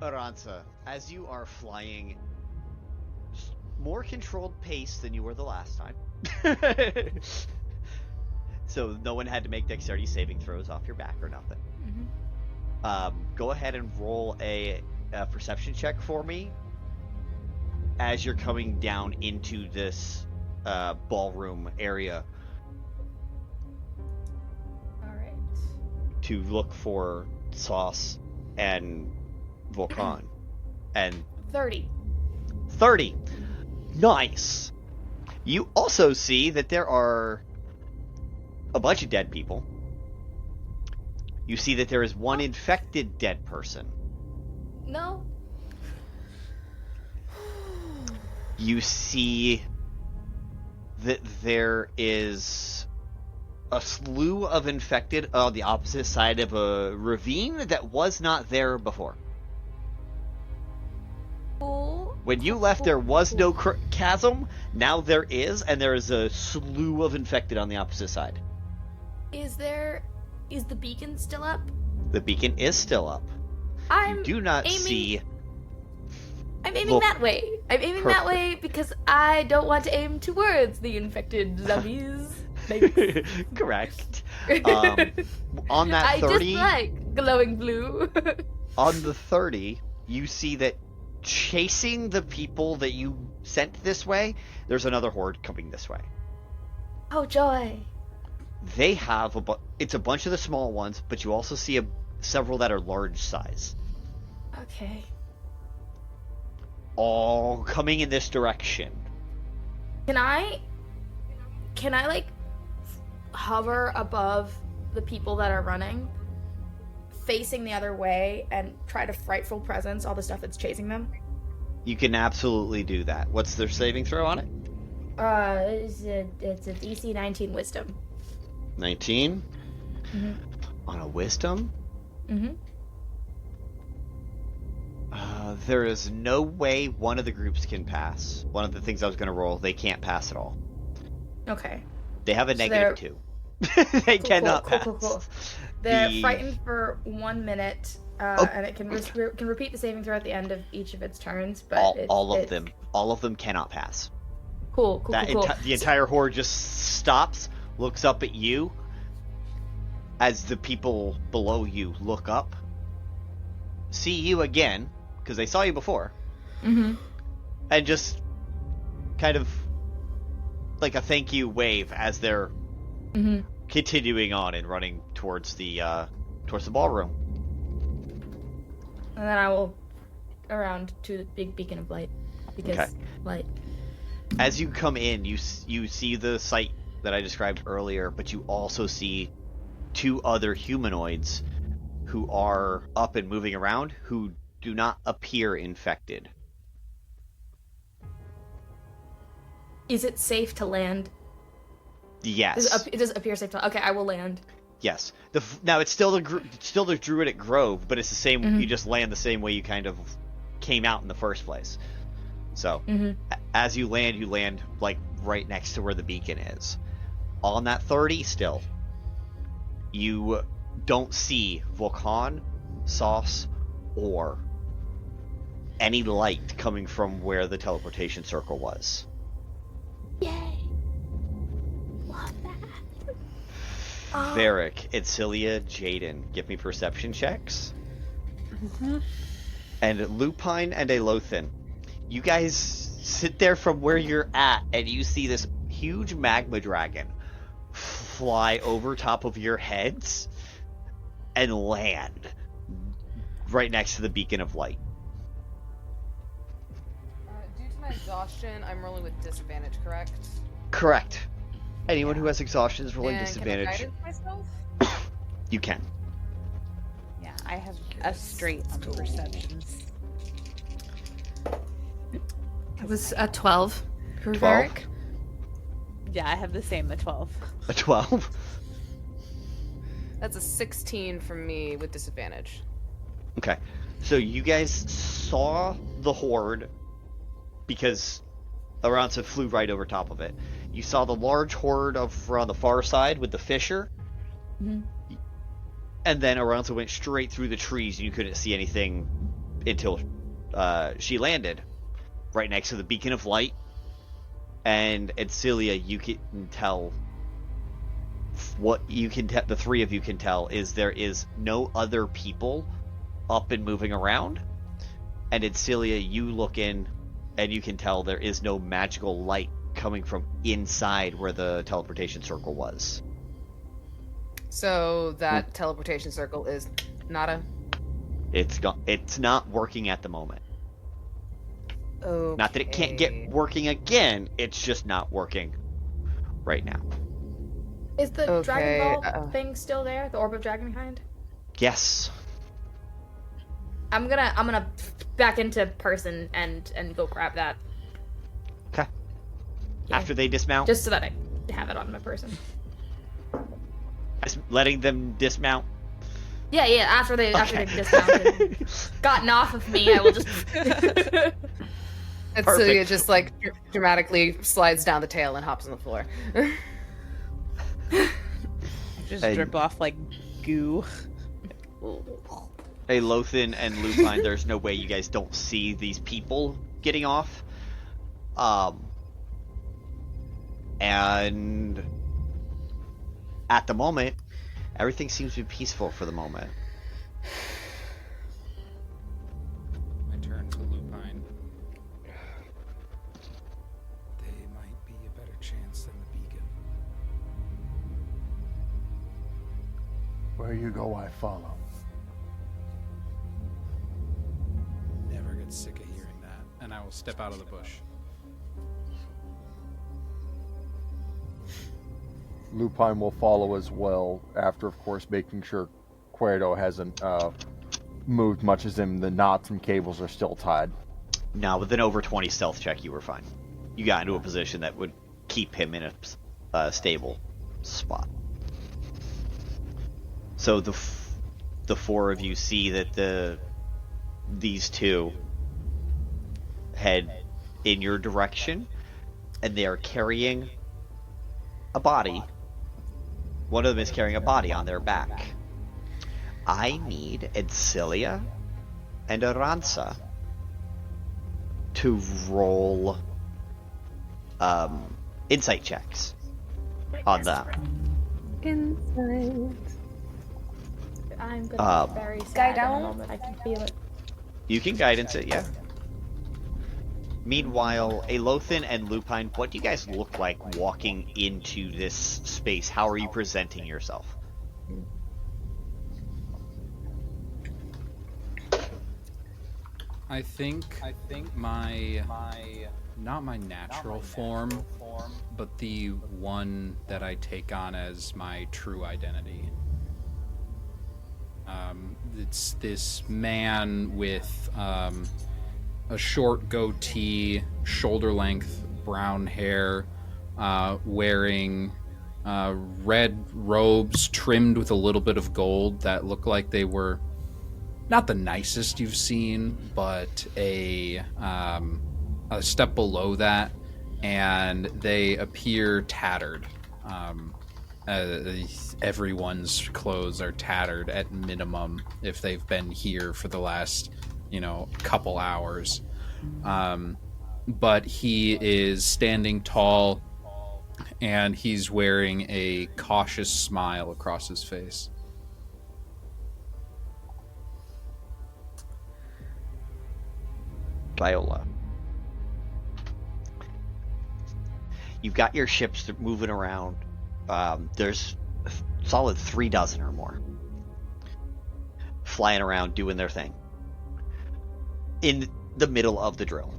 Aransa, as you are flying more controlled pace than you were the last time. So no one had to make dexterity saving throws off your back or nothing. Go ahead and roll a perception check for me as you're coming down into this ballroom area. Alright. To look for Sauce and Volcan. And 30. 30. Nice. You also see that there are a bunch of dead people. You see that there is one infected dead person. No. You see that there is a slew of infected on the opposite side of a ravine that was not there before. When you left, there was no chasm. Now there is, and there is a slew of infected on the opposite side. Is the beacon still up? The beacon is still up. You do not see... I'm aiming that way. I'm aiming that way because I don't want to aim towards the infected zombies. Correct. On that 30... I just like glowing blue. On the 30, you see that chasing the people that you sent this way, there's another horde coming this way. Oh, joy. They have it's a bunch of the small ones, but you also see several that are large size. Okay. All coming in this direction. Can I like hover above the people that are running, facing the other way, and try to frightful presence all the stuff that's chasing them? You can absolutely do that. What's their saving throw on it? It's a DC 19 wisdom. 19? Mm-hmm. On a wisdom? Mm-hmm. There is no way one of the groups can pass. One of the things I was going to roll, they can't pass at all. Okay. They have a -2. They cannot pass. Cool. They're frightened for 1 minute, and it can repeat the saving throw at the end of each of its turns. But all of them cannot pass. Cool. The entire horde just stops, looks up at you, as the people below you look up, see you again, because they saw you before, and just kind of like a thank you wave as they're continuing on and running towards the ballroom. And then I will around to the big beacon of light, because light. As you come in, you see the sight that I described earlier, but you also see 2 other humanoids who are up and moving around who do not appear infected. Is it safe to land? Yes. It does appear safe to... Okay, I will land. Yes. Now it's still the Druidic Grove, but it's the same. You just land the same way you kind of came out in the first place. So as you land like right next to where the beacon is. On that 30 still, you don't see Volcan, Sauce, or any light coming from where the teleportation circle was. Yay! Love that. Varrick, Adsila, Jaden, give me perception checks. And Lupine and Aelothin, you guys sit there from where you're at, and you see this huge magma dragon fly over top of your heads and land right next to the beacon of light. Due to my exhaustion, I'm rolling with disadvantage, correct? Correct. Anyone who has exhaustion is rolling disadvantage. Can I guidance myself? You can. Yeah, I have a straight on perceptions. It was a 12 for 12? Varrick. Yeah, I have the same, a 12. A 12? That's a 16 from me with disadvantage. Okay. So you guys saw the horde because Aransa flew right over top of it. You saw the large horde over on the far side with the fisher. And then Aransa went straight through the trees and you couldn't see anything until she landed right next to the beacon of light. And Adsila, you can tell what you can the three of you can tell is there is no other people up and moving around. And Adsila, you look in and you can tell there is no magical light coming from inside where the teleportation circle was. So that teleportation circle is nada? It's not working at the moment. Okay. Not that it can't get working again, it's just not working right now. Is the Dragon Ball thing still there? The Orb of Dragonkind? Yes. I'm gonna back into person and go grab that. Okay. Yeah. After they dismount? Just so that I have it on my person. Letting them dismount? Yeah, after they've dismounted and gotten off of me, I will just... And Celia just, like, dramatically slides down the tail and hops on the floor. Just drip off like goo. Aelothin and Lupine, there's no way you guys don't see these people getting off. And at the moment, everything seems to be peaceful for the moment. I turn to Lupine. They might be a better chance than the beacon. Where you go, I follow. Never get sick of hearing that. And I will step out of the bush. Lupine will follow as well, after, of course, making sure Cuerdo hasn't moved much as him. The knots and cables are still tied. Now, with an over 20 stealth check, you were fine. You got into a position that would keep him in a stable spot. So the four of you see that these two head in your direction, and they are carrying a body. One of them is carrying a body on their back. I need Adsila and Aransa to roll insight checks on them. Insight. I'm gonna be very sad in a down? moment. I can feel it. You can guidance it, yeah. Meanwhile, Aelothin and Lupine, what do you guys look like walking into this space? How are you presenting yourself? I think my not my natural form, but the one that I take on as my true identity. It's this man with a short goatee, shoulder-length brown hair, wearing red robes trimmed with a little bit of gold that look like they were not the nicest you've seen, but a step below that, and they appear tattered. Everyone's clothes are tattered at minimum if they've been here for the last, couple hours. But he is standing tall, and he's wearing a cautious smile across his face. Viola. You've got your ships moving around. There's a solid 3 dozen or more flying around doing their thing in the middle of the drill.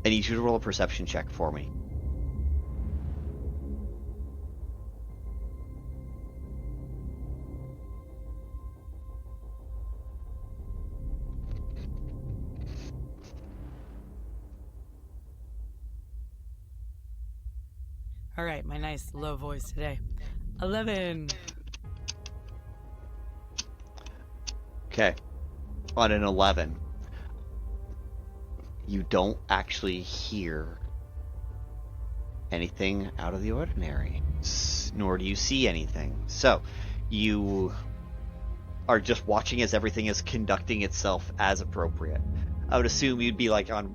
I need you to roll a perception check for me. All right, my nice low voice today. 11. Okay. On an 11, you don't actually hear anything out of the ordinary, nor do you see anything. So, you are just watching as everything is conducting itself as appropriate. I would assume you'd be like on...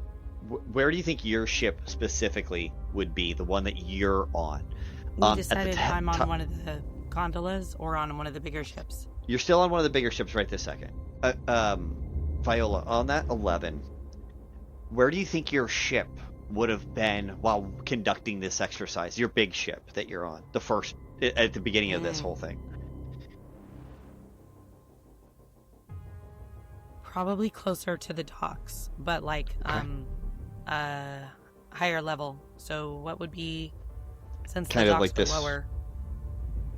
Where do you think your ship specifically would be, the one that you're on? We decided I'm on one of the gondolas or on one of the bigger ships. You're still on one of the bigger ships right this second. Viola, on that 11, where do you think your ship would have been while conducting this exercise? Your big ship that you're on, the first, at the beginning of this whole thing. Probably closer to the docks, but like higher level. So what would be, since kind the of docks like are this lower?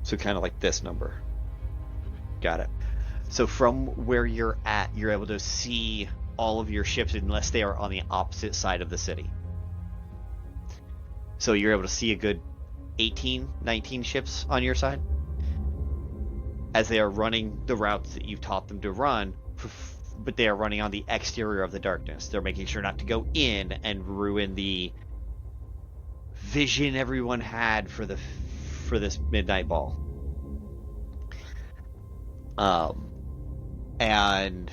So kind of like this number. Got it. So from where you're at, you're able to see all of your ships unless they are on the opposite side of the city. So you're able to see a good 18, 19 ships on your side as they are running the routes that you've taught them to run, but they are running on the exterior of the darkness. They're making sure not to go in and ruin the vision everyone had for this midnight ball. And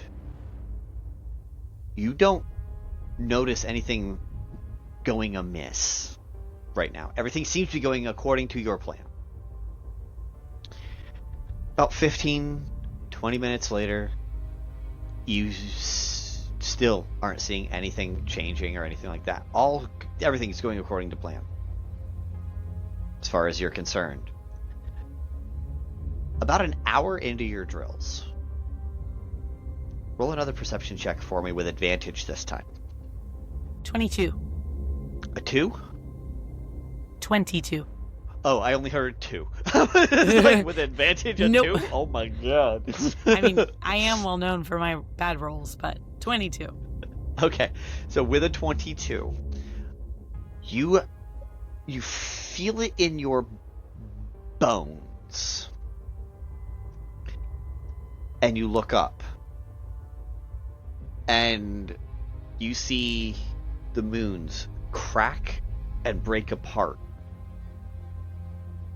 you don't notice anything going amiss right now. Everything seems to be going according to your plan. About 15, 20 minutes later, you still aren't seeing anything changing or anything like that. Everything is going according to plan, as far as you're concerned. About an hour into your drills, roll another perception check for me with advantage this time. 22. A 2? 22. Oh, I only heard 2. Like, with advantage a Nope. 2? Oh my god. I mean, I am well known for my bad rolls, but 22. Okay, so with a 22, you feel it in your bones. And you look up. And you see the moons crack and break apart.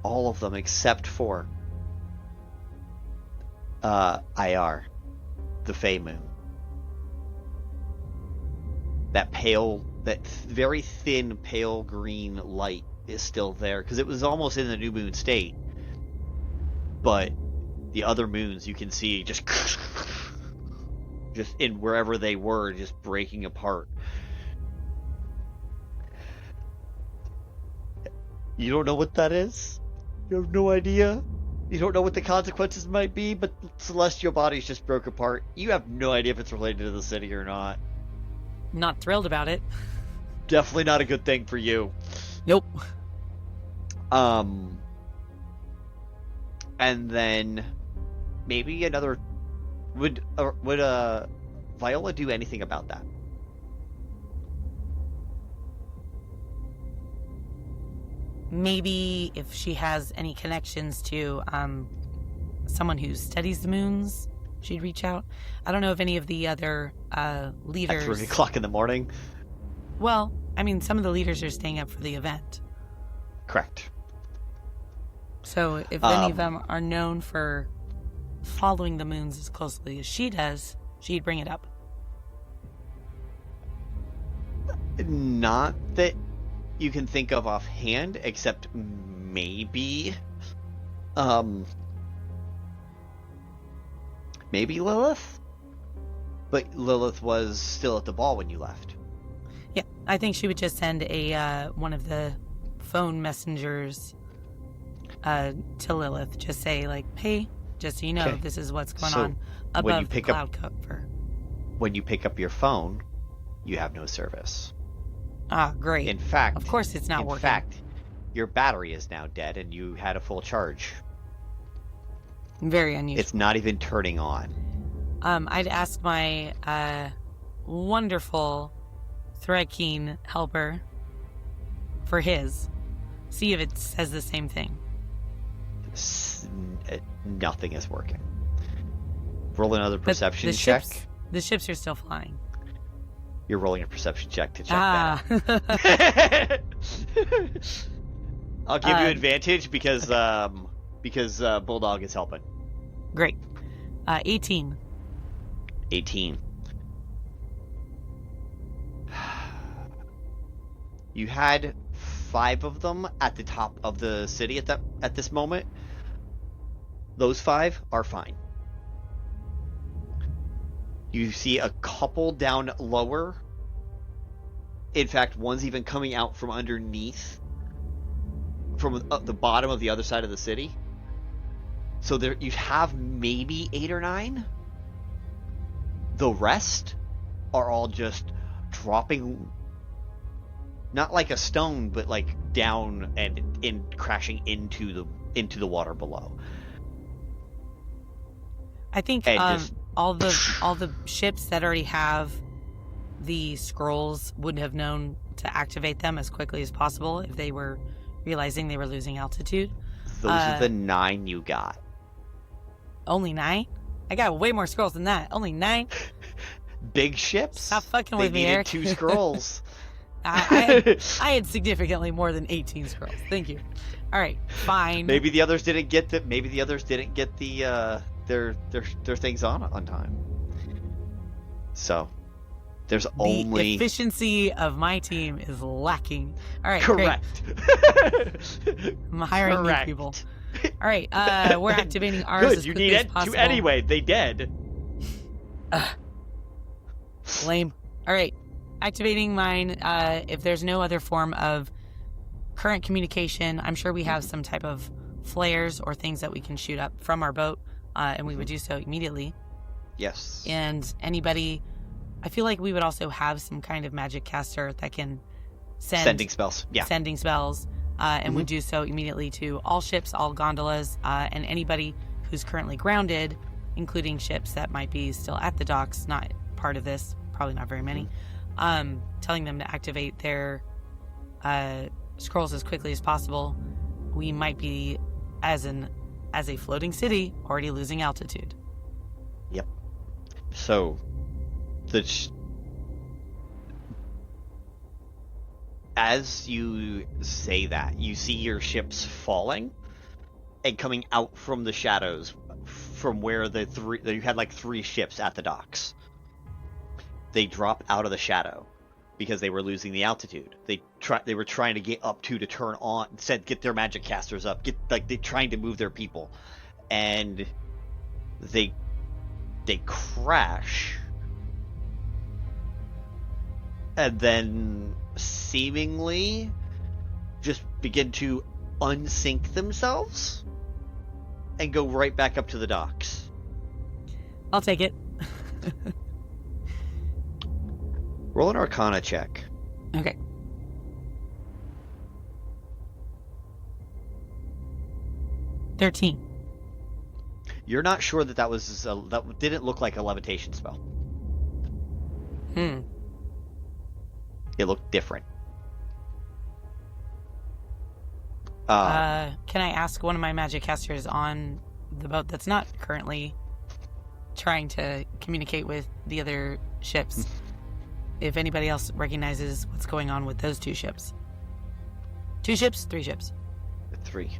All of them except for IR, the Fey moon. That very thin, pale green light is still there, because it was almost in the new moon state. But the other moons you can see just in wherever they were, just breaking apart. You don't know what that is? You have no idea? You don't know what the consequences might be, but celestial bodies just broke apart. You have no idea if it's related to the city or not. Not thrilled about it. Definitely not a good thing for you. Nope. And then maybe another... Would Viola do anything about that? Maybe if she has any connections to someone who studies the moons, she'd reach out. I don't know if any of the other leaders... At 3 o'clock in the morning? Well, I mean, some of the leaders are staying up for the event. Correct. So if any of them are known for following the moons as closely as she does, she'd bring it up. Not that you can think of offhand, except maybe maybe Lilith? But Lilith was still at the ball when you left. Yeah, I think she would just send a one of the phone messengers to Lilith. Just say, like, hey, just so you know, Okay. this is what's going So, on when you above the pick cloud cover. When you pick up your phone, you have no service. Ah, great. In fact... Of course it's not working. In fact, your battery is now dead and you had a full charge. Very unusual. It's not even turning on. I'd ask my wonderful Threadkeen helper for his. See if it says the same thing. Nothing is working. Roll another perception check. The ships are still flying. You're rolling a perception check to check that. I'll give you advantage because Bulldog is helping. Great. 18. 18. You had 5 of them at the top of the city at this moment. Those 5 are fine. You see a couple down lower. In fact, one's even coming out from underneath, from the bottom of the other side of the city. So there, you have maybe 8 or 9. The rest are all just dropping, not like a stone, but like down and crashing into the water below. I think all the ships that already have the scrolls would have known to activate them as quickly as possible if they were realizing they were losing altitude. Those are the 9 you got. Only 9? I got way more scrolls than that. Only 9? Big ships? Stop fucking with me, Eric. 2 scrolls. I had significantly more than 18 scrolls. Thank you. All right, fine. Maybe the others didn't get the their things on time. So there's only the efficiency of my team is lacking. All right, correct. I'm hiring new people. All right, we're activating ours Good, as you quickly need as possible. to anyway. They dead. Lame. All right, activating mine. If there's no other form of current communication, I'm sure we have some type of flares or things that we can shoot up from our boat, and we would do so immediately. Yes. And anybody, I feel like we would also have some kind of magic caster that can sending spells. Yeah. Sending spells, and would do so immediately to all ships, all gondolas, and anybody who's currently grounded, including ships that might be still at the docks, not part of this, probably not very many, telling them to activate their scrolls as quickly as possible. We might be, as a floating city, already losing altitude. Yep. So, as you say that, you see your ships falling and coming out from the shadows from where you had like 3 ships at the docks. They drop out of the shadow because they were losing the altitude. They were trying to get up to turn on, get their magic casters up, they're trying to move their people, and they crash, and then seemingly just begin to unsink themselves and go right back up to the docks. I'll take it. Roll an Arcana check. Okay. 13. You're not sure that that didn't look like a levitation spell. It looked different. Can I ask one of my magic casters on the boat that's not currently trying to communicate with the other ships if anybody else recognizes what's going on with those 2 ships? 2 ships? 3 ships? 3.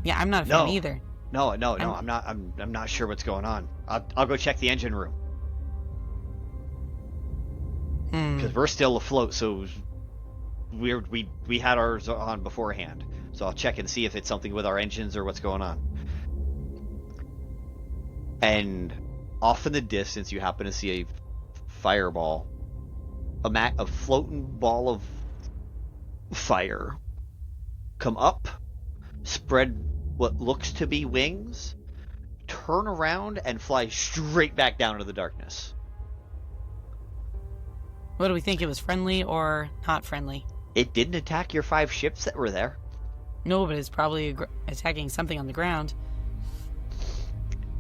Yeah, I'm not a fan either. No, I'm not. I'm not sure what's going on. I'll go check the engine room because we're still afloat. So we had ours on beforehand. So I'll check and see if it's something with our engines or what's going on. And off in the distance, you happen to see a fireball, a floating ball of fire, come up, spread what looks to be wings, turn around, and fly straight back down into the darkness. What do we think? It was friendly or not friendly? It didn't attack your 5 ships that were there. No, but it's probably attacking something on the ground.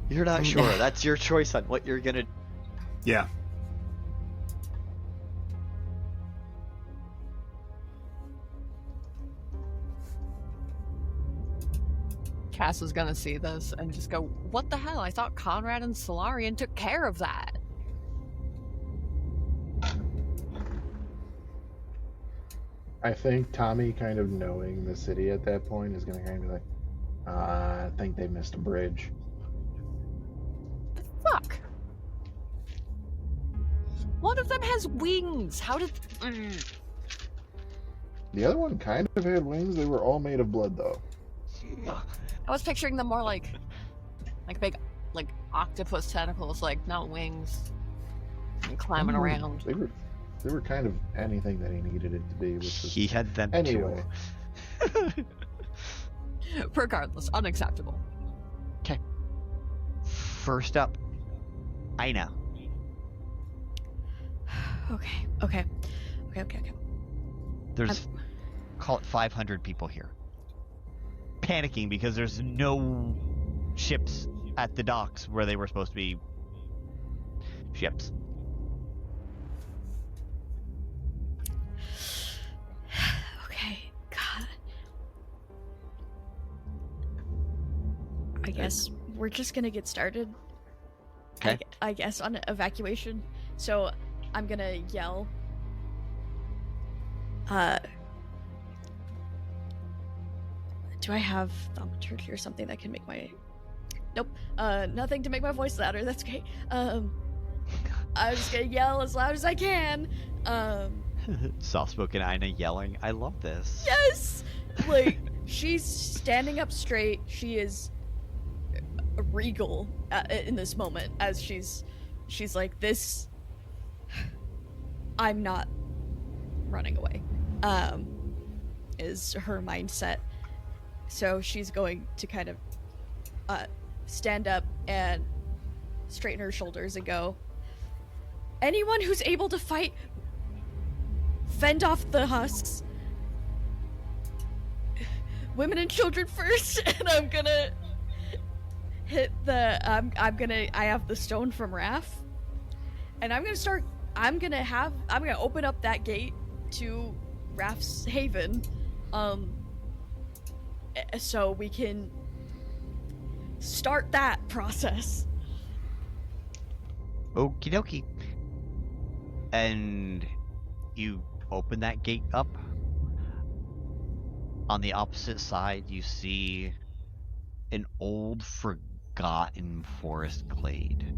You're not sure. That's your choice on what you're gonna... Yeah. Cass is gonna see this and just go, what the hell? I thought Conrad and Solarian took care of that. I think Tommy, kind of knowing the city at that point, is going to kind of be like, I think they missed a bridge. Fuck. One of them has wings. How did... The other one kind of had wings. They were all made of blood, though. I was picturing them more like big, like octopus tentacles, like not wings, and climbing around. They were kind of anything that he needed it to be. Which was... He had them anyway. too. Regardless, unacceptable. Okay. First up, Aina. Okay. There's, call it 500 people here. Panicking because there's no ships at the docks where they were supposed to be ships. Okay, God. I guess we're just gonna get started. Okay. I guess on evacuation. So I'm gonna yell. Do I have thaumaturgy or something that can make my... Nope. Nothing to make my voice louder. That's okay. I'm just gonna yell as loud as I can. Soft-spoken Aina yelling. I love this. Yes! Like, she's standing up straight. She is regal in this moment as she's like, this... I'm not running away. Is her mindset. So she's going to kind of stand up and straighten her shoulders and go, anyone who's able to fight, fend off the husks. Women and children first. And I'm gonna hit the I have the stone from Raph, and I'm gonna open up that gate to Raph's haven, so we can start that process. Okie dokie. And you open that gate up. On the opposite side, you see an old, forgotten forest glade.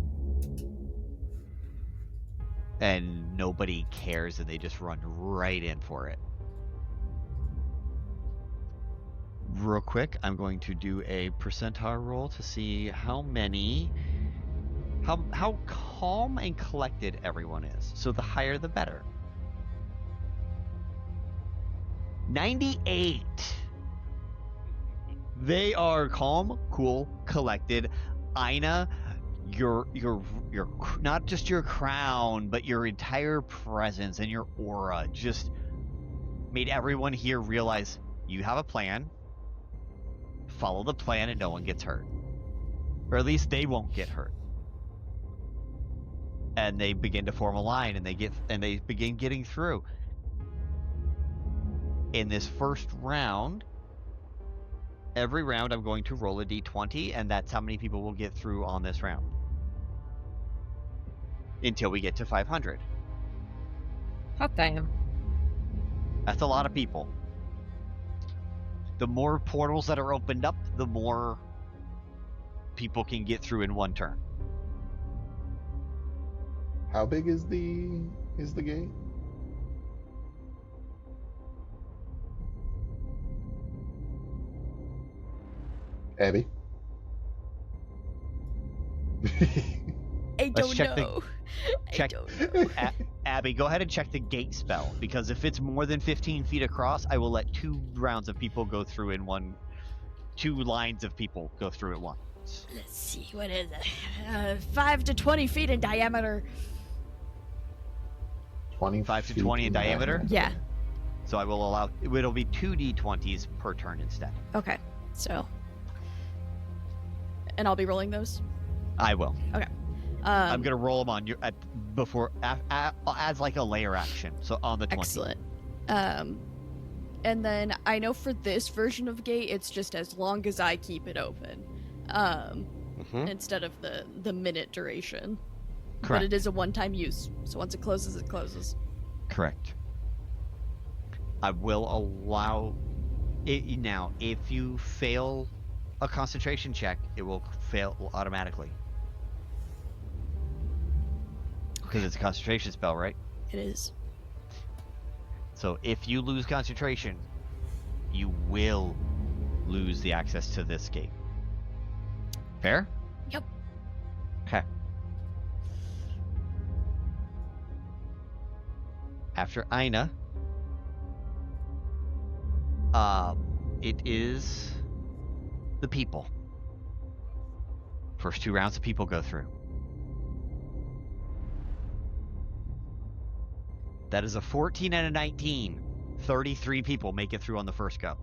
And nobody cares, and they just run right in for it. Real quick, I'm going to do a percentile roll to see how calm and collected everyone is. So the higher the better. 98. They are calm, cool, collected. Aina, your not just your crown, but your entire presence and your aura just made everyone here realize you have a plan. Follow the plan and no one gets hurt. Or at least they won't get hurt. And they begin to form a line, and they begin getting through. In this first round, every round I'm going to roll a d20, and that's how many people will get through on this round. Until we get to 500. Hot damn. That's a lot of people. The more portals that are opened up, the more people can get through in one turn. How big is the gate? Abby? I don't know. Check. Abby, go ahead and check the gate spell, because if it's more than 15 feet across, I will let 2 rounds of people go through in one. 2 lines of people go through at once. Let's see, what is it? 5 to 20 feet in diameter. 5 to 20 in diameter? Yeah. So I will allow. It'll be 2 d20s per turn instead. Okay, so. And I'll be rolling those? I will. Okay. I'm gonna roll them on your as like a layer action. So on the 20. Excellent. And then I know for this version of gate, it's just as long as I keep it open, instead of the minute duration. Correct. But it is a one-time use, so once it closes, it closes. Correct. I will allow it now. If you fail a concentration check, it will fail automatically. Because it's a concentration spell, right? It is. So if you lose concentration, you will lose the access to this gate. Fair? Yep. Okay. After Aina, it is the people. First 2 rounds of people go through. That is a 14 and a 19. 33 people make it through on the first go.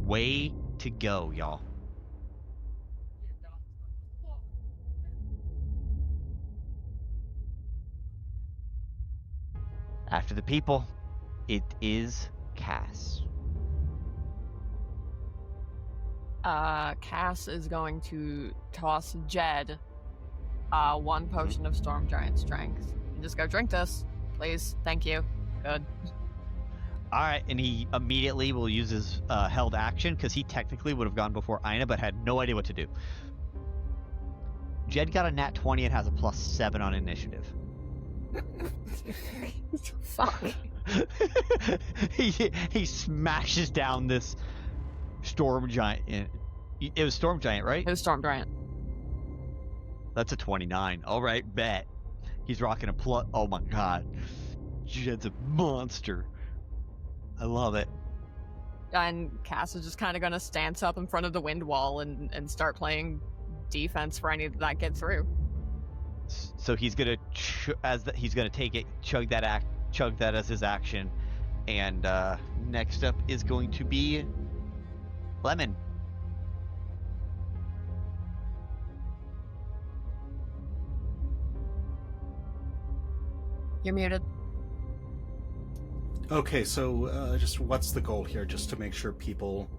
Way to go, y'all. After the people, it is Cass. Cass is going to toss Jed 1 potion of Storm Giant Strength. And just go, drink this, please. Thank you. Good. Alright, and he immediately will use his held action, because he technically would have gone before Aina, but had no idea what to do. Jed got a nat 20 and has a +7 on initiative. Fuck. he smashes down this storm giant. It was storm giant, right? It was Storm Giant. That's a 29. All right, bet. He's rocking a plus. Oh my god, Jed's a monster. I love it. And Cass is just kind of going to stance up in front of the wind wall and start playing defense for any that get through. So he's gonna he's gonna take it, chug that as his action, and next up is going to be Lemon. You're muted. Okay, so just what's the goal here? Just to make sure people...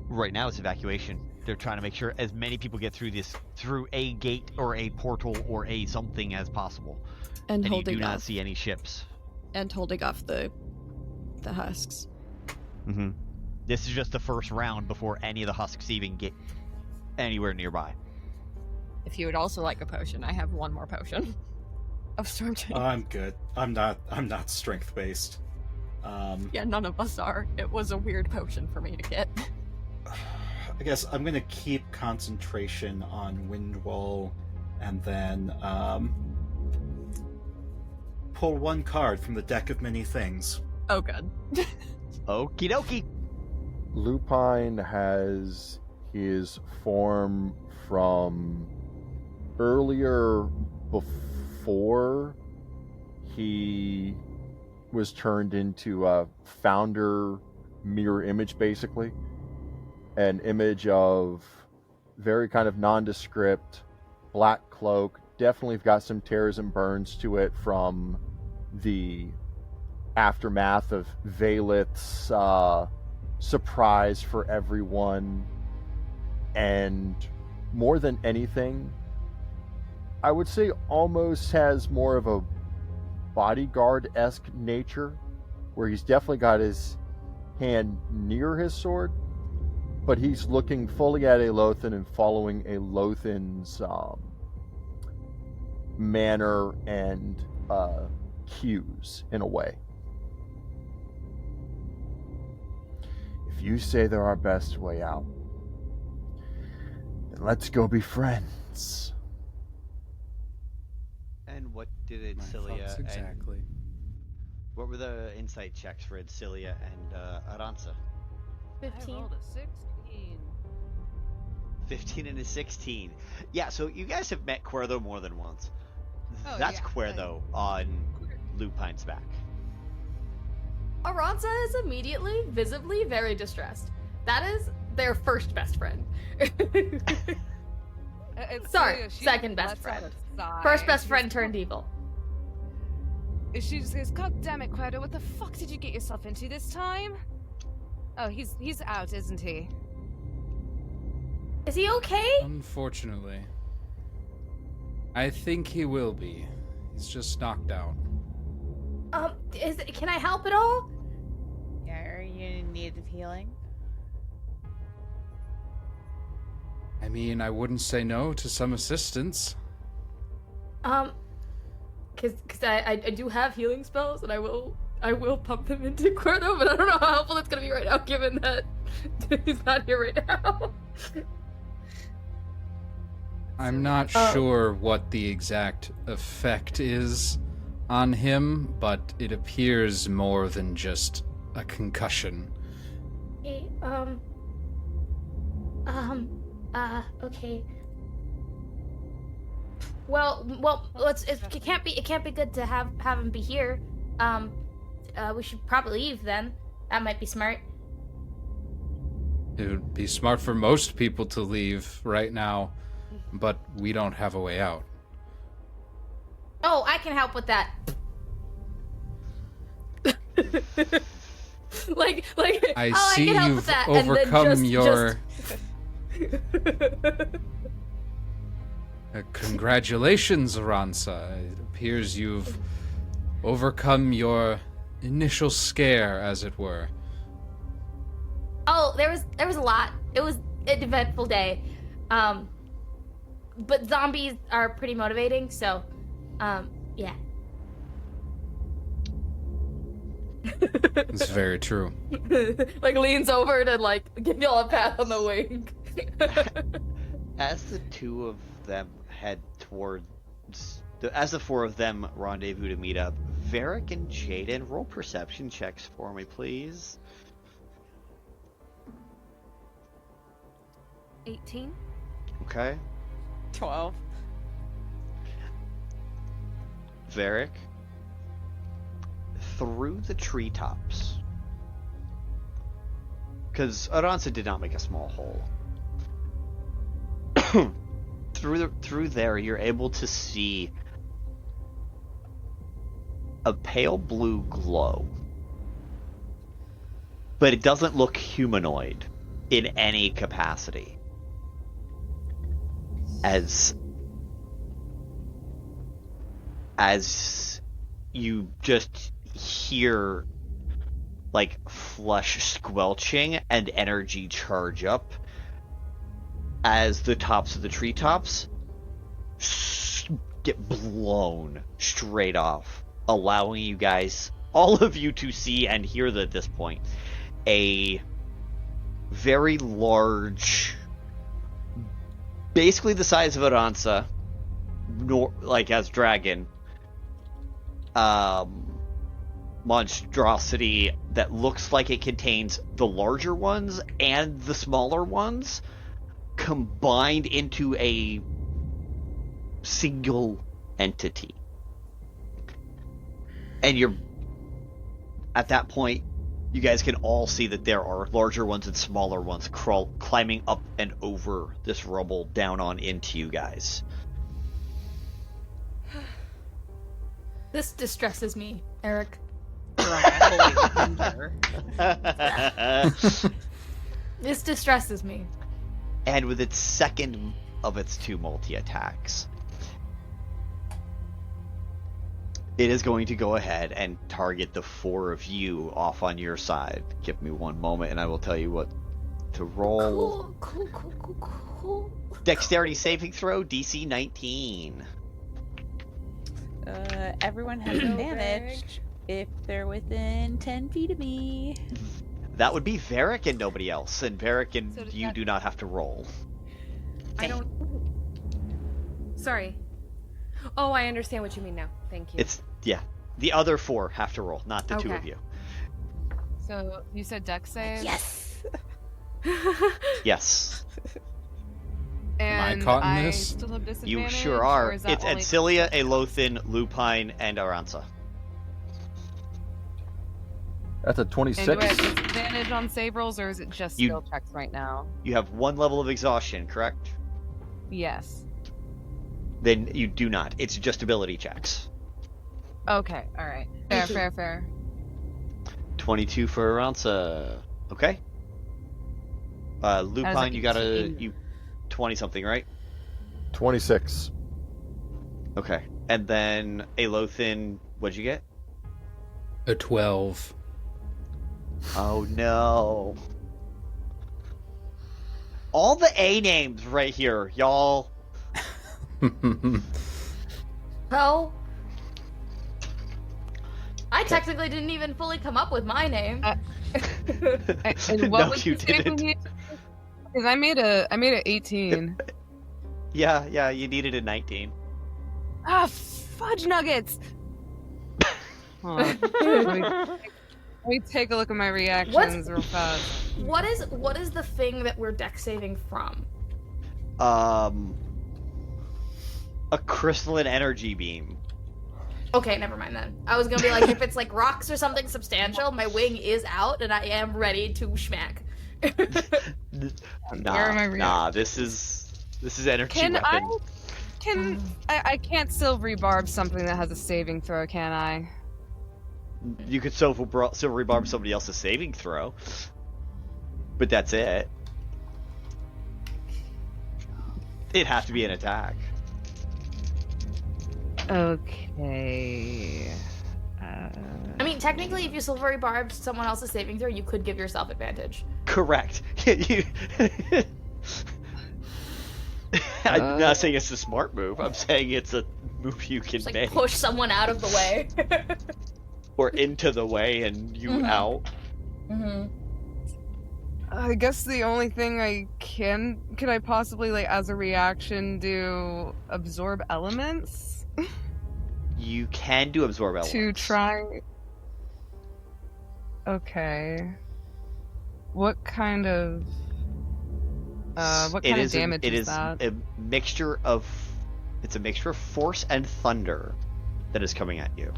Right now it's evacuation. They're trying to make sure as many people get through a gate or a portal or a something as possible. And you holding do not off. see any ships. And holding off the husks. Mm-hmm. This is just the first round before any of the husks even get anywhere nearby. If you would also like a potion, I have 1 more potion of Storm Giant. I'm good. I'm not strength based. Yeah, none of us are. It was a weird potion for me to get. I guess I'm gonna keep concentration on Windwall, and then pull 1 card from the deck of many things. Oh, good. Okie dokie. Lupine has his form from earlier before he was turned into a founder mirror image, basically. An image of very kind of nondescript, black cloak. Definitely got some tears and burns to it from the aftermath of Valeth's surprise for everyone. And more than anything, I would say almost has more of a bodyguard-esque nature, where he's definitely got his hand near his sword, but he's looking fully at Aelothin and following Aelothin's manner and cues in a way. If you say they're our best way out, then let's go be friends. And what did My Adsila thoughts exactly. what were the insight checks for Adsila and Aransa? 15. I rolled a 16. 15 and a 16. Yeah, so you guys have met Cuerdo more than once. Oh, That's yeah. Cuerdo on Lupine's back. Aransa is immediately, visibly, very distressed. That is their first best friend. Sorry, second best friend. First best friend turned evil. She just goes, God damn it, Cuerdo, what the fuck did you get yourself into this time? Oh, he's out, isn't he? Is he okay? Unfortunately. I think he will be. He's just knocked out. Can I help at all? Yeah, are you in need of healing? I mean, I wouldn't say no to some assistance. Because I do have healing spells, and I will pump them into Cuerno, but I don't know how helpful that's gonna be right now, given that he's not here right now. I'm not sure what the exact effect is on him, but it appears more than just a concussion. Okay, okay. Well, it can't be good to have him be here. We should probably leave then. That might be smart. It would be smart for most people to leave right now, but we don't have a way out. Oh, I can help with that. I see you've overcome your... Congratulations, Aransa. It appears you've overcome your initial scare, as it were. Oh, there was a lot. It was an eventful day. But zombies are pretty motivating, so yeah. It's very true. Leans over to give y'all a pat on the wing. As the two of them head towards, as the four of them rendezvous to meet up, Varrick and Jaden, roll perception checks for me, please. 18. Okay. 12. Varrick, through the treetops, because Aransa did not make a small hole. Through there, you're able to see a pale blue glow, but it doesn't look humanoid in any capacity. As you just hear flesh squelching and energy charge up as the tops of the treetops get blown straight off, allowing you guys, all of you, to see and hear at this point a very large, basically the size of Aransa, as dragon, monstrosity that looks like it contains the larger ones and the smaller ones combined into a single entity. And you're at that point, you guys can all see that there are larger ones and smaller ones climbing up and over this rubble down on into you guys. This distresses me, Eric. This distresses me. And with its second of its two multi-attacks, it is going to go ahead and target the four of you off on your side. Give me one moment and I will tell you what to roll. Cool. Dexterity saving throw, DC 19. Everyone has advantage if they're within 10 feet of me. That would be Varrick and nobody else. And Varrick and you do not have to roll. I don't... Sorry. Oh, I understand what you mean now. Thank you. Yeah. The other four have to roll, not the two of you. So, you said dex save? Yes! Yes. And Am I caught in this? Still have disadvantage, you sure are. It's It's only... Adsila, Aelothin, Lupine, and Aransa. That's a And 26. do I have disadvantage on save rolls, or is it just skill checks right now? You have one level of exhaustion, correct? Yes. Then you do not. It's just ability checks. Okay, alright. Fair. 22 for Aransa. Okay. Lupine, you got 20 something, right? 26. Okay. And then Aelothin, what'd you get? A 12. Oh no. All the A names right here, y'all. Well, I technically didn't even fully come up with my name. And what No, was you the saving didn't. Because I made a 18. Yeah, you needed a 19. Ah, fudge nuggets! Hold on. Let me take a look at my reactions real fast. What is the thing that we're dex saving from? A crystalline energy beam. Okay, never mind then. I was gonna be like, if it's like rocks or something substantial, my wing is out and I am ready to schmack. Nah, this is energy weapon. I can't silvery barb something that has a saving throw, can I? You could silvery barb somebody else's saving throw, but that's it. It'd have to be an attack. Okay. I mean, technically, if you silvery barbed someone else's saving throw, you could give yourself advantage. Correct. I'm not saying it's a smart move. I'm saying it's a move you can Just, like, make. push someone out of the way. Or into the way and you out. Mm-hmm. I guess the only thing could I possibly, like, as a reaction, do absorb elements? You can do absorb elements. To try... Okay. What kind of... damage is that? It's a mixture of force and thunder that is coming at you.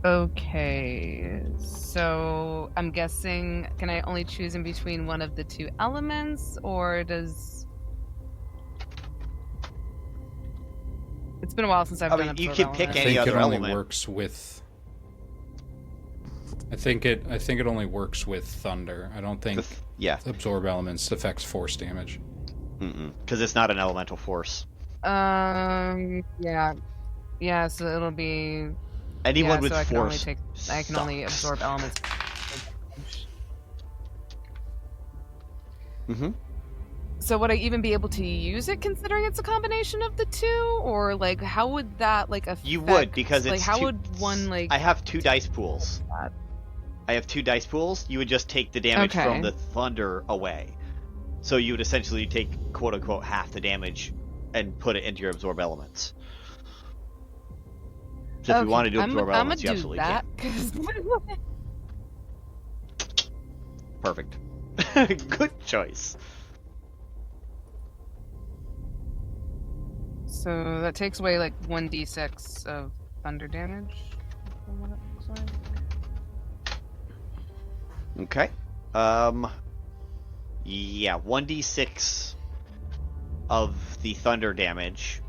Okay, so I'm guessing, can I only choose in between one of the two elements, or does... It's been a while since I've done absorb you can pick element. any other element. Works with... I think it only works with thunder. I don't think absorb elements affects force damage. Because it's not an elemental force. Yeah, so it'll be... Anyone with so force I can only absorb elements. Mm-hmm. So would I even be able to use it considering it's a combination of the two? Or, like, how would that, like, affect... You would, because like, it's how would one, like... I have 2 dice pools. You would just take the damage from the thunder away. So you would essentially take, quote-unquote, half the damage and put it into your absorb elements. So if you want to do absorb elements, you absolutely can. Perfect. Good choice. So that takes away, like, 1d6 of thunder damage. Okay. Yeah, 1d6 of the thunder damage.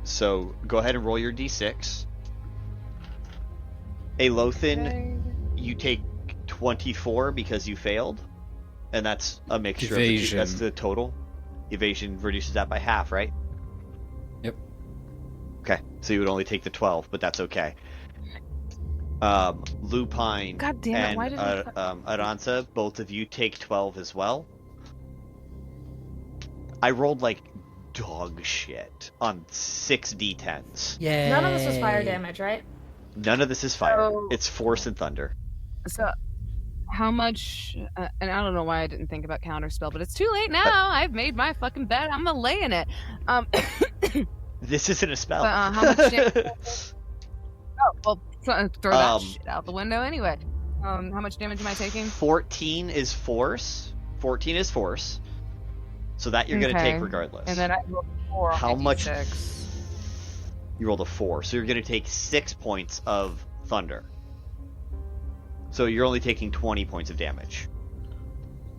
So go ahead and roll your d6. Aelothin, you take 24 because you failed, and that's a mixture. Evasion. That's the total. Evasion reduces that by half, right? Yep. Okay, so you would only take the 12, but that's okay. Lupine God damn it, and why did Aransa, both of you take 12 as well. I rolled like dog shit on 6 d10s. Yeah. None of this was fire damage, right? None of this is fire. It's force and thunder. So, how much... and I don't know why I didn't think about counterspell, but it's too late now. I've made my fucking bet. I'm gonna lay in it. This isn't a spell. How much damage... Oh, well, throw that shit out the window anyway. How much damage am I taking? 14 is force. 14 is force. So that you're going to take regardless. And then I rolled a 4. How much? 6. You rolled a 4. So you're going to take 6 points of thunder. So you're only taking 20 points of damage.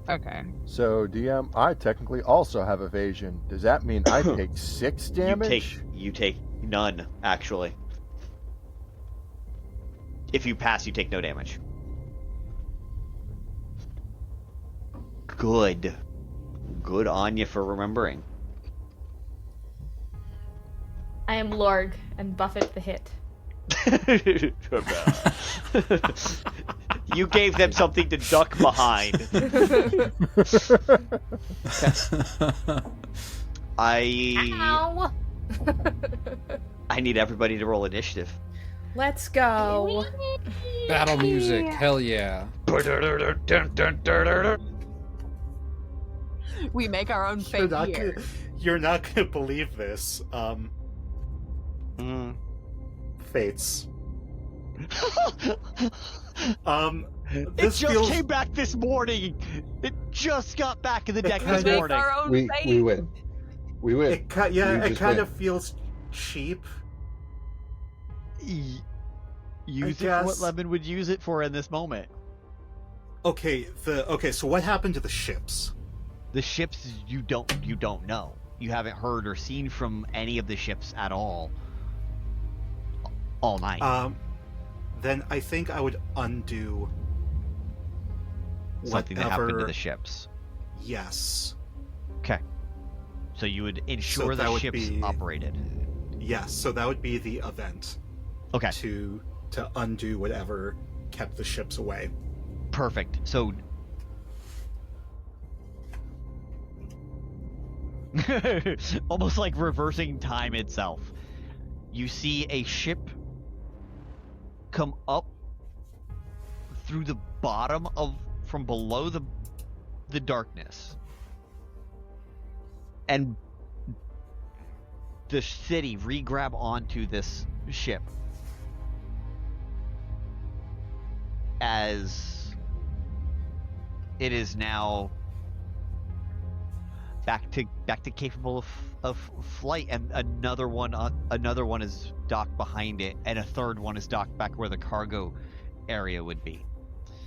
Okay. So, DM, I technically also have evasion. Does that mean I take 6 damage? You take none, actually. If you pass, you take no damage. Good. Good on you for remembering. I am Lorg and Buffett the Hit. You gave them something to duck behind. Ow. I need everybody to roll initiative. Let's go. Battle music, hell yeah. We make our own fate here. You're not gonna believe this. Fates. It This just feels... came back this morning. It just got back in the deck kind this of- morning. Our own We fate. win. We win. It We kind just of feels cheap. Use I it for guess. what Lemon would use it for in this moment. Okay, so what happened to the ships? The ships you don't know. You haven't heard or seen from any of the ships at all night. Then I think I would undo Something that happened to whatever- the ships. Yes. Okay. So you would ensure that the would ships be- operated. Yes, so that would be the event Okay. to undo whatever kept the ships away. Perfect. So almost like reversing time itself. You see a ship come up through the bottom from below the darkness. And the city re-grab onto this ship as it is now back to capable of flight, and another one is docked behind it, and a third one is docked back where the cargo area would be.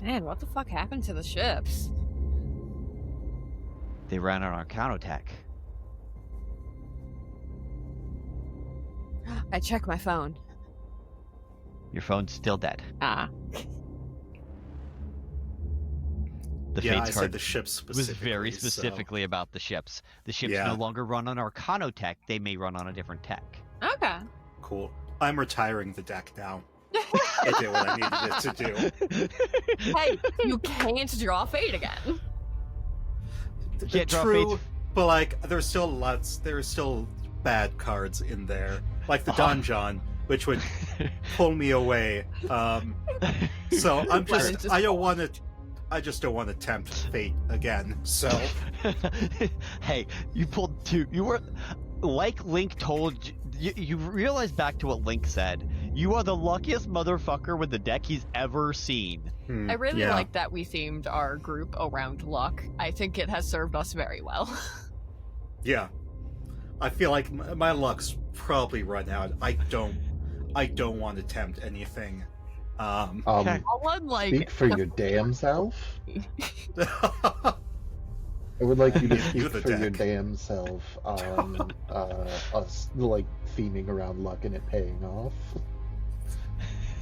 Man, what the fuck happened to the ships? They ran on our counterattack. I check my phone. Your phone's still dead. Ah. The Yeah, I Fates said card the ships was specifically. very specifically about the ships. The ships Yeah. no longer run on Arcano tech, they may run on a different tech. Okay. Cool. I'm retiring the deck now. It did what I needed it to do. Hey, you can't draw fate again. Can't draw True, Fates. but like, there's still bad cards in there, like the Donjon, which would pull me away. So I'm just, I just don't want to tempt fate again. So Hey, you pulled two. You were like Link told you. You realize back to what Link said. You are the luckiest motherfucker with the deck he's ever seen. I really like that we themed our group around luck. I think it has served us very well. Yeah, I feel like my luck's probably run out. I don't want to tempt anything. Okay. Speak for your damn self. I would like you to speak the for your deck. damn self on us like theming around luck and it paying off.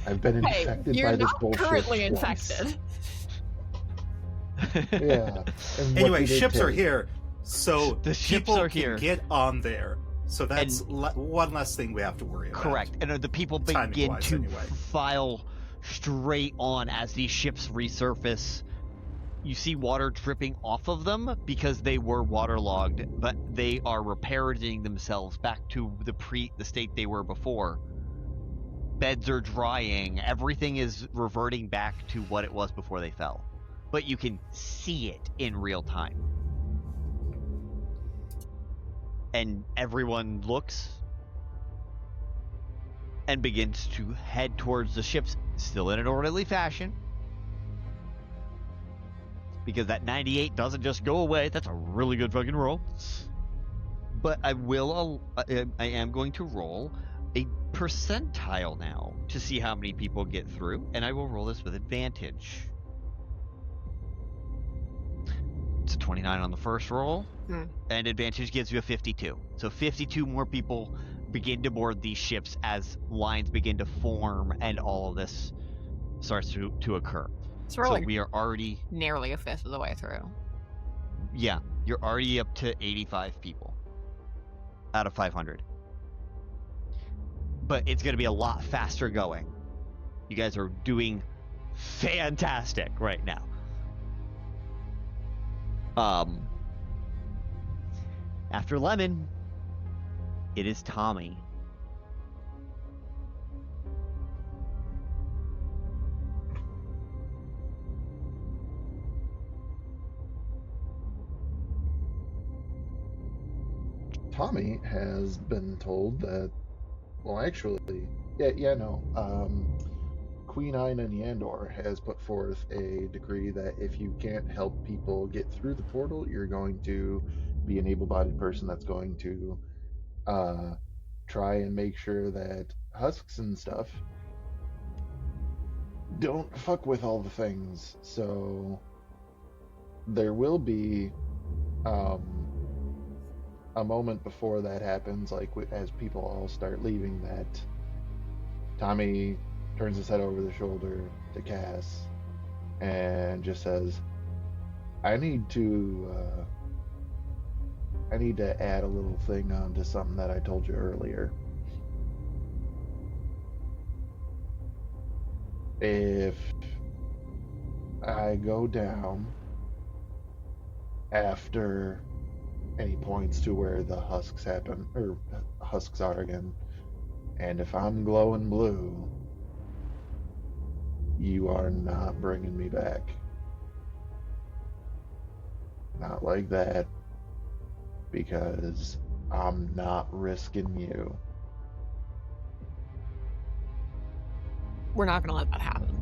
I've been Hey, infected you're by this not bullshit currently twice. infected. Yeah. And what Anyway, did it ships are take? here, so The ships people are can here. get on there. So that's one less thing we have to worry about. Correct, and the people begin Timing-wise, to anyway. file straight on as these ships resurface. You see water dripping off of them because they were waterlogged, but they are repairing themselves back to the state they were before. Beds are drying, everything is reverting back to what it was before they fell. But you can see it in real time. And everyone looks and begins to head towards the ships, still in an orderly fashion. Because that 98 doesn't just go away. That's a really good fucking roll. But I am going to roll a percentile now to see how many people get through, and I will roll this with advantage. It's a 29 on the first roll, and advantage gives you a 52. So 52 more people begin to board these ships as lines begin to form and all of this starts to occur. So we are already nearly a fifth of the way through. Yeah, you're already up to 85 people out of 500. But it's going to be a lot faster going. You guys are doing fantastic right now. After Lemon, it is Tommy. Tommy has been told that, well, actually, Queen Aina Nyandor has put forth a decree that if you can't help people get through the portal, you're going to be an able-bodied person that's going to try and make sure that husks and stuff don't fuck with all the things. So there will be a moment before that happens, like as people all start leaving, that Tommy turns his head over the shoulder to Cass and just says, I need to add a little thing onto something that I told you earlier. If I go down after any points to where the husks happen, or husks are again, and if I'm glowing blue, you are not bringing me back. Not like that, because I'm not risking you. We're not gonna let that happen.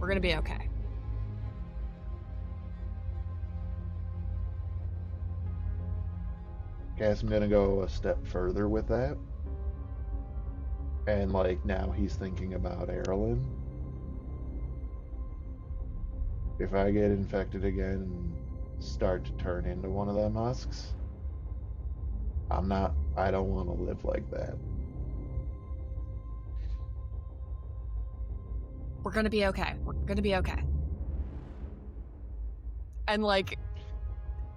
We're gonna be okay. Guess I'm gonna go a step further with that. And now he's thinking about Aerolin. If I get infected again and start to turn into one of them husks, I don't want to live like that. We're gonna be okay. We're gonna be okay. And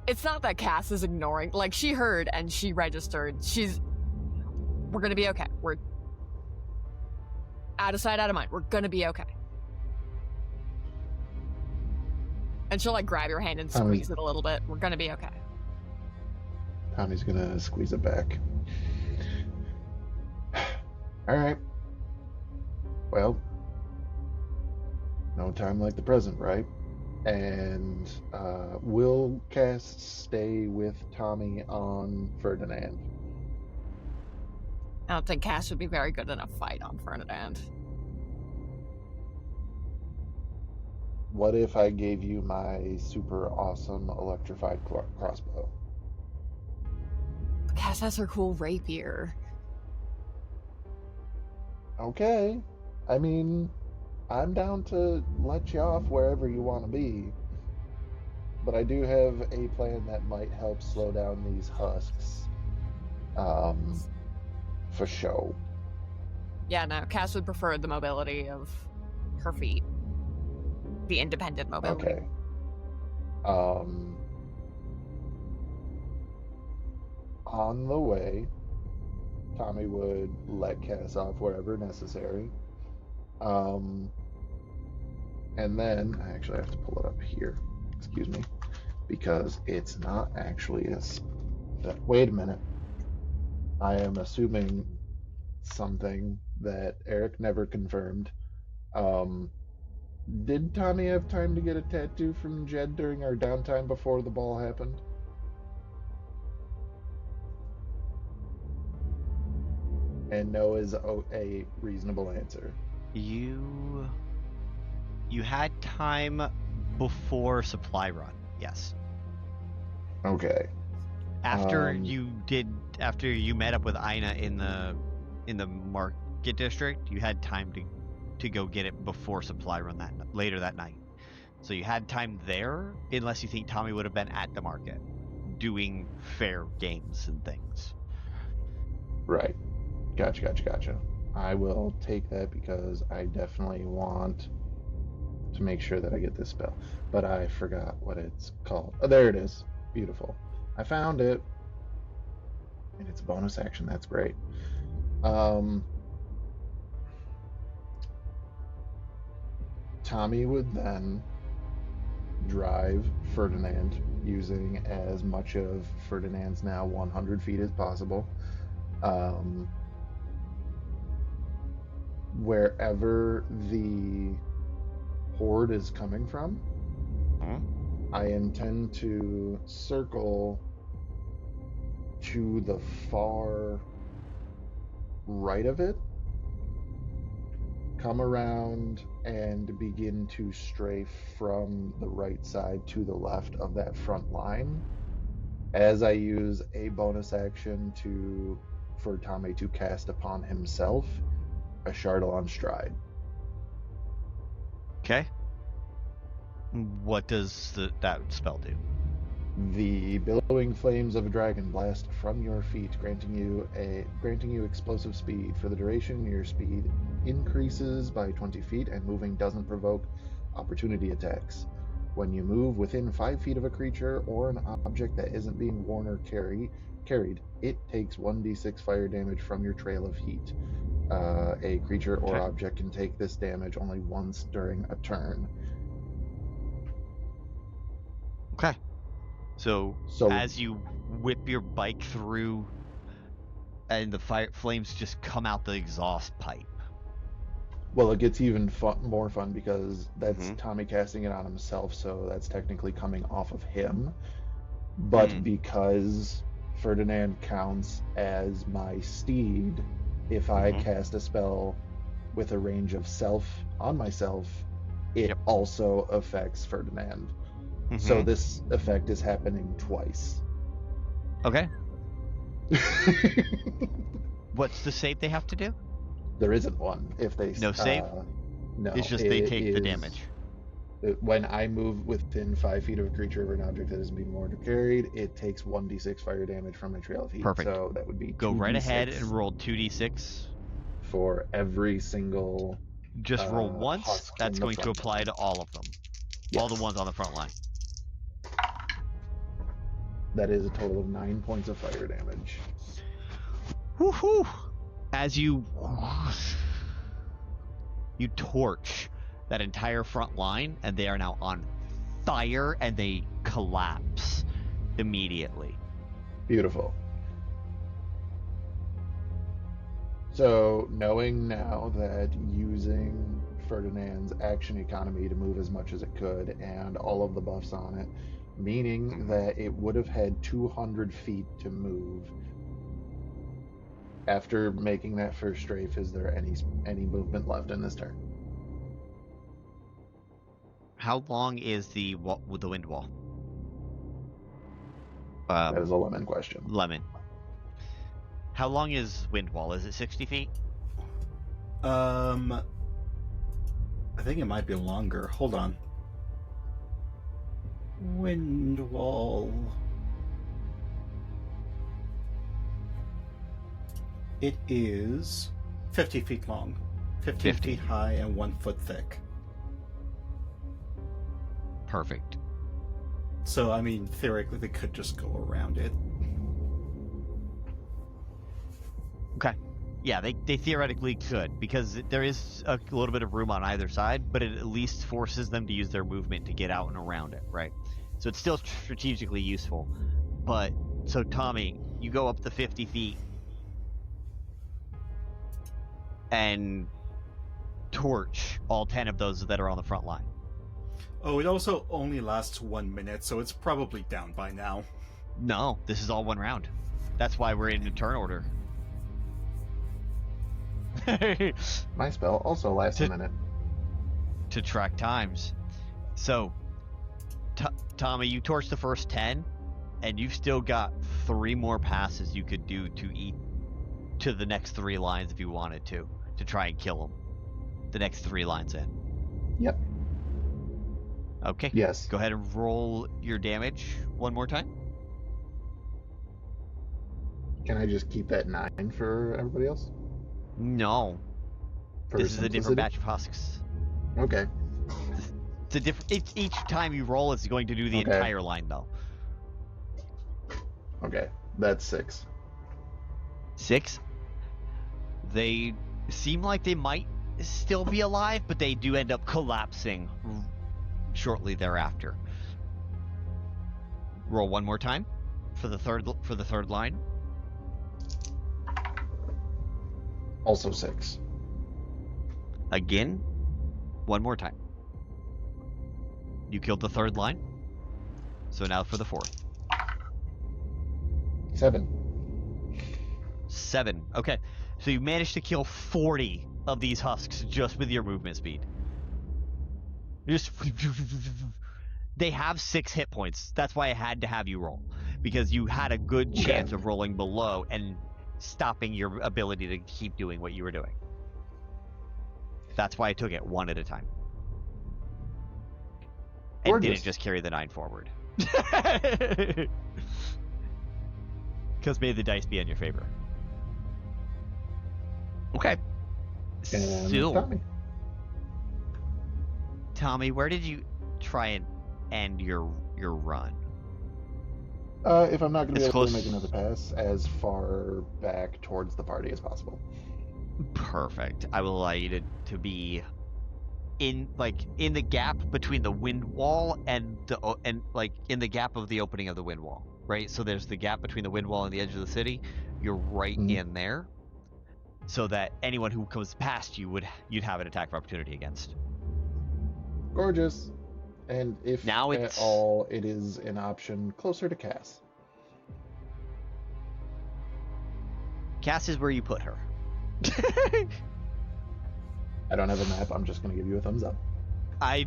it's not that Cass is ignoring. She heard and she registered. We're gonna be okay. We're out of sight, out of mind. We're gonna be okay. And she'll grab your hand and squeeze it a little bit. We're gonna be okay. Tommy's gonna squeeze it back. Alright. Well, no time like the present, right? And will Cass stay with Tommy on Ferdinand? I don't think Cass would be very good in a fight on Ferdinand. What if I gave you my super awesome electrified crossbow? Cass has her cool rapier. Okay. I mean, I'm down to let you off wherever you want to be. But I do have a plan that might help slow down these husks. For show. Yeah, no, Cass would prefer the mobility of her feet. The independent mobility. Okay. On the way, Tommy would let Cass off wherever necessary. And then, I actually have to pull it up here. Excuse me. Because it's not actually wait a minute. I am assuming something that Eric never confirmed. Did Tommy have time to get a tattoo from Jed during our downtime before the ball happened? And no is a reasonable answer. You had time before supply run, yes. Okay. After you met up with Aina in the market district, you had time to go get it before supply run later that night. So you had time there, unless you think Tommy would have been at the market doing fair games and things. Right. Gotcha. I will take that because I definitely want to make sure that I get this spell. But I forgot what it's called. Oh, there it is. Beautiful. I found it. And it's a bonus action. That's great. Tommy would then drive Ferdinand using as much of Ferdinand's now 100 feet as possible. Wherever the horde is coming from, I intend to circle to the far right of it, come around, and begin to strafe from the right side to the left of that front line as I use a bonus action for Tommy to cast upon himself a Chardalon Stride. Okay. What does that spell do? The billowing flames of a dragon blast from your feet, granting you explosive speed. For the duration, your speed increases by 20 feet, and moving doesn't provoke opportunity attacks. When you move within 5 feet of a creature or an object that isn't being worn or carried, it takes 1d6 fire damage from your trail of heat. A creature or object can take this damage only once during a turn. Okay. So as you whip your bike through, and the flames just come out the exhaust pipe. Well, it gets even more fun because that's Tommy casting it on himself, so that's technically coming off of him. But because Ferdinand counts as my steed, if I cast a spell with a range of self on myself, it also affects Ferdinand. So this effect is happening twice. Okay. What's the save they have to do? There isn't one. If they no save. No, it's just they take the damage. When I move within 5 feet of a creature or an object that is being worn or carried, it takes 1d6 fire damage from my trail of heat. Perfect. So that would be go right ahead and roll 2d6 for every single. Just roll once. That's going to apply to all of them. Yes. All the ones on the front line. That is a total of 9 points of fire damage. Woohoo! As you torch that entire front line, and they are now on fire, and they collapse immediately. Beautiful. So, knowing now that using Ferdinand's action economy to move as much as it could, and all of the buffs on it, meaning that it would have had 200 feet to move. After making that first strafe, is there any movement left in this turn? How long is the wind wall? That is a lemon question. Lemon. How long is wind wall? Is it 60 feet? I think it might be longer. Hold on. Wind wall. It is 50 feet long, 15 feet high, and 1 foot thick. Perfect. So, I mean, theoretically, they could just go around it. Okay. Yeah, they theoretically could, because there is a little bit of room on either side, but it at least forces them to use their movement to get out and around it, right? So it's still strategically useful. But, so Tommy, you go up to 50 feet and torch all 10 of those that are on the front line. Oh, it also only lasts 1 minute, so it's probably down by now. No, this is all one round. That's why we're in turn order. My spell also lasts a minute. To track times. So, Tommy, you torch the first 10, and you've still got 3 more passes you could do to the next 3 lines if you wanted to try and kill them. The next 3 lines in. Yep. Okay. Yes. Go ahead and roll your damage one more time. Can I just keep that 9 for everybody else? No. This is a different batch of husks. Okay. It's a different. Each time you roll, it's going to do the entire line, though. Okay, that's 6. 6. They seem like they might still be alive, but they do end up collapsing shortly thereafter. Roll one more time for the third line. Also 6. Again, one more time. You killed the third line. So now for the fourth. 7. 7. Okay. So you managed to kill 40 of these husks just with your movement speed. Just they have 6 hit points. That's why I had to have you roll, because you had a good chance of rolling below and stopping your ability to keep doing what you were doing. That's why I took it one at a time. And didn't just carry the 9 forward. Because may the dice be in your favor. Okay. And So, Tommy, where did you try and end your run? If I'm not going to be able close. to make another pass, as far back towards the party as possible. Perfect. I will allow you to be in the gap between the wind wall and in the gap of the opening of the wind wall, right? So there's the gap between the wind wall and the edge of the city. You're right in there, so that anyone who comes past you you'd have an attack of opportunity against. Gorgeous. And if now at all, it is an option closer to Cass. Cass is where you put her. I don't have a map. I'm just going to give you a thumbs up. I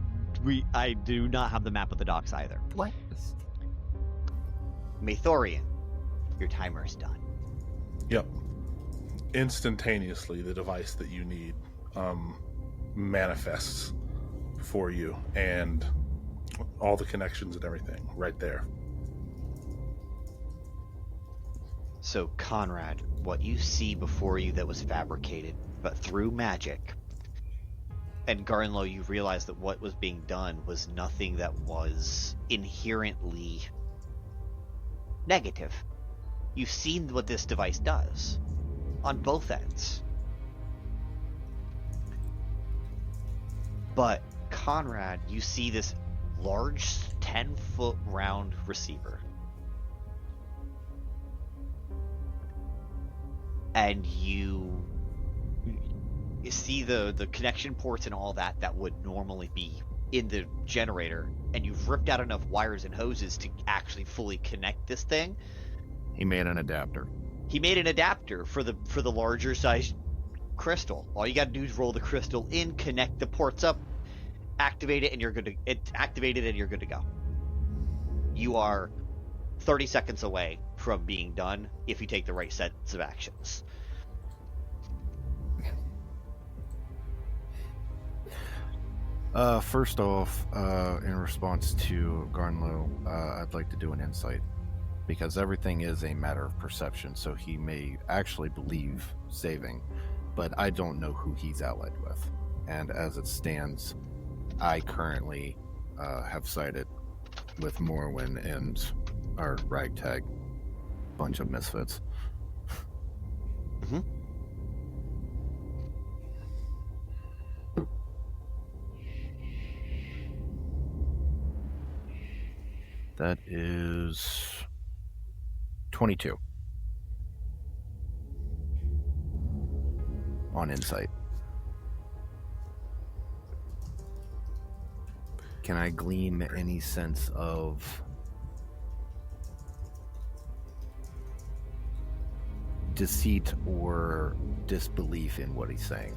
do not have the map of the docks either. What? Mathorian, your timer is done. Yep. Instantaneously, the device that you need manifests for you, and all the connections and everything right there. So, Conrad, what you see before you that was fabricated, but through magic, and Garnlow, you realize that what was being done was nothing that was inherently negative. You've seen what this device does on both ends. But, Conrad, you see this large 10-foot round receiver. And you see the connection ports and all that would normally be in the generator, and you've ripped out enough wires and hoses to actually fully connect this thing. He made an adapter. He made an adapter for the larger size crystal. All you got to do is roll the crystal in, connect the ports up, activate it, and you're good to it's activated and you're good to go. You are 30 seconds away from being done if you take the right sets of actions. First off, in response to Garnlow, I'd like to do an insight, because everything is a matter of perception, so he may actually believe saving, but I don't know who he's allied with. And as it stands, I currently have sided with Morwen and our ragtag bunch of misfits. Mm-hmm. That is 22 on insight. Can I glean any sense of deceit or disbelief in what he's saying?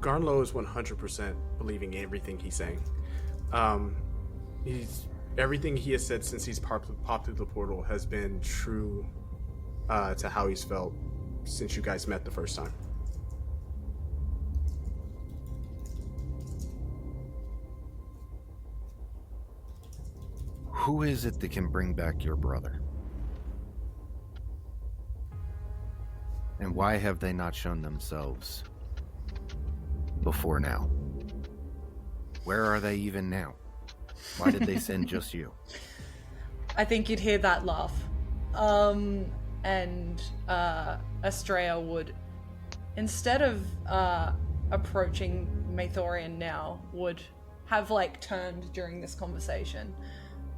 Garnlow is 100% believing everything he's saying. Everything he has said since he's popped through the portal has been true to how he's felt since you guys met the first time. Who is it that can bring back your brother? And why have they not shown themselves before now? Where are they even now? Why did they send just you? I think you'd hear that laugh. and Astraea would, instead of approaching Maethorian now, would have like turned during this conversation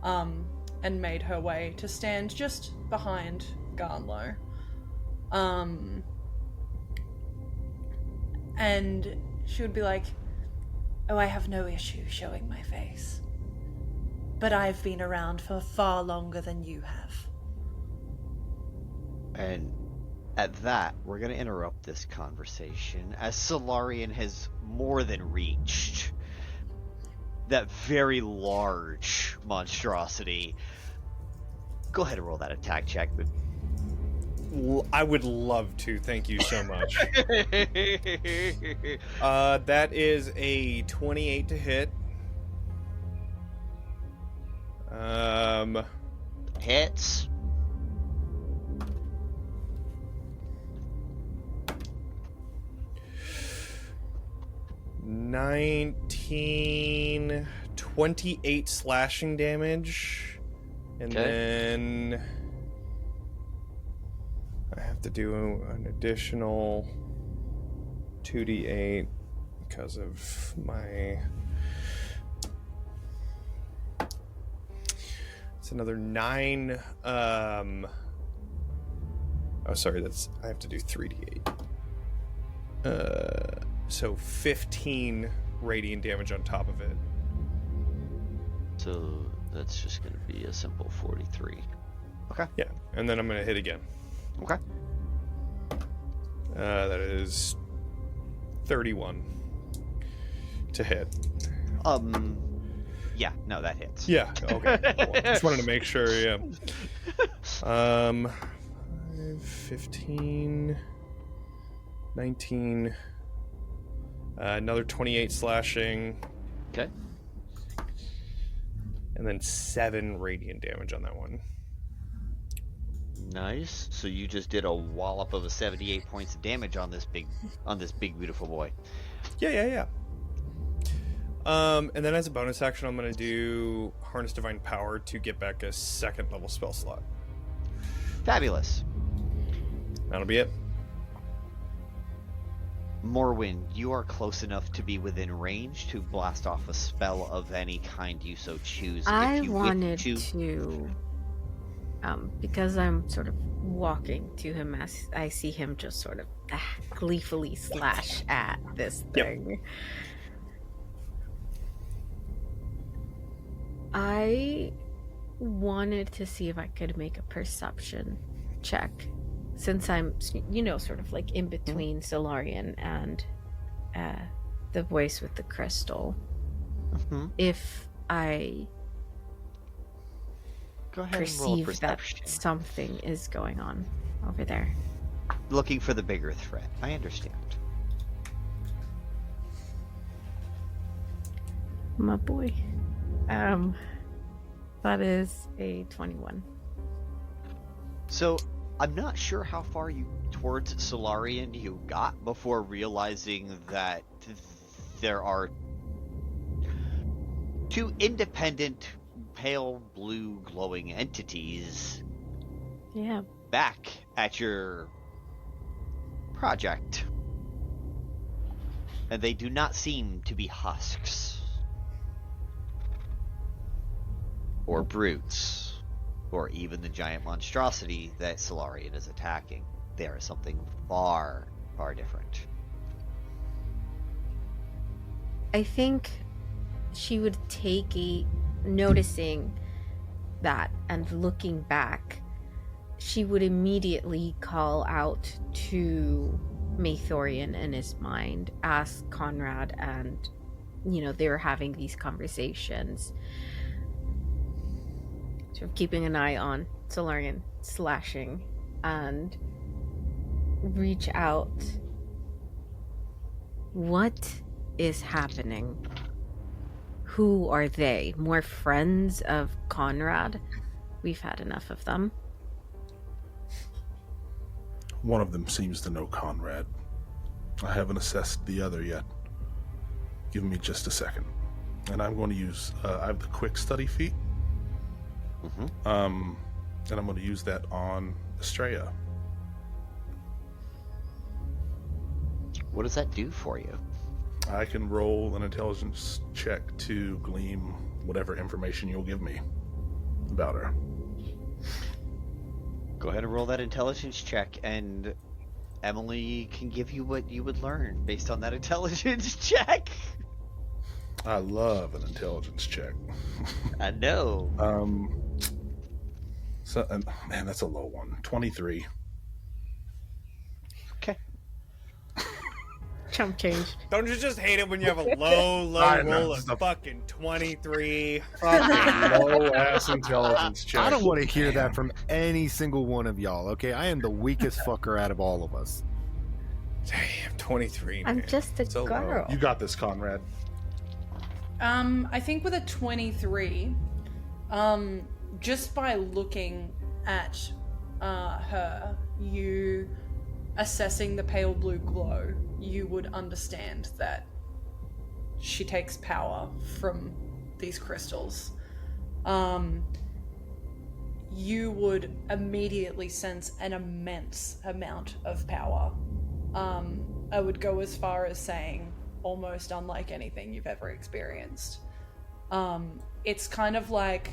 and made her way to stand just behind Garnlow. And she would be like, "Oh, I have no issue showing my face. But I've been around for far longer than you have." And at that, we're going to interrupt this conversation as Solarian has more than reached that very large monstrosity. Go ahead and roll that attack check. I would love to. Thank you so much. That is a 28 to hit. Hits. $19, 28 slashing damage, and then I have to do an additional 2d8 because of my. It's another 9. Oh, sorry. That's I have to do 3d8. So 15 radiant damage on top of it. So that's just going to be a simple 43. Okay. Yeah, and then I'm going to hit again. Okay. That is 31 to hit. Yeah, no, that hits. Yeah, okay. Cool. Just wanted to make sure, yeah. 15, 19, another 28 slashing. Okay. And then 7 radiant damage on that one. Nice. So you just did a wallop of 78 points of damage on this big beautiful boy. Yeah. And then as a bonus action, I'm going to do Harness Divine Power to get back a 2nd level spell slot. Fabulous. That'll be it. Morwen, you are close enough to be within range to blast off a spell of any kind you so choose. I wanted to, because I'm sort of walking to him as I see him just sort of gleefully slash at this thing. Yep. I wanted to see if I could make a perception check. Since I'm, sort of like in between Solarian and the voice with the crystal, if I perceive that something is going on over there. Looking for the bigger threat. I understand. My boy. That is a 21. So, I'm not sure how far towards Solarian you got before realizing that there are 2 independent pale blue glowing entities back at your project. And they do not seem to be husks or brutes. Or even the giant monstrosity that Solarian is attacking. There is something far, far different. I think she would noticing that and looking back, she would immediately call out to Maethorian in his mind as Conrad and, they were having these conversations. Sort of keeping an eye on Solarian slashing and reach out. What is happening? Who are they? More friends of Conrad? We've had enough of them. One of them seems to know Conrad. I haven't assessed the other yet. Give me just a second. And I'm going to use, I have the quick study feat. And I'm going to use that on Astraea. What does that do for you? I can roll an intelligence check to glean whatever information you'll give me about her. Go ahead and roll that intelligence check, and Emily can give you what you would learn based on that intelligence check. I love an intelligence check. I know. Man, that's a low one. 23. Okay. Chump change. Don't you just hate it when you have a low roll of fucking 23? Fucking low-ass intelligence check. I don't want to hear that from any single one of y'all, okay? I am the weakest fucker out of all of us. Damn, 23, man. I'm just a girl. You got this, Conrad. I think with a 23, just by looking at her, you assessing the pale blue glow, you would understand that she takes power from these crystals. You would immediately sense an immense amount of power. I would go as far as saying almost unlike anything you've ever experienced. It's kind of like,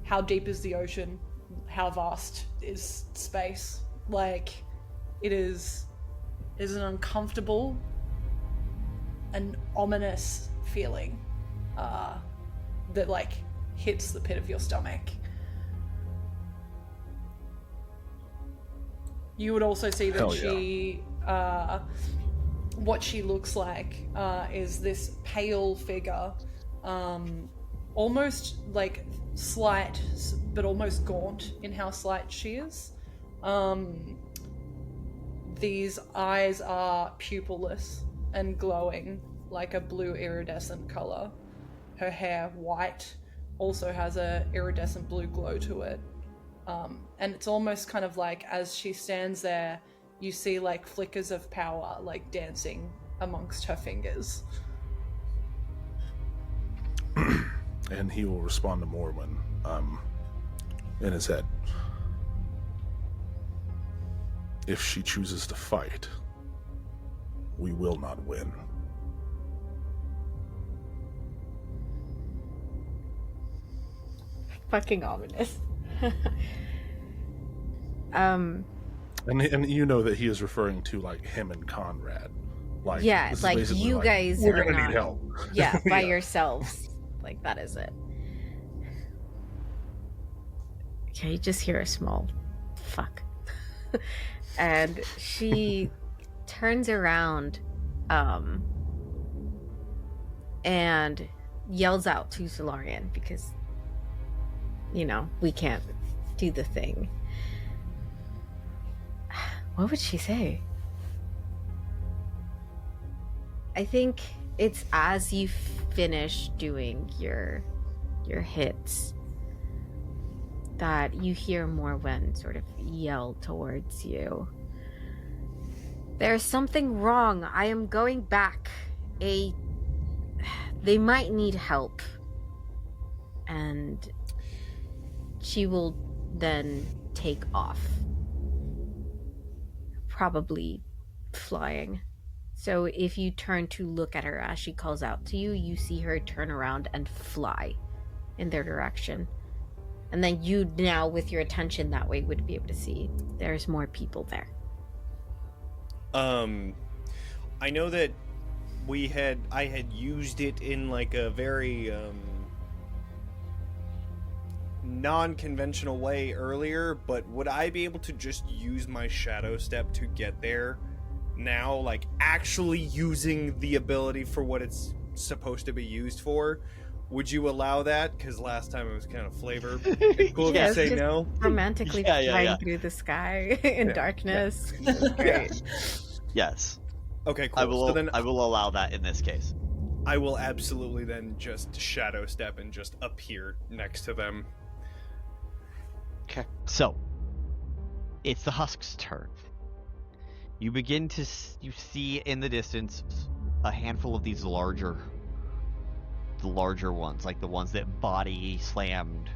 how deep is the ocean? How vast is space? Like, it is an uncomfortable and ominous feeling that like hits the pit of your stomach. You would also see that she what she looks like is this pale figure, almost like slight, but almost gaunt in how slight she is. These eyes are pupilless and glowing like a blue iridescent color. Her hair, white, also has a iridescent blue glow to it. And it's almost kind of like, as she stands there, you see like flickers of power like dancing amongst her fingers. And he will respond to Morwen in his head. If she chooses to fight, we will not win. Fucking ominous. And you know that he is referring to like him and Conrad. Like, yeah, like you like, guys we're are gonna not, need help. Yeah, by Yeah. yourselves. Like, that is it. Okay, you just hear a small fuck. And she turns around and yells out to Solarian because, you know, we can't do the thing. What would she say? I think it's as you finish doing your hits that you hear Morwen sort of yell towards you. There's something wrong. I am going back. They might need help. And she will then take off. Probably flying. So if you turn to look at her as she calls out to you, you see her turn around and fly in their direction. And then you now, with your attention that way, would be able to see there's more people there. I know that I had used it in like a very non-conventional way earlier, but would I be able to just use my shadow step to get there now, like actually using the ability for what it's supposed to be used for? Would you allow that? Because last time it was kind of flavor. Cool Yes, to say just no. romantically flying through the sky in darkness. Great. Yes. Okay, cool. I will allow that in this case. I will absolutely then just shadow step and just appear next to them. Okay. So, it's the Husk's turn. You begin to see in the distance a handful of these larger ones, like the ones that body slammed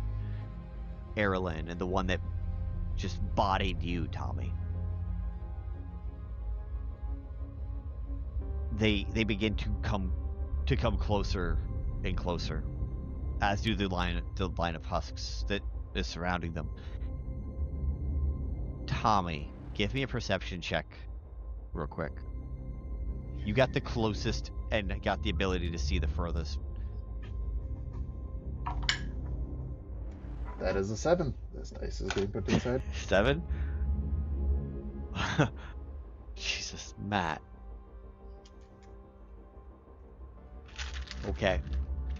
Aelothin, and the one that just bodied you, Tommy. They begin to come closer and closer, as do the line of husks that is surrounding them. Tommy, give me a perception check, real quick. You got the closest and got the ability to see the furthest. That is a 7. This dice is being put inside. 7? Jesus, Matt. Okay.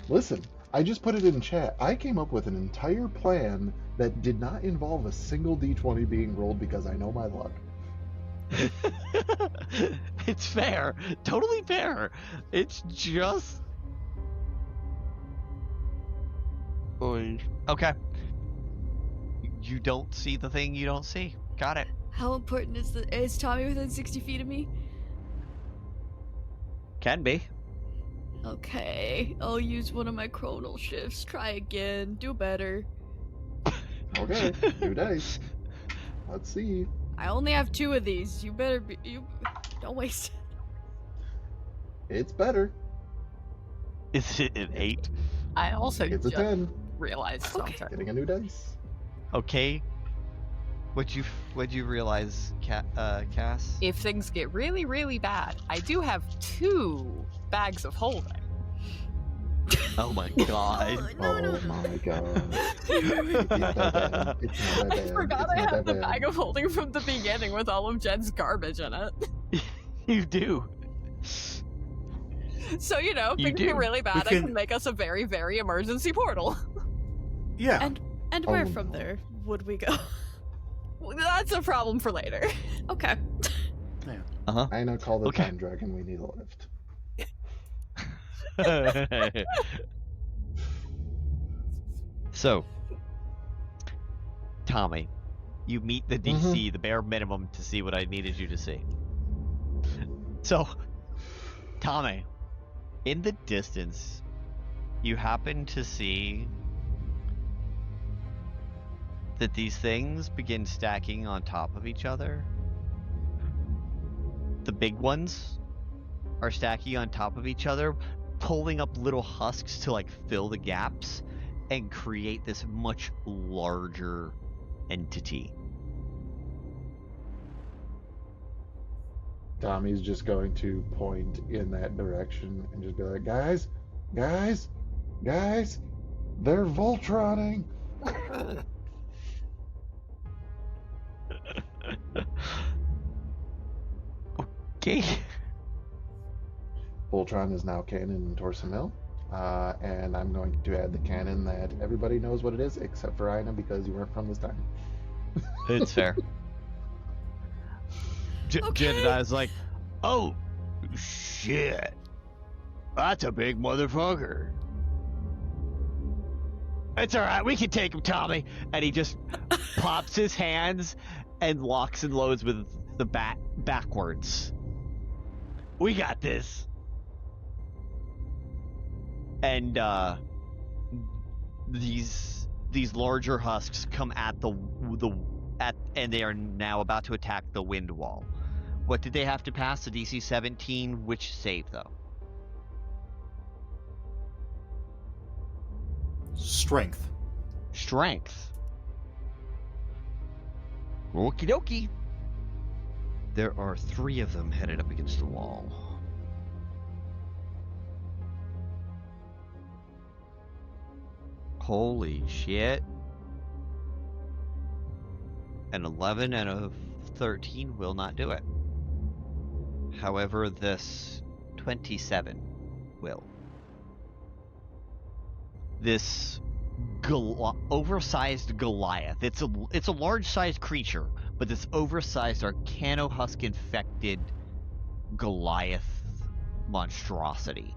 Listen, I just put it in chat. I came up with an entire plan that did not involve a single d20 being rolled because I know my luck. It's fair. Totally fair. It's just... Okay. You don't see the thing you don't see. Got it. How important is Tommy within 60 feet of me? Can be. Okay, I'll use one of my chronal shifts. Try again. Do better. Okay, 2 dice. Let's see. I only have 2 of these. You better be. You don't waste it. It's better. Is it an 8? I also It's a 10. realized something. Getting a new dice. Okay. What'd you realize, Cass? If things get really, really bad, I do have 2 bags of holding. Oh my god. Oh my god. It's not that bad. I forgot I had the bag of holding from the beginning with all of Jed's garbage in it. You do. So, you know, You things do. get really bad, We I can make us a very, very emergency portal. Yeah. And where from there would we go? That's a problem for later. Okay. Yeah. Uh-huh. Aina, call the Okay. time dragon. We need a lift. So, Tommy, you meet the DC, the bare minimum, to see what I needed you to see. So, Tommy, in the distance, you happen to see that these things begin stacking on top of each other. The big ones are stacking on top of each other, pulling up little husks to like fill the gaps and create this much larger entity. Tommy's just going to point in that direction and just be like, guys, they're Voltroning. Okay. Voltron is now canon in Torso Mill, and I'm going to add the canon that everybody knows what it is except for Aina because you weren't from this time. It's fair. Jen and I was like, oh, shit. That's a big motherfucker. It's alright, we can take him, Tommy. And he just pops his hands and locks and loads with the bat backwards. We got this. And these larger husks come at and they are now about to attack the wind wall. What did they have to pass? The DC 17, which save though? Strength. Okie dokie. There are 3 of them headed up against the wall. Holy shit. An 11 and a 13 will not do it. However, this 27 will. This oversized Goliath. It's a large-sized creature, but this oversized Arcano-Husk infected Goliath monstrosity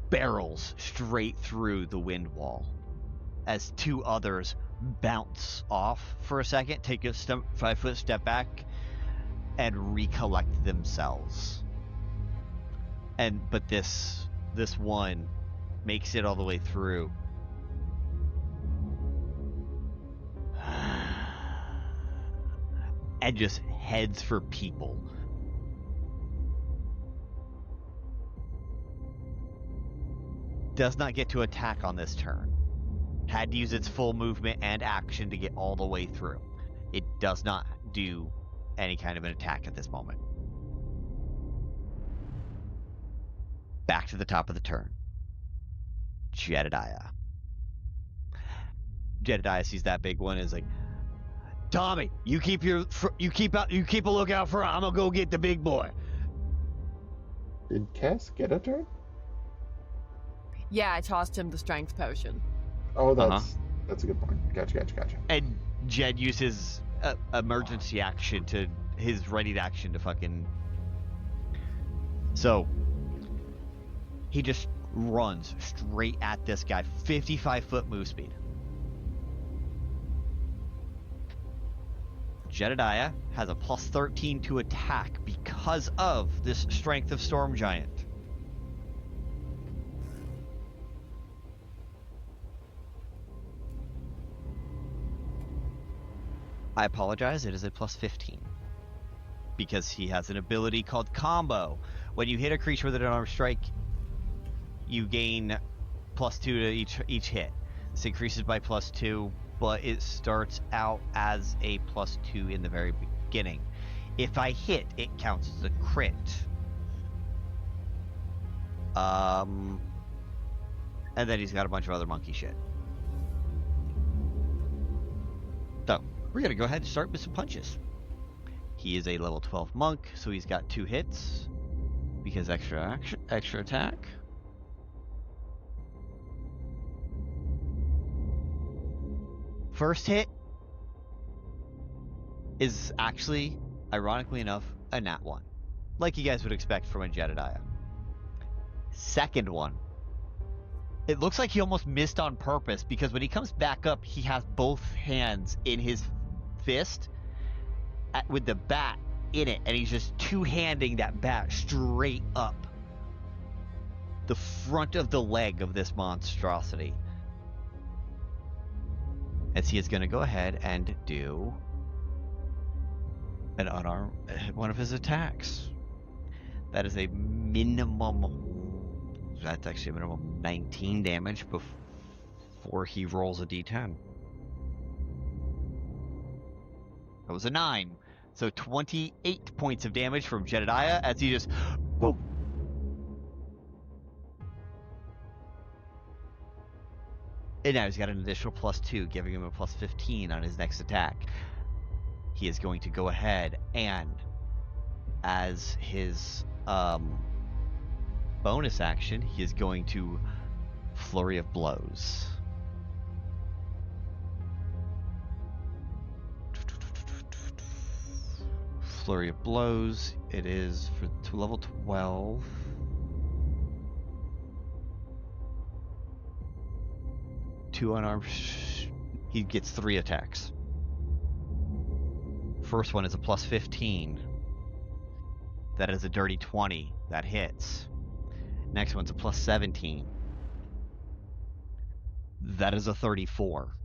barrels straight through the wind wall as 2 others bounce off for a second, take a 5-foot step back, and recollect themselves. But this one makes it all the way through. and just heads for people. Does not get to attack on this turn. Had to use its full movement and action to get all the way through. It does not do any kind of an attack at this moment. Back to the top of the turn. Jedediah. Jedediah sees that big one and is like, Tommy, you keep a lookout for. I'm gonna go get the big boy. Did Cass get a turn? Yeah, I tossed him the strength potion. Oh, that's a good point. Gotcha. And Jed uses emergency action to his readied action to fucking. So he just runs straight at this guy, 55-foot move speed. Jedediah has a plus 13 to attack because of this strength of Storm Giant. I apologize, it is a plus 15. Because he has an ability called Combo. When you hit a creature with an unarmed strike, you gain plus 2 to each hit. This increases by plus 2, but it starts out as a plus 2 in the very beginning. If I hit, it counts as a crit. And then he's got a bunch of other monkey shit. So, we're going to go ahead and start with some punches. He is a level 12 monk, so he's got 2 hits. Because extra attack. First hit is actually, ironically enough, a nat 1. Like you guys would expect from a Jedediah. Second one. It looks like he almost missed on purpose because when he comes back up, he has both hands in his fist with the bat in it, and he's just two-handing that bat straight up the front of the leg of this monstrosity. As he is going to go ahead and do an unarmed one of his attacks. That is a minimum. That's actually a minimum 19 damage before he rolls a d10. That was a 9. So 28 points of damage from Jedediah as he just boom. And now he's got an additional plus 2, giving him a plus 15 on his next attack. He is going to go ahead and, as his bonus action, he is going to Flurry of Blows. Flurry of Blows. It is for level 12. Two unarmed. He gets 3 attacks. First one is a plus 15. That is a dirty 20. That hits. Next one's a plus 17. That is a 34.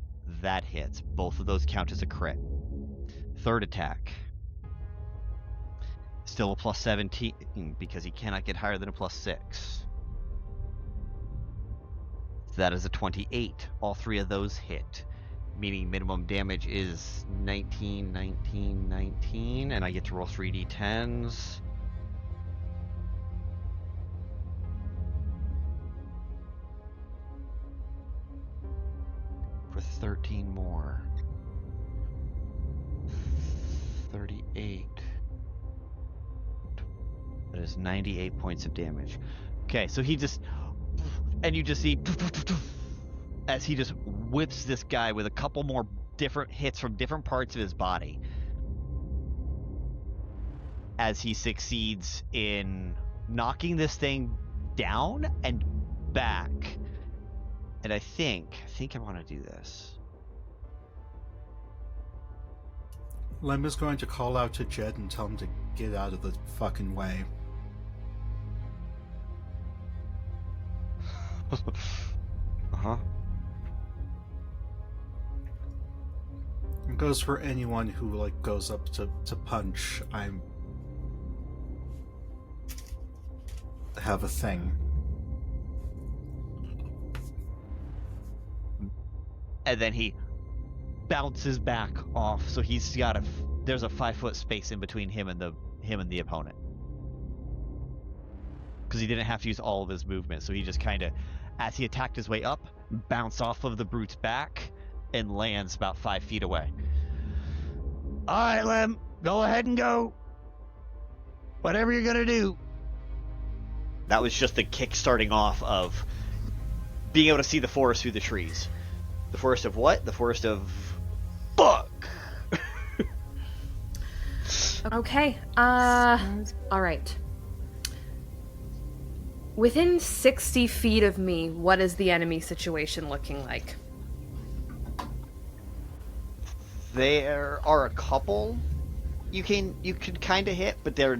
That hits. Both of those count as a crit. Third attack. Still a plus 17 because he cannot get higher than a plus 6. That is a 28. All 3 of those hit. Meaning minimum damage is 19, 19, 19. And I get to roll 3d10s. For 13 more. 38. That is 98 points of damage. Okay, so he just... And you just see as he just whips this guy with a couple more different hits from different parts of his body. As he succeeds in knocking this thing down and back. And I think I want to do this. Lem is going to call out to Jed and tell him to get out of the fucking way. goes for anyone who like goes up to punch. I have a thing. And then he bounces back off, so he's got there's a 5-foot space in between him and the opponent. Because he didn't have to use all of his movement, so he just kind of, as he attacked his way up, bounced off of the brute's back and lands about 5 feet away. All right, Lem, go ahead and go. Whatever you're gonna do. That was just the kick starting off of being able to see the forest through the trees. The forest of what? The forest of fuck. Okay. All right. Within 60 feet of me, what is the enemy situation looking like? There are a couple you could kind of hit, but they're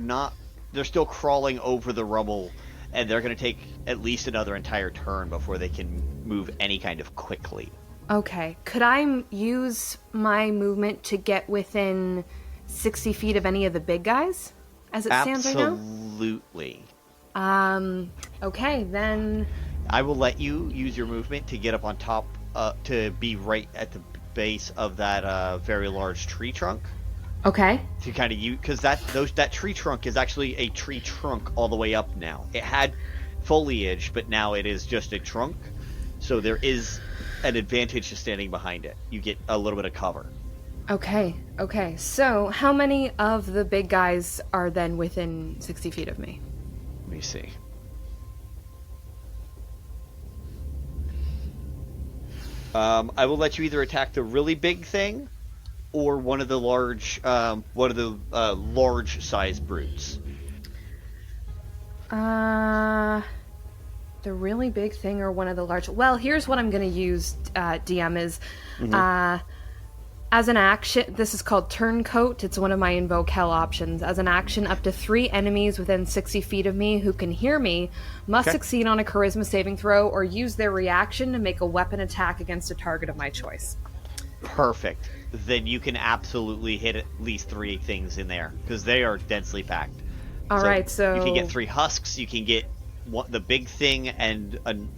still crawling over the rubble, and they're going to take at least another entire turn before they can move any kind of quickly. Okay. Could I use my movement to get within 60 feet of any of the big guys as it stands right now? Absolutely. Okay, then... I will let you use your movement to get up on top, to be right at the base of that very large tree trunk. Okay. To kind of because that tree trunk is actually a tree trunk all the way up now. It had foliage, but now it is just a trunk. So there is an advantage to standing behind it. You get a little bit of cover. Okay. So how many of the big guys are then within 60 feet of me? Let me see. I will let you either attack the really big thing, or one of the large size brutes. The really big thing or one of the large... Well, here's what I'm going to use, DM, is... As an action, this is called Turncoat. It's one of my invoke hell options. As an action, up to 3 enemies within 60 feet of me who can hear me must succeed on a charisma saving throw or use their reaction to make a weapon attack against a target of my choice. Perfect. Then you can absolutely hit at least 3 things in there, because they are densely packed. All right, so... You can get 3 husks, you can get the big thing and one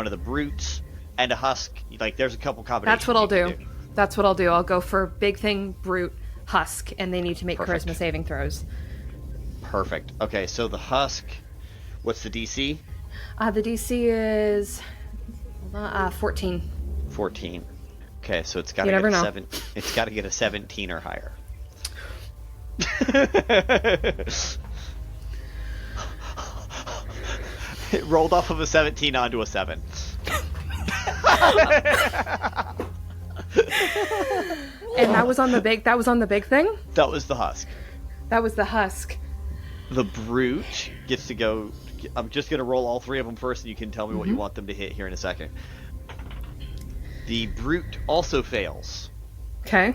of the brutes, and a husk. Like, there's a couple combinations. That's what I'll do. That's what I'll do. I'll go for big thing, brute, husk, and they need to make charisma saving throws. Perfect. Okay, so the husk, what's the DC? The DC is 14. 14. Okay, so it's got to get a 7. It's got to get a 17 or higher. It rolled off of a 17 onto a 7. And that was on the big thing? That was the husk. That was the husk. The brute gets to go. I'm just going to roll all 3 of them first, and you can tell me what you want them to hit here in a second. The brute also fails. Okay.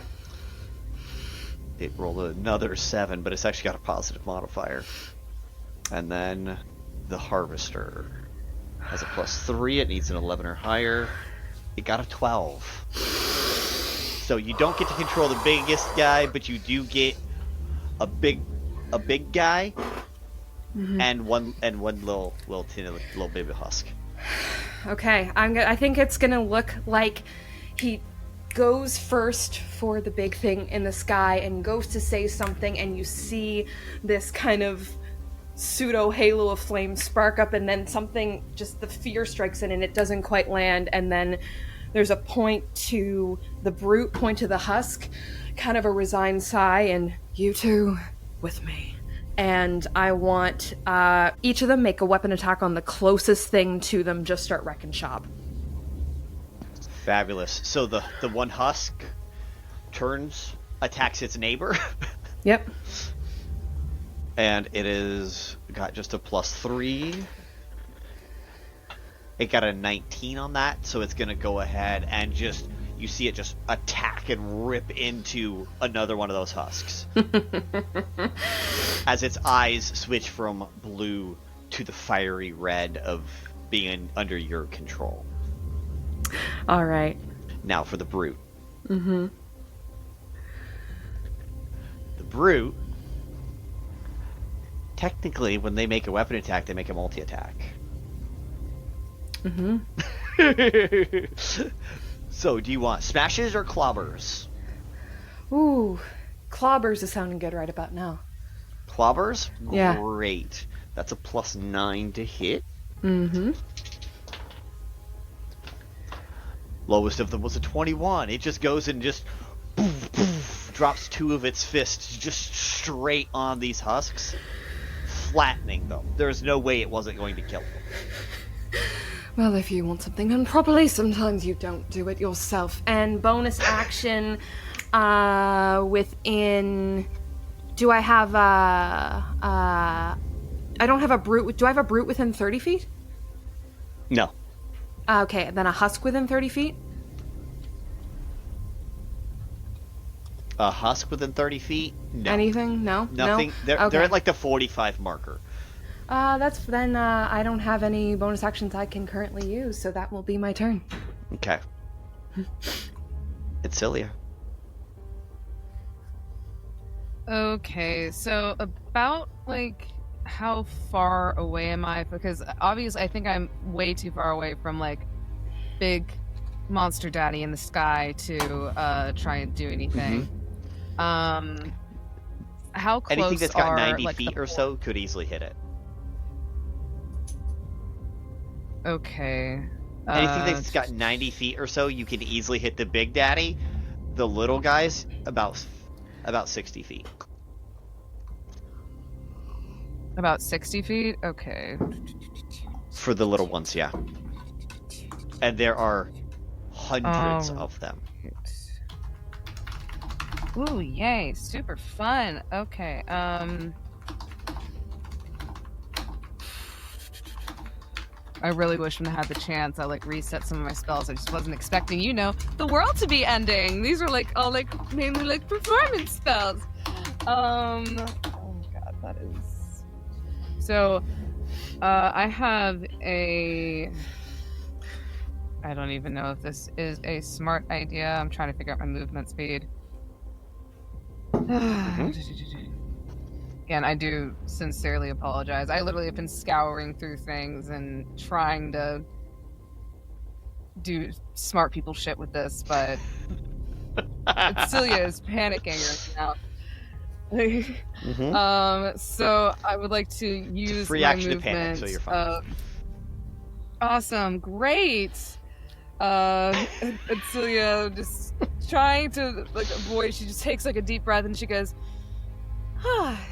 It rolled another 7, but it's actually got a positive modifier. And then the harvester has a +3. It needs an 11 or higher. It got a 12. So you don't get to control the biggest guy, but you do get a big guy and one little baby husk. Okay, I think it's gonna look like he goes first for the big thing in the sky and goes to say something, and you see this kind of pseudo halo of flame spark up, and then something, just the fear strikes in and it doesn't quite land, and then there's a point to the brute, point to the husk, kind of a resigned sigh, and you two with me. And I want each of them make a weapon attack on the closest thing to them, just start wrecking shop. Fabulous. So the one husk attacks its neighbor. Yep. And it got just a +3. It got a 19 on that, so it's going to go ahead and you see it just attack and rip into another one of those husks. As its eyes switch from blue to the fiery red of being under your control. All right. Now for the brute. Mm-hmm. The brute, technically, when they make a weapon attack, they make a multi-attack. Mm-hmm. So, do you want smashes or clobbers? Ooh, clobbers is sounding good right about now. Clobbers? Yeah. Great. That's a +9 to hit. Mm-hmm. Lowest of them was a 21. It just goes and just poof, poof, drops 2 of its fists just straight on these husks, flattening them. There's no way it wasn't going to kill them. Well, if you want something done properly, sometimes you don't do it yourself. And bonus action, within... Do I have I don't have a brute... Do I have a brute within 30 feet? No. Okay, then a husk within 30 feet? A husk within 30 feet? No. Anything? No? Nothing. No? They're at like the 45 marker. That's then I don't have any bonus actions I can currently use, so that will be my turn. Okay. Adsila. Okay, so about like how far away am I? Because obviously I think I'm way too far away from like big monster daddy in the sky to try and do anything. Mm-hmm. How close Anything that's got are 90 like feet or so could easily hit it. Okay. Anything that's got 90 feet or so, you can easily hit the big daddy. The little guys, about 60 feet. About 60 feet? Okay. For the little ones, yeah. And there are hundreds of them. Ooh, yay. Super fun. Okay, I really wish when I had the chance I like reset some of my spells. I just wasn't expecting, the world to be ending. These are like all like mainly like performance spells. Oh god, that is so I have I don't even know if this is a smart idea. I'm trying to figure out my movement speed. Again, I do sincerely apologize. I literally have been scouring through things and trying to do smart people shit with this, but Adsila is panicking right now. So I would like to use free my action movement. to panic, so you're fine. Awesome, great. Adsila just trying to like avoid. She just takes like a deep breath and she goes,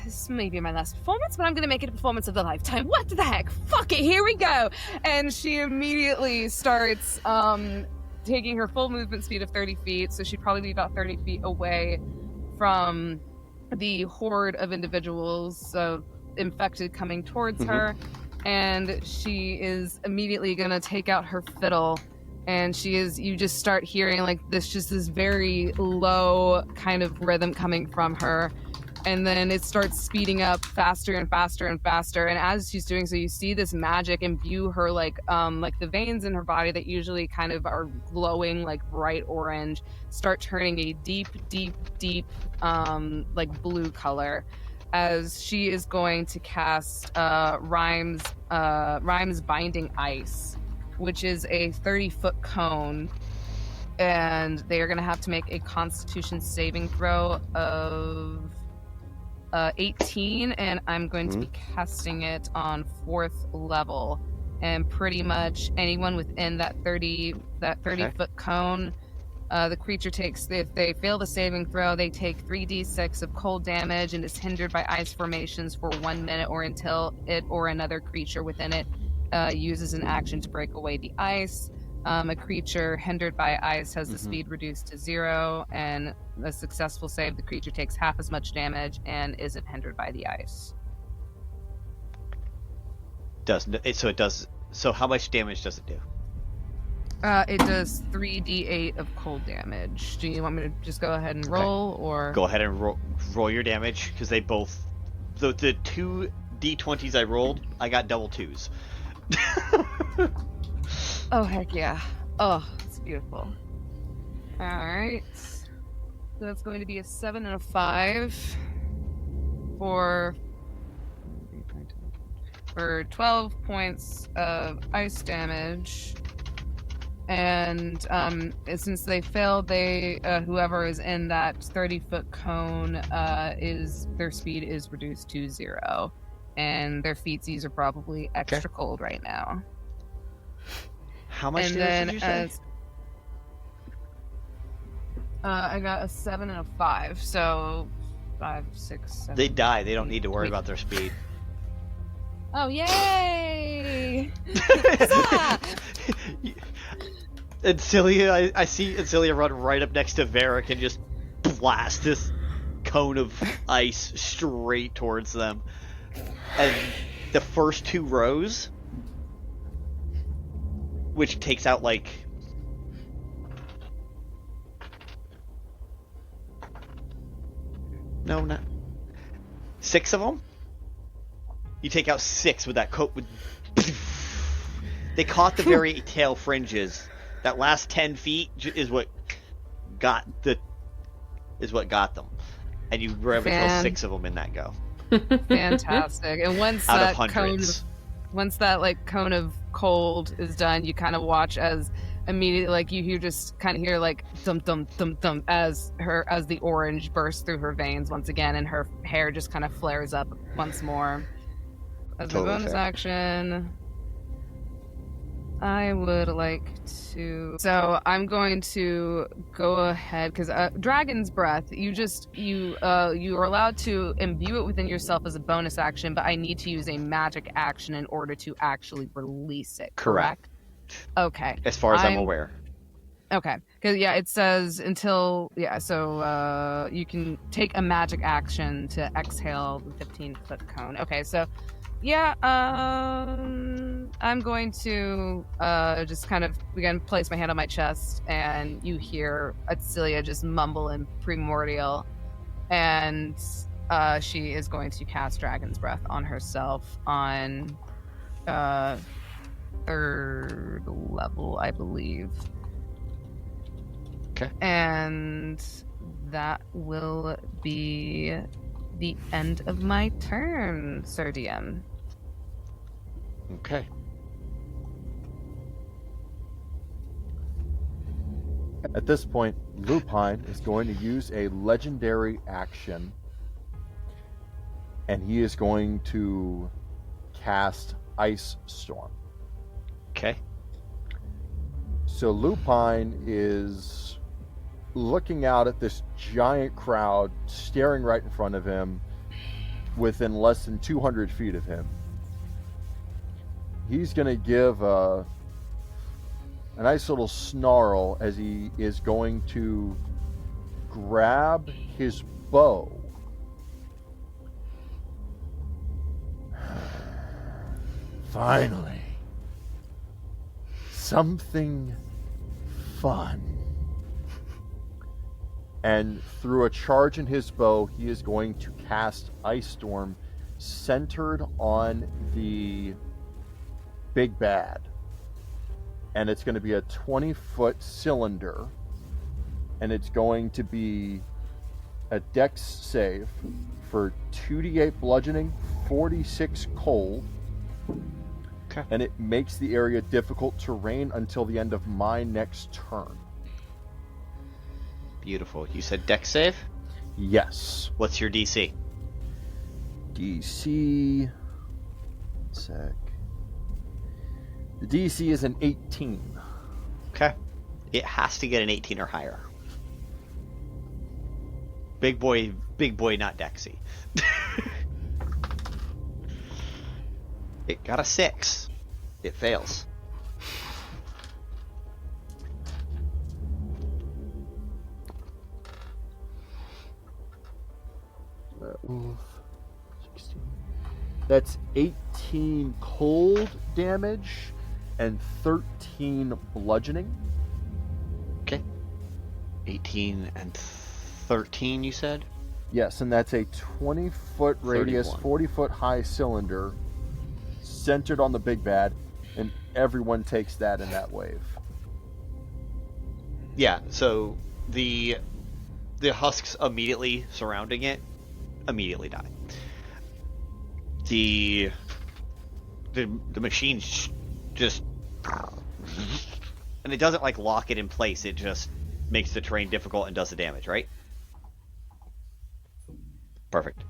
this may be my last performance, but I'm gonna make it a performance of the lifetime. What the heck? Fuck it, here we go! And she immediately starts taking her full movement speed of 30 feet, so she'd probably be about 30 feet away from the horde of individuals infected coming towards her, and she is immediately gonna take out her fiddle, and you just start hearing like this very low kind of rhythm coming from her. And then it starts speeding up faster and faster and faster. And as she's doing so, you see this magic imbue her like the veins in her body that usually kind of are glowing like bright orange start turning a deep, deep, deep like blue color as she is going to cast Rhyme's Binding Ice, which is a 30-foot cone. And they are going to have to make a Constitution saving throw of 18, and I'm going to be casting it on 4th level. And pretty much anyone within that 30-foot cone, the creature takes, if they fail the saving throw, they take 3d6 of cold damage and is hindered by ice formations for 1 minute or until it or another creature within it uses an action to break away the ice. A creature hindered by ice has the speed reduced to 0, and a successful save, the creature takes half as much damage and isn't hindered by the ice. So how much damage does it do? It does 3d8 of cold damage. Do you want me to just go ahead and roll, or go ahead and roll your damage, because they both the 2 d20s I rolled, I got double 2s. Oh, heck yeah. Oh, it's beautiful. Alright. So that's going to be a 7 and a 5 for 12 points of ice damage. And since they failed, whoever is in that 30-foot cone their speed is reduced to 0. And their feetsies are probably extra cold right now. How much damage did you say? I got a 7 and a 5, so 5, 6, 7. They die. They don't need to worry about their speed. Oh, yay! Adsila, I see Adsila run right up next to Varrick and just blast this cone of ice straight towards them. And the first 2 rows, which takes out like... No, not... 6 of them? You take out 6 with that coat. They caught the very tail fringes. That last 10 feet is what got them, and you were able to kill 6 of them in that go. Fantastic! And once out that of hundreds. Once that like cone of cold is done, you kind of watch as immediately, like you just kind of hear like thump thump thump thump as the orange bursts through her veins once again, and her hair just kind of flares up once more. As a bonus action, I would like to. So I'm going to go ahead because Dragon's Breath. You are allowed to imbue it within yourself as a bonus action, but I need to use a magic action in order to actually release it. Correct. Okay. As far as I'm aware. Okay, because it says until so you can take a magic action to exhale the 15-foot cone. Okay, so. Yeah, I'm going to just kind of, again, place my hand on my chest, and you hear Adsila just mumble in Primordial, and she is going to cast Dragon's Breath on herself on 3rd level, I believe. Okay. And that will be the end of my turn, Sir DM. Okay. At this point, Lupine is going to use a legendary action, and he is going to cast Ice Storm. Okay. So Lupine is looking out at this giant crowd staring right in front of him within less than 200 feet of him. He's going to give a nice little snarl as he is going to grab his bow. Finally, something fun. And through a charge in his bow, he is going to cast Ice Storm centered on the Big Bad. And it's going to be a 20-foot cylinder. And it's going to be a dex save for 2d8 bludgeoning, 46 cold. Okay. And it makes the area difficult terrain until the end of my next turn. Beautiful. You said dex save? Yes. What's your DC? DC... sec. The DC is an 18. Okay. It has to get an 18 or higher. Big boy, not Dexy. It got a 6. It fails. Oof. 16. That's 18 cold damage and 13 bludgeoning. Okay. 18 and 13, you said? Yes, and that's a 20-foot radius, 31. 40-foot high cylinder centered on the Big Bad, and everyone takes that in that wave. Yeah, so the husks immediately surrounding it immediately die. The machine just... And it doesn't, like, lock it in place, it just makes the terrain difficult and does the damage, right? Perfect.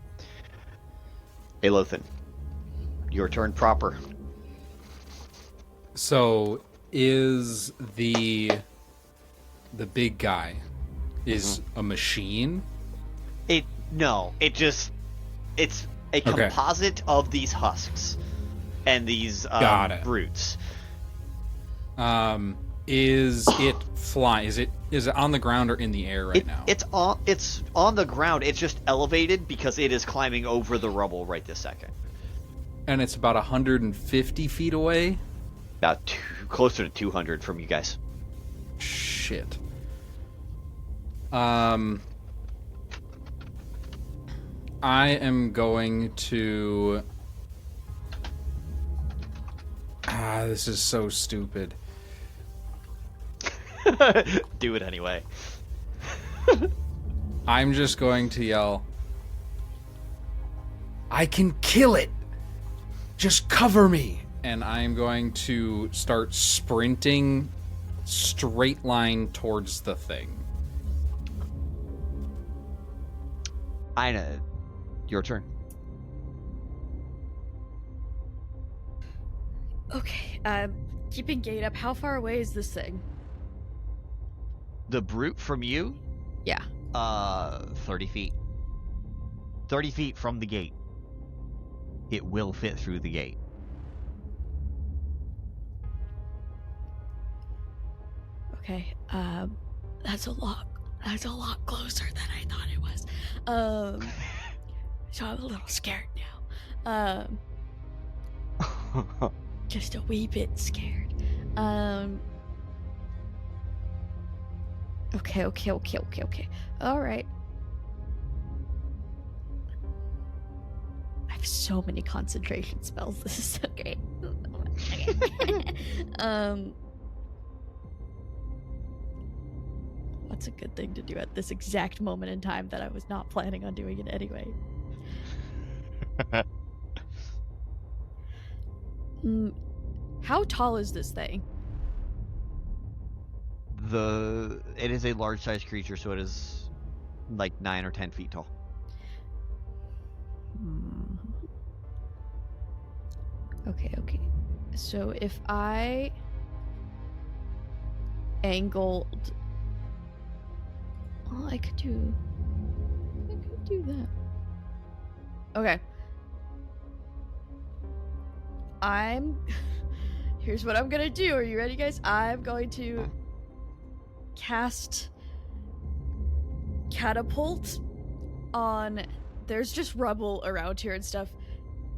Aelothin, your turn proper. So, is the big guy is a machine? It's a composite of these husks and these brutes. Is it flying? Is it on the ground or in the air now? It's on the ground. It's just elevated because it is climbing over the rubble right this second. And it's about 150 feet away? About closer to 200 from you guys. Shit. I am going to... this is so stupid. Do it anyway. I'm just going to yell, I can kill it! Just cover me! And I'm going to start sprinting straight line towards the thing. Aina, your turn. Okay, keeping gate up. How far away is this thing? The brute from you? Yeah. 30 feet. 30 feet from the gate. It will fit through the gate. Okay, that's a lot closer than I thought it was. So I'm a little scared now. Just a wee bit scared. Okay. All right. I have so many concentration spells. This is so great. What's a good thing to do at this exact moment in time that I was not planning on doing it anyway? How tall is this thing? It is a large-sized creature, so it is like 9 or 10 feet tall. Okay. So if I angled, well, I could do that. Okay. Here's what I'm gonna do. Are you ready, guys? I'm going to cast catapult on... There's just rubble around here and stuff.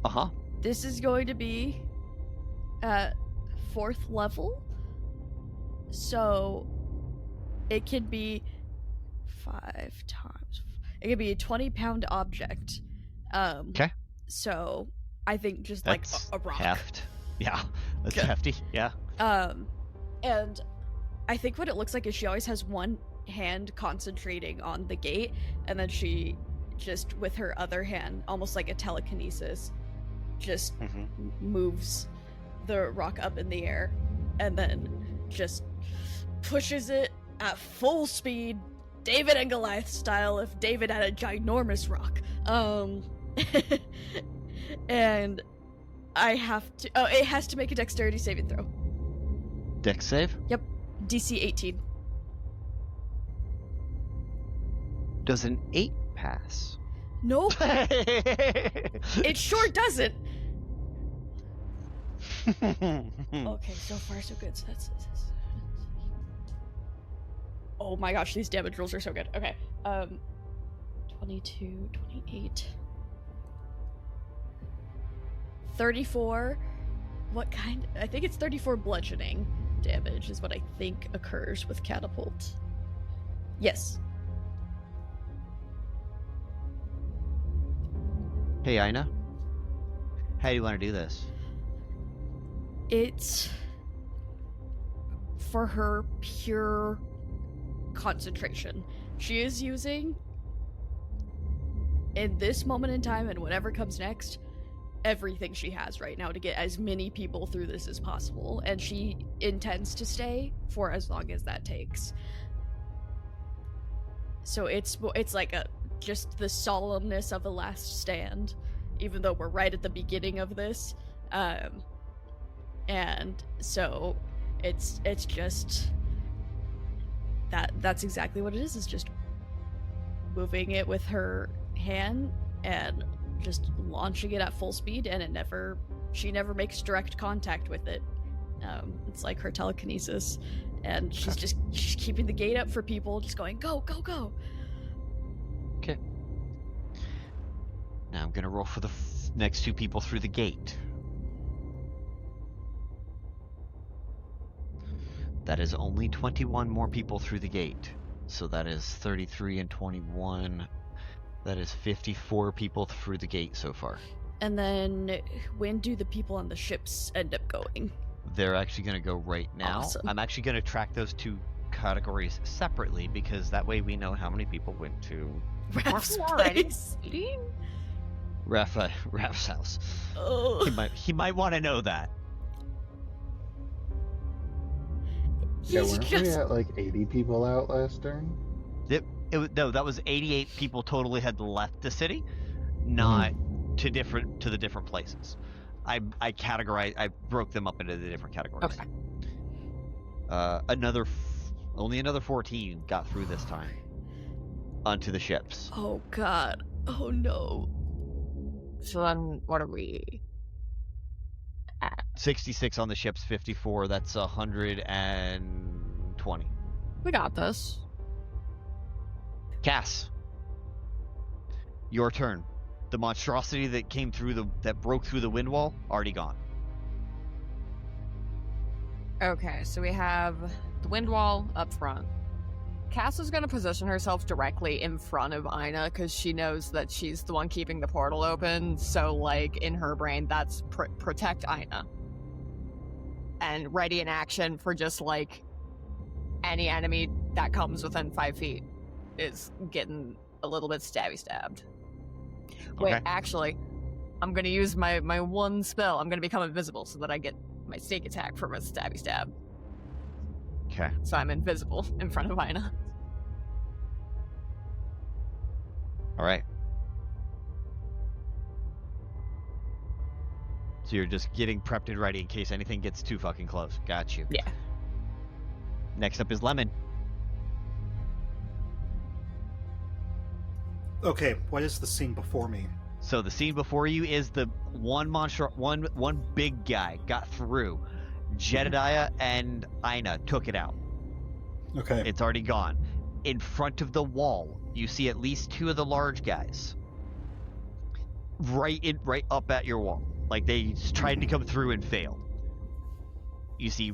Uh-huh. This is going to be at 4th level. So it could be 5 times. It could be a 20-pound object. Okay. So I think just that's like a rock. Heft. Yeah, that's hefty. Yeah. And I think what it looks like is she always has one hand concentrating on the gate, and then she just with her other hand, almost like a telekinesis, just moves the rock up in the air, and then just pushes it at full speed, David and Goliath style, if David had a ginormous rock. And I have to... Oh, it has to make a dexterity saving throw. Dex save? Yep. DC 18. Does an 8 pass? Nope. It sure doesn't. Okay, so far so good. So that's... Oh my gosh, these damage rolls are so good. Okay. 22, 28... 34. What kind? I think it's 34 bludgeoning damage is what I think occurs with catapult. Yes. Hey, Aina. How do you want to do this? It's for her pure concentration. She is using, in this moment in time and whatever comes next, everything she has right now to get as many people through this as possible, and she intends to stay for as long as that takes. So it's like just the solemnness of a last stand, even though we're right at the beginning of this, and so it's just that's exactly what it is. It's just moving it with her hand and just launching it at full speed, and she never makes direct contact with it. It's like her telekinesis, and she's keeping the gate up for people, just going, go, go, go. Okay. Now I'm gonna roll for the next 2 people through the gate. That is only 21 more people through the gate. So that is 33 and 21. That is 54 people through the gate so far. And then when do the people on the ships end up going? They're actually going to go right now. Awesome. I'm actually going to track those 2 categories separately, because that way we know how many people went to Raph's place. Raph's house. He might want to know that. Yeah, weren't we at like 80 people out last turn? No, that was 88 people totally had left the city, not to the different places. I broke them up into the different categories. Okay. Only another 14 got through this time onto the ships. Oh god. Oh no. So then, what are we at? 66 on the ships, 54. That's 120. We got this. Cass, your turn. The monstrosity that came through that broke through the wind wall, already gone. Okay, so we have the wind wall up front. Cass is going to position herself directly in front of Aina because she knows that she's the one keeping the portal open. So, like, in her brain, that's protect Aina. And ready in action for just, like, any enemy that comes within 5 feet is getting a little bit stabbed. Wait, Okay. actually, I'm going to use my one spell. I'm going to become invisible so that I get my sneak attack from a stab. Okay. So I'm invisible in front of Aina. Alright. So you're just getting prepped and ready in case anything gets too fucking close. Got you. Yeah. Next up is Lemon. Okay, what is the scene before me? So the scene before you is the one big guy got through. Jedediah and Aina took it out. Okay. It's already gone. In front of the wall, you see at least 2 of the large guys. Right up at your wall. Like they tried to come through and failed. You see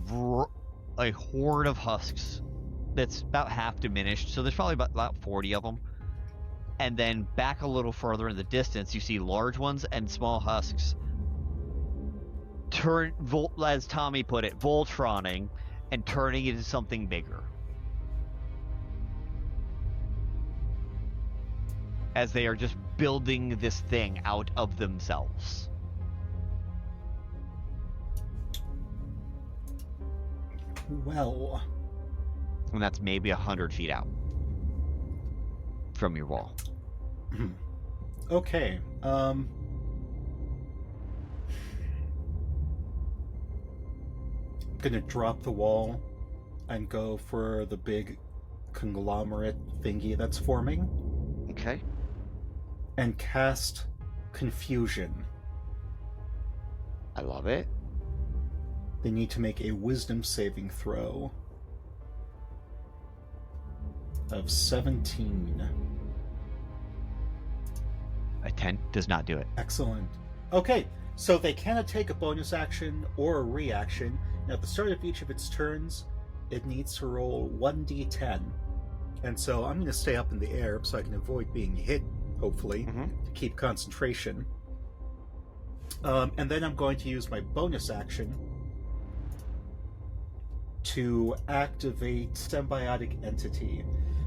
a horde of husks that's about half diminished, so there's probably about 40 of them. And then back a little further in the distance, you see large ones and small husks as Tommy put it, Voltroning and turning into something bigger. As they are just building this thing out of themselves. Well. And that's maybe 100 feet out from your wall. Okay. I'm gonna drop the wall and go for the big conglomerate thingy that's forming. Okay. And cast Confusion. I love it. They need to make a wisdom saving throw of 17. A 10 does not do it. Excellent. Okay, so they cannot take a bonus action or a reaction. Now, at the start of each of its turns, it needs to roll 1d10. And so I'm going to stay up in the air so I can avoid being hit, hopefully, to keep concentration. And then I'm going to use my bonus action to activate Symbiotic Entity.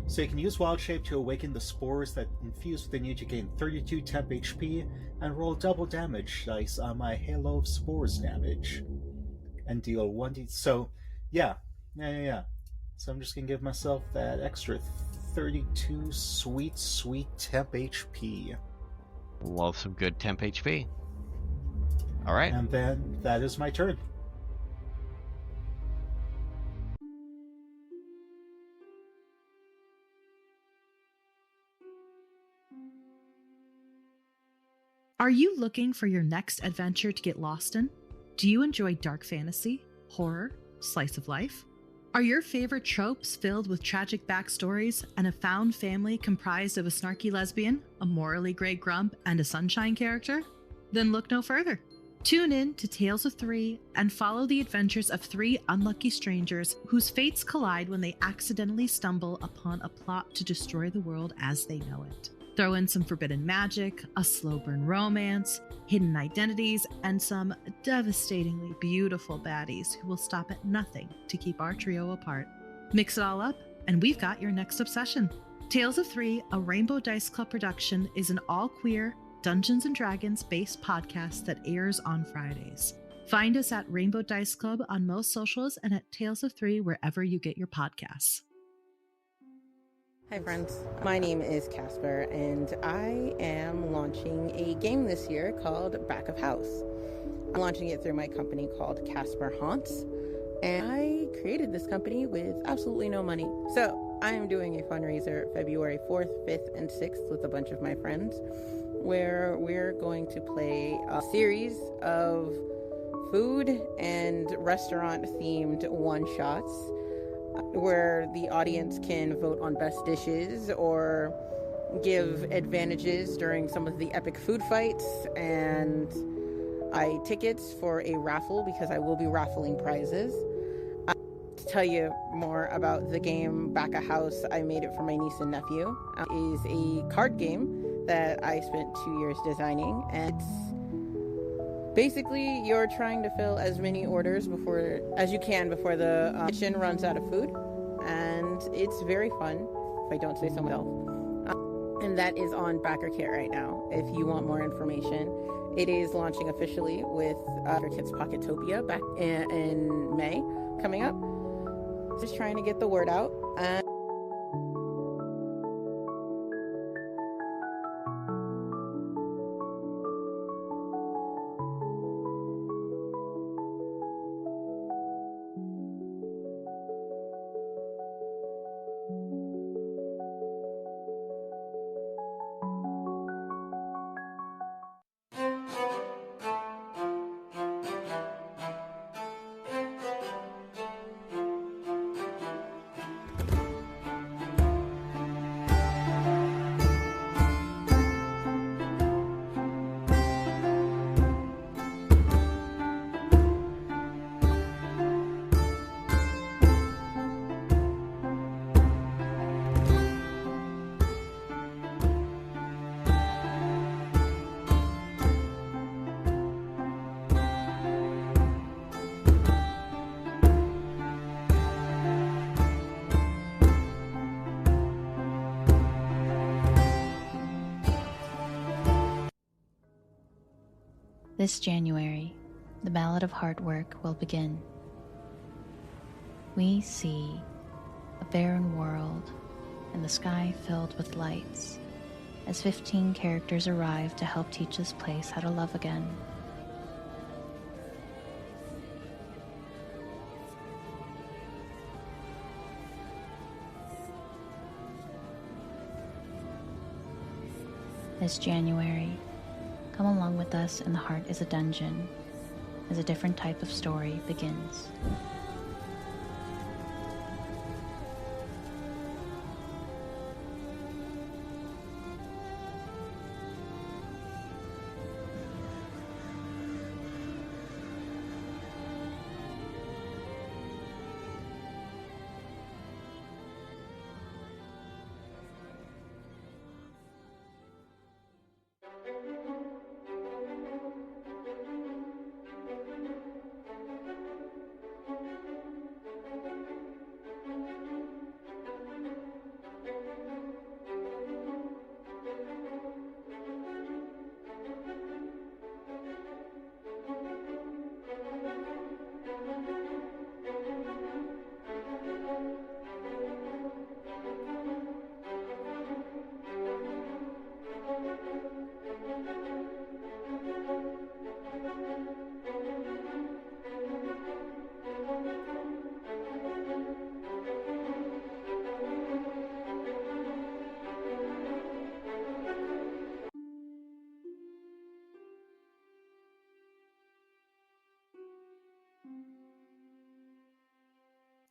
So you can use Wild Shape to awaken the spores that infuse within you to gain 32 temp HP and roll double damage dice on my Halo of Spores damage. And deal 1d. So, yeah. So I'm just gonna give myself that extra 32 sweet temp HP. Love some good temp HP. All right. And then that is my turn. Are you looking for your next adventure to get lost in? Do you enjoy dark fantasy, horror, slice of life? Are your favorite tropes filled with tragic backstories and a found family comprised of a snarky lesbian, a morally gray grump, and a sunshine character? Then look no further. Tune in to Tales of Three and follow the adventures of three unlucky strangers whose fates collide when they accidentally stumble upon a plot to destroy the world as they know it. Throw in some forbidden magic, a slow burn romance, hidden identities, and some devastatingly beautiful baddies who will stop at nothing to keep our trio apart. Mix it all up, and we've got your next obsession. Tales of Three, a Rainbow Dice Club production, is an all-queer, Dungeons & Dragons-based podcast that airs on Fridays. Find us at Rainbow Dice Club on most socials and at Tales of Three wherever you get your podcasts. Hi friends, my name is Casper and I am launching a game this year called Back of House. I'm launching it through my company called Casper Haunts, and I created this company with absolutely no money. So I am doing a fundraiser February 4th, 5th, and 6th with a bunch of my friends where we're going to play a series of food and restaurant themed one-shots where the audience can vote on best dishes or give advantages during some of the epic food fights, and I tickets for a raffle because I will be raffling prizes. To tell you more about the game Back a House, I made it for my niece and nephew. It is a card game that I spent 2 years designing, and it's basically, you're trying to fill as many orders as you can before the kitchen runs out of food, and it's very fun, if I don't say so myself. And that is on Backer Kit right now, if you want more information. It is launching officially with Backer Kit's Pocketopia back in May, coming up. Just trying to get the word out. This January, the Ballad of Hard Work will begin. We see a barren world and the sky filled with lights as 15 characters arrive to help teach this place how to love again. This January, come along with us in The Heart is a Dungeon as a different type of story begins.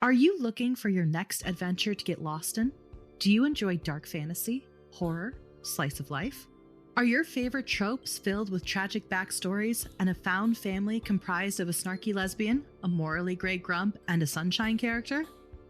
Are you looking for your next adventure to get lost in? Do you enjoy dark fantasy, horror, slice of life? Are your favorite tropes filled with tragic backstories and a found family comprised of a snarky lesbian, a morally gray grump, and a sunshine character?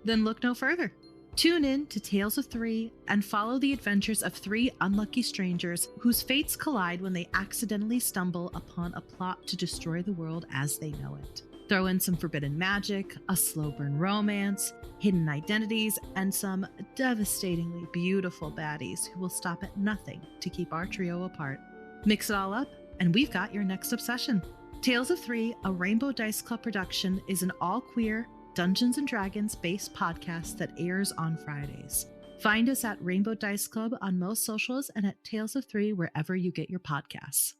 Then look no further. Tune in to Tales of Three and follow the adventures of three unlucky strangers whose fates collide when they accidentally stumble upon a plot to destroy the world as they know it. Throw in some forbidden magic, a slow burn romance, hidden identities, and some devastatingly beautiful baddies who will stop at nothing to keep our trio apart. Mix it all up, and we've got your next obsession. Tales of Three, a Rainbow Dice Club production, is an all-queer, Dungeons & Dragons-based podcast that airs on Fridays. Find us at Rainbow Dice Club on most socials and at Tales of Three wherever you get your podcasts.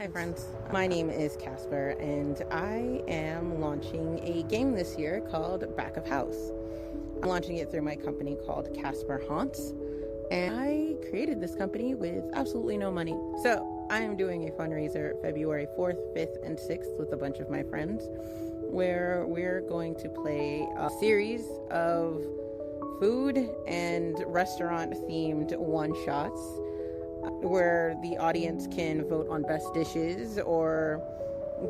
Hi friends, my name is Casper and I am launching a game this year called Back of House. I'm launching it through my company called Casper Haunts, and I created this company with absolutely no money. So I am doing a fundraiser February 4th, 5th, and 6th with a bunch of my friends where we're going to play a series of food and restaurant themed one-shots where the audience can vote on best dishes or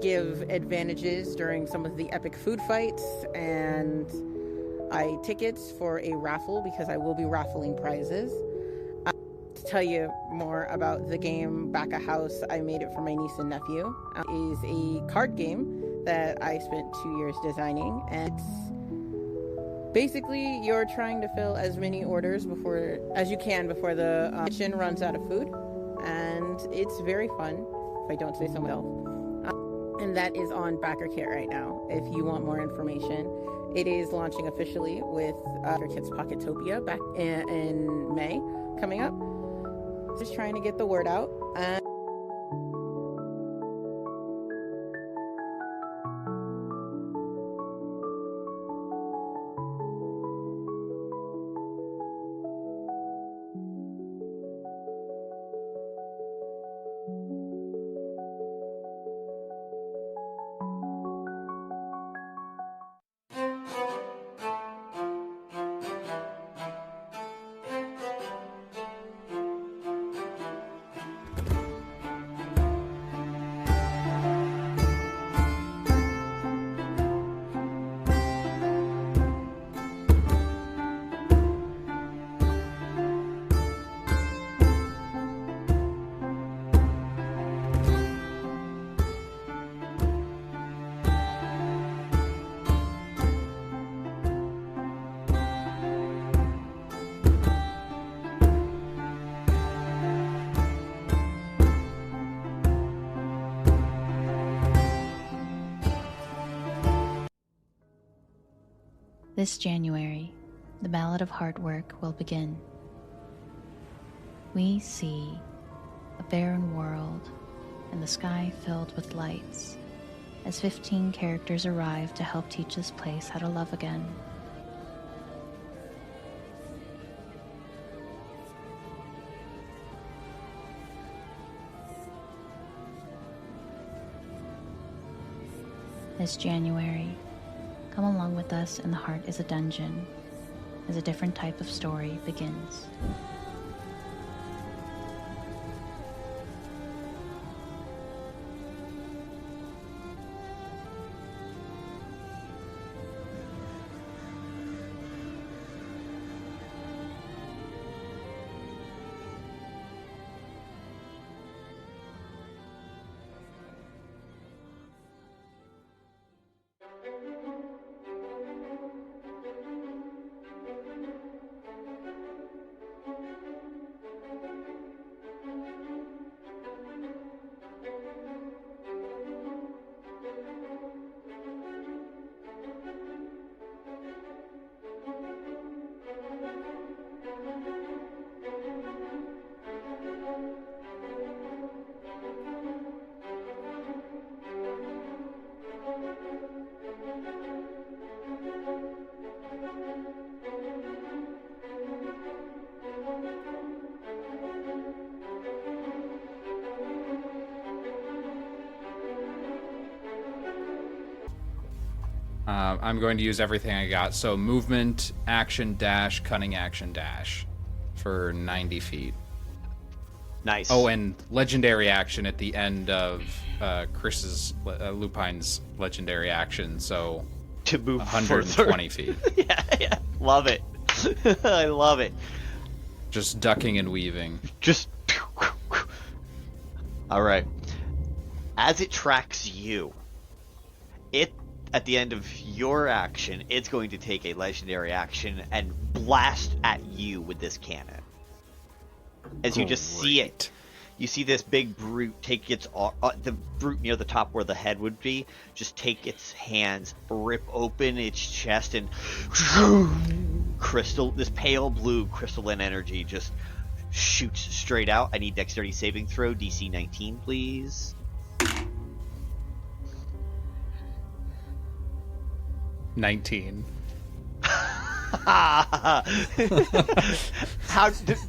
give advantages during some of the epic food fights, and tickets for a raffle because I will be raffling prizes. To tell you more about the game Back of House, I made it for my niece and nephew. It is a card game that I spent 2 years designing, and it's basically, you're trying to fill as many orders as you can before the kitchen runs out of food, and it's very fun, if I don't say so myself. And that is on Backer Kit right now. If you want more information, it is launching officially with Backer Kit's Pocketopia back in May coming up. Just trying to get the word out. This January, the Ballad of Hard Work will begin. We see a barren world and the sky filled with lights as 15 characters arrive to help teach this place how to love again. This January, come along with us in The Heart is a Dungeon as a different type of story begins. I'm going to use everything I got. So movement, action, dash, cunning action, dash for 90 feet. Nice. Oh, and legendary action at the end of Chris's Lupine's legendary action. So to move 120 feet. Yeah. Love it. I love it. Just ducking and weaving. Just. All right. As it tracks you, at the end of your action, it's going to take a legendary action and blast at you with this cannon. As you just see it, you see this big brute take its the brute near the top where the head would be, just take its hands, rip open its chest, and this pale blue crystalline energy just shoots straight out. I need dexterity saving throw, DC 19, please. 19.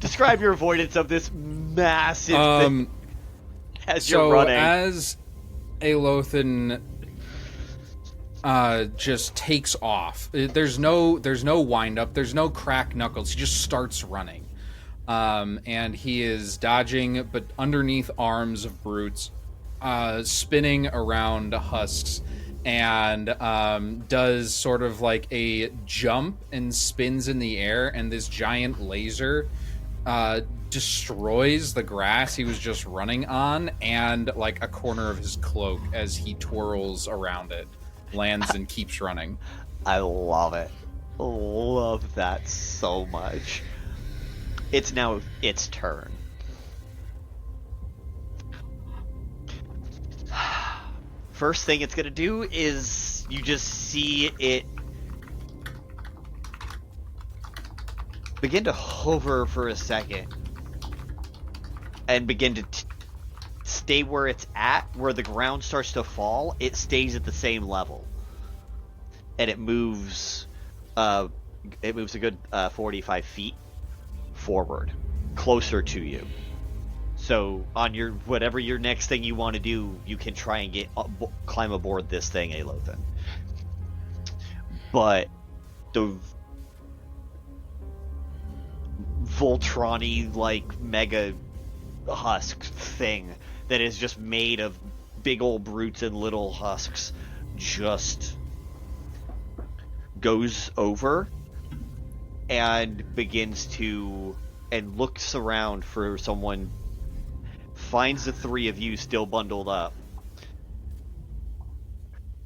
Describe your avoidance of this massive thing as you're running. As Aelothin just takes off, there's no wind up, there's no crack knuckles. He just starts running, and he is dodging, but underneath arms of brutes, spinning around husks. And does sort of like a jump and spins in the air, and this giant laser destroys the grass he was just running on and like a corner of his cloak as he twirls around it, lands and keeps running. I love it. Love that so much. It's now its turn. First thing it's going to do is you just see it begin to hover for a second and begin to stay where it's at. Where the ground starts to fall, it stays at the same level. And it moves a good 45 feet forward, closer to you. So on your whatever your next thing you want to do, you can try and climb aboard this thing, Aelothin. But the Voltron-y like mega husk thing that is just made of big old brutes and little husks just goes over and begins to and looks around for someone. Finds the three of you still bundled up,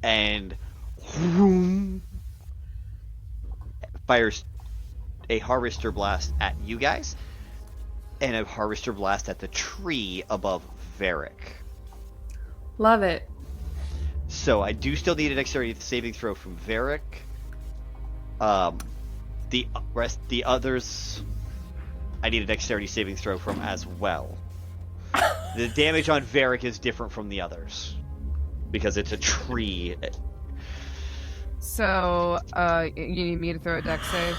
and fires a harvester blast at you guys, and a harvester blast at the tree above Varrick. Love it. So I do still need a dexterity saving throw from Varrick. The others, I need a dexterity saving throw from as well. The damage on Varrick is different from the others because it's a tree. So, you need me to throw a dex save?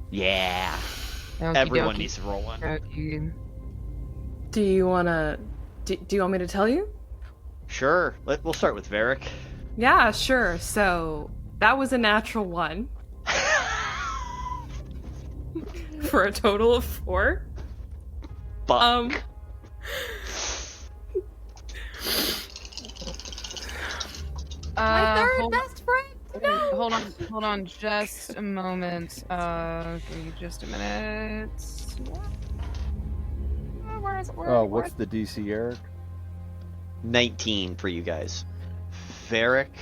Yeah. Okey Everyone dokey. needs to roll one. Do you want me to tell you? Sure. We'll start with Varrick. Yeah, sure. So, that was a natural 1. For a total of 4. Fuck. My third best friend? No! Hold on just a moment. Give me just a minute. Where is it? What's the DC, Eric? 19 for you guys. Varrick,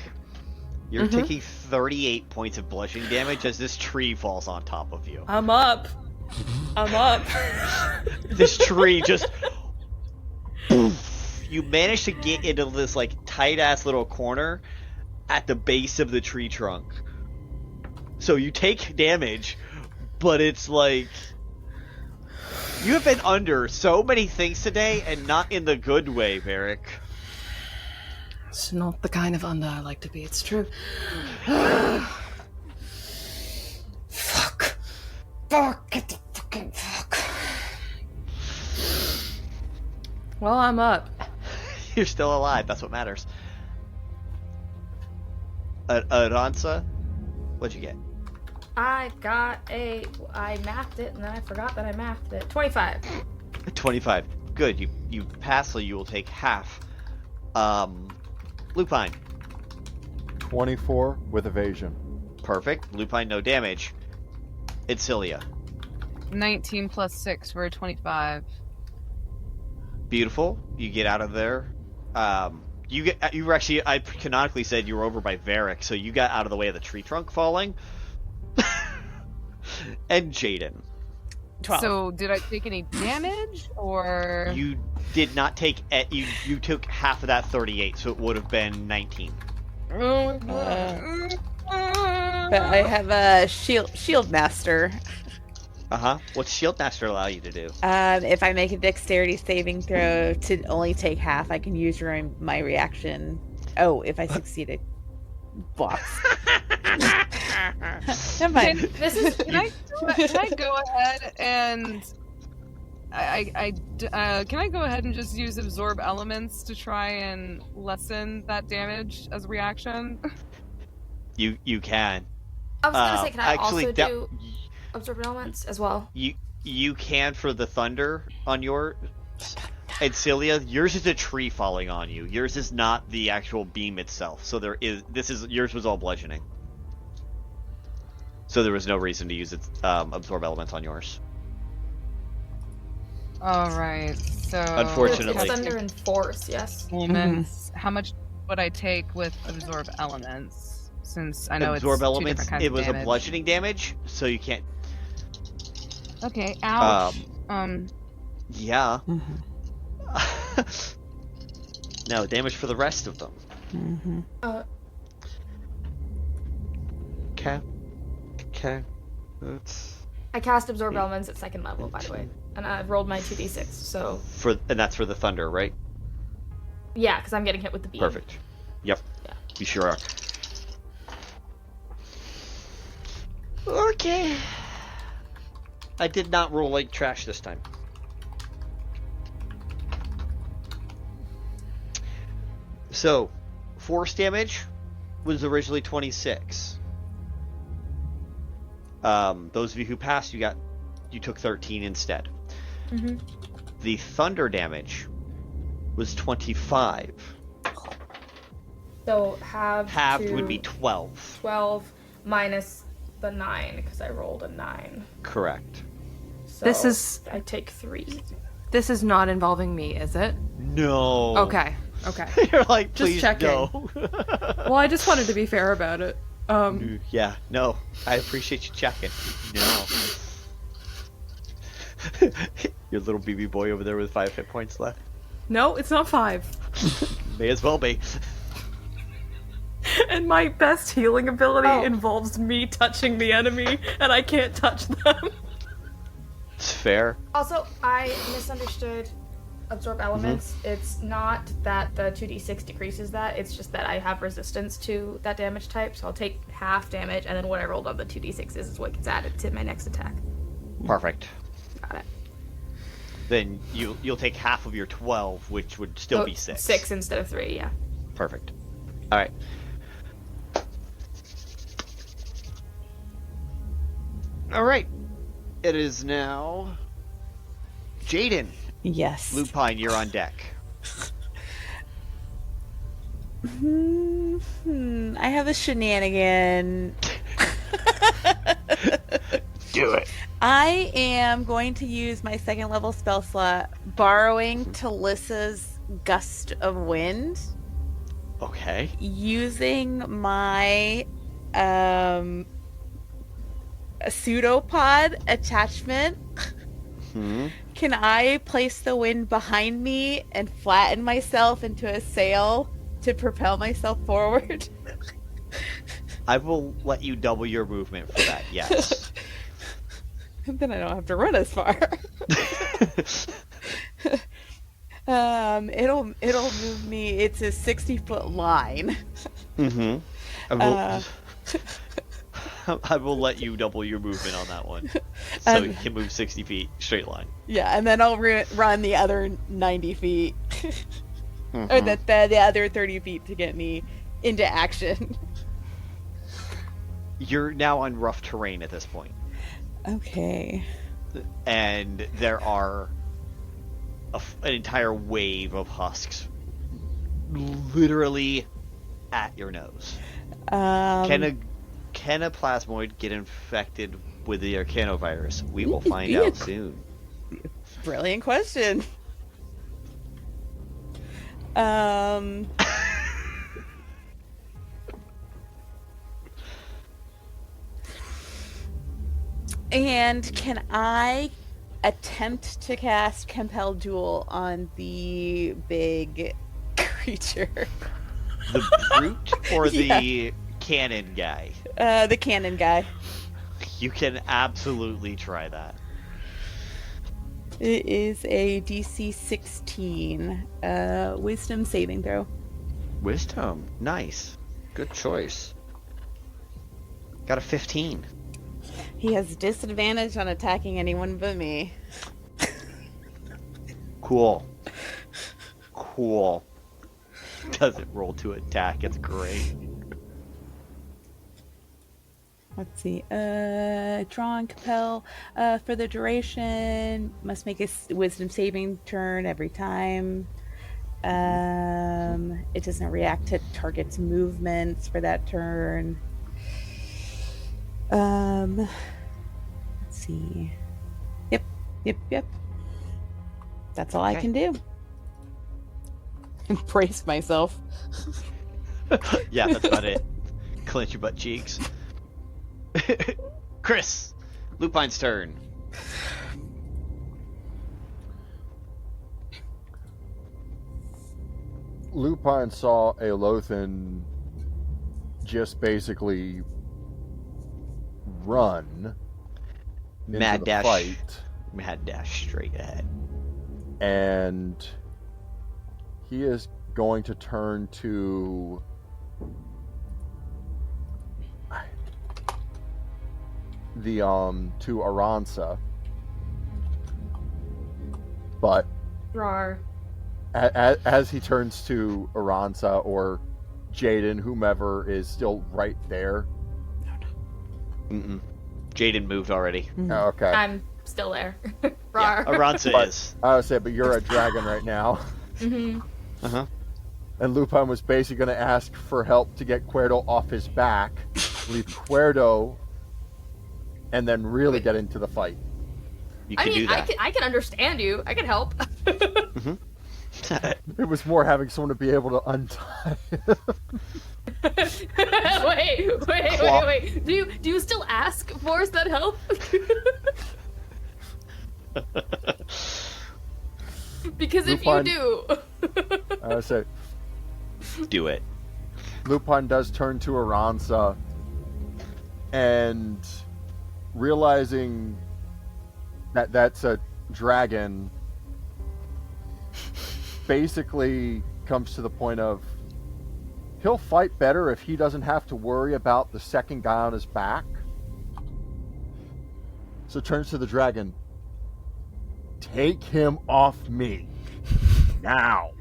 you're taking 38 points of bludgeoning damage as this tree falls on top of you. I'm up. This tree just... You manage to get into this like tight-ass little corner at the base of the tree trunk. So you take damage, but it's like... You have been under so many things today, and not in the good way, Varrick. It's not the kind of under I like to be, it's true. Fuck. Get the fucking fuck. Well, I'm up. You're still alive, that's what matters. Aransa, what'd you get? I mapped it, and then I forgot that I mapped it. 25. 25. Good. You pass, so you will take half. Lupine. 24 with evasion. Perfect. Lupine, no damage. Adsila. 19 plus 6 for a 25. Beautiful. You get out of there. You were actually, I canonically said you were over by Varrick, so you got out of the way of the tree trunk falling. And Jaden. 12. So did I take any damage, or you did not take? You took half of that 38, so it would have been 19. But I have a shield master. What's shield master allow you to do? If I make a dexterity saving throw to only take half, I can use my reaction. Oh, if I succeed, it blocks. Never mind. Can I go ahead and can I go ahead and just use absorb elements to try and lessen that damage as a reaction? You can. I was gonna say, can I actually, also do absorb elements as well? You can for the thunder on your Adsila. Yours is a tree falling on you. Yours is not the actual beam itself. So yours was all bludgeoning. So there was no reason to use absorb elements on yours. All right. So unfortunately, it's thunder and force. Yes. Elements. How much would I take with absorb elements? Since I know absorb it's elements, two different kinds it was of damage. a bludgeoning damage, so you can't. Okay. Ouch. Yeah. No damage for the rest of them. Okay. I cast absorb elements at 2nd level, by the way, and I've rolled my 2d6. So. And that's for the thunder, right? Yeah, because I'm getting hit with the beam. Perfect. Yep. Yeah. You sure are. Okay. I did not roll like trash this time. So, force damage was originally 26. Those of you who passed, you took 13 instead. The thunder damage was 25. So halved would be 12. 12 minus the 9 because I rolled a 9. Correct. So I take 3. This is not involving me, is it? No. Okay. You're like, please, just checking. no. Well, I just wanted to be fair about it. Yeah, no. I appreciate you checking. No. Your little BB boy over there with 5 hit points left. No, it's not 5. May as well be. And my best healing ability involves me touching the enemy, and I can't touch them. It's fair. Also, I misunderstood absorb elements. It's not that the 2d6 decreases that, it's just that I have resistance to that damage type, so I'll take half damage, and then what I rolled on the 2d6s is what gets added to my next attack. Perfect. Got it. Then you'll take half of your 12, which would still be 6. 6 instead of 3, yeah. Perfect. Alright. Alright. It is now Jaden. Yes. Lupine, you're on deck. I have a shenanigan. Do it. I am going to use my 2nd level spell slot, borrowing Talissa's Gust of Wind. Okay. Using my pseudopod attachment. Can I place the wind behind me and flatten myself into a sail to propel myself forward? I will let you double your movement for that, yes. Then I don't have to run as far. It'll move me. It's a 60-foot line. I will let you double your movement on that one, so you can move 60 feet straight line. Yeah, and then I'll run the other 90 feet, or the other 30 feet to get me into action. You're now on rough terrain at this point. Okay. And there are an entire wave of husks literally at your nose. Can a plasmoid get infected with the Arcanovirus? We will find out soon. Brilliant question. And can I attempt to cast Compel Duel on the big creature? The brute or the cannon guy? The cannon guy. You can absolutely try that. It is a DC 16 wisdom saving throw. Wisdom. Nice. Good choice. Got a 15. He has disadvantage on attacking anyone but me. Cool. Doesn't roll to attack. It's great. Let's see. Draw and compel. For the duration, must make a wisdom saving turn every time. It doesn't react to target's movements for that turn. Let's see. Yep. That's all I can do. Brace myself. Yeah, that's about it. Clench your butt cheeks. Chris, Lupine's turn. Lupine saw Aelothin just basically run Mad into the dash. fight, Mad dash straight ahead. and he is going to turn to to Aransa, but Rar. as he turns to Aransa or Jaden, whomever is still right there. Jaden moved already. Oh, okay. I'm still there. Rar. Yeah, Aransa is. I would say, but you're a dragon right now. Uh-huh. And Lupine was basically going to ask for help to get Cuerdo off his back, leave Cuerdo, and then really get into the fight. You I can mean, do that. I can understand you. I can help. It was more having someone to be able to untie. wait. Do you still ask for that help? Because if Lupine, you do, I would say, do it. Lupine does turn to Aransa, and realizing that that's a dragon, basically comes to the point of he'll fight better if he doesn't have to worry about the second guy on his back. So turns to the dragon. Take him off me. Now.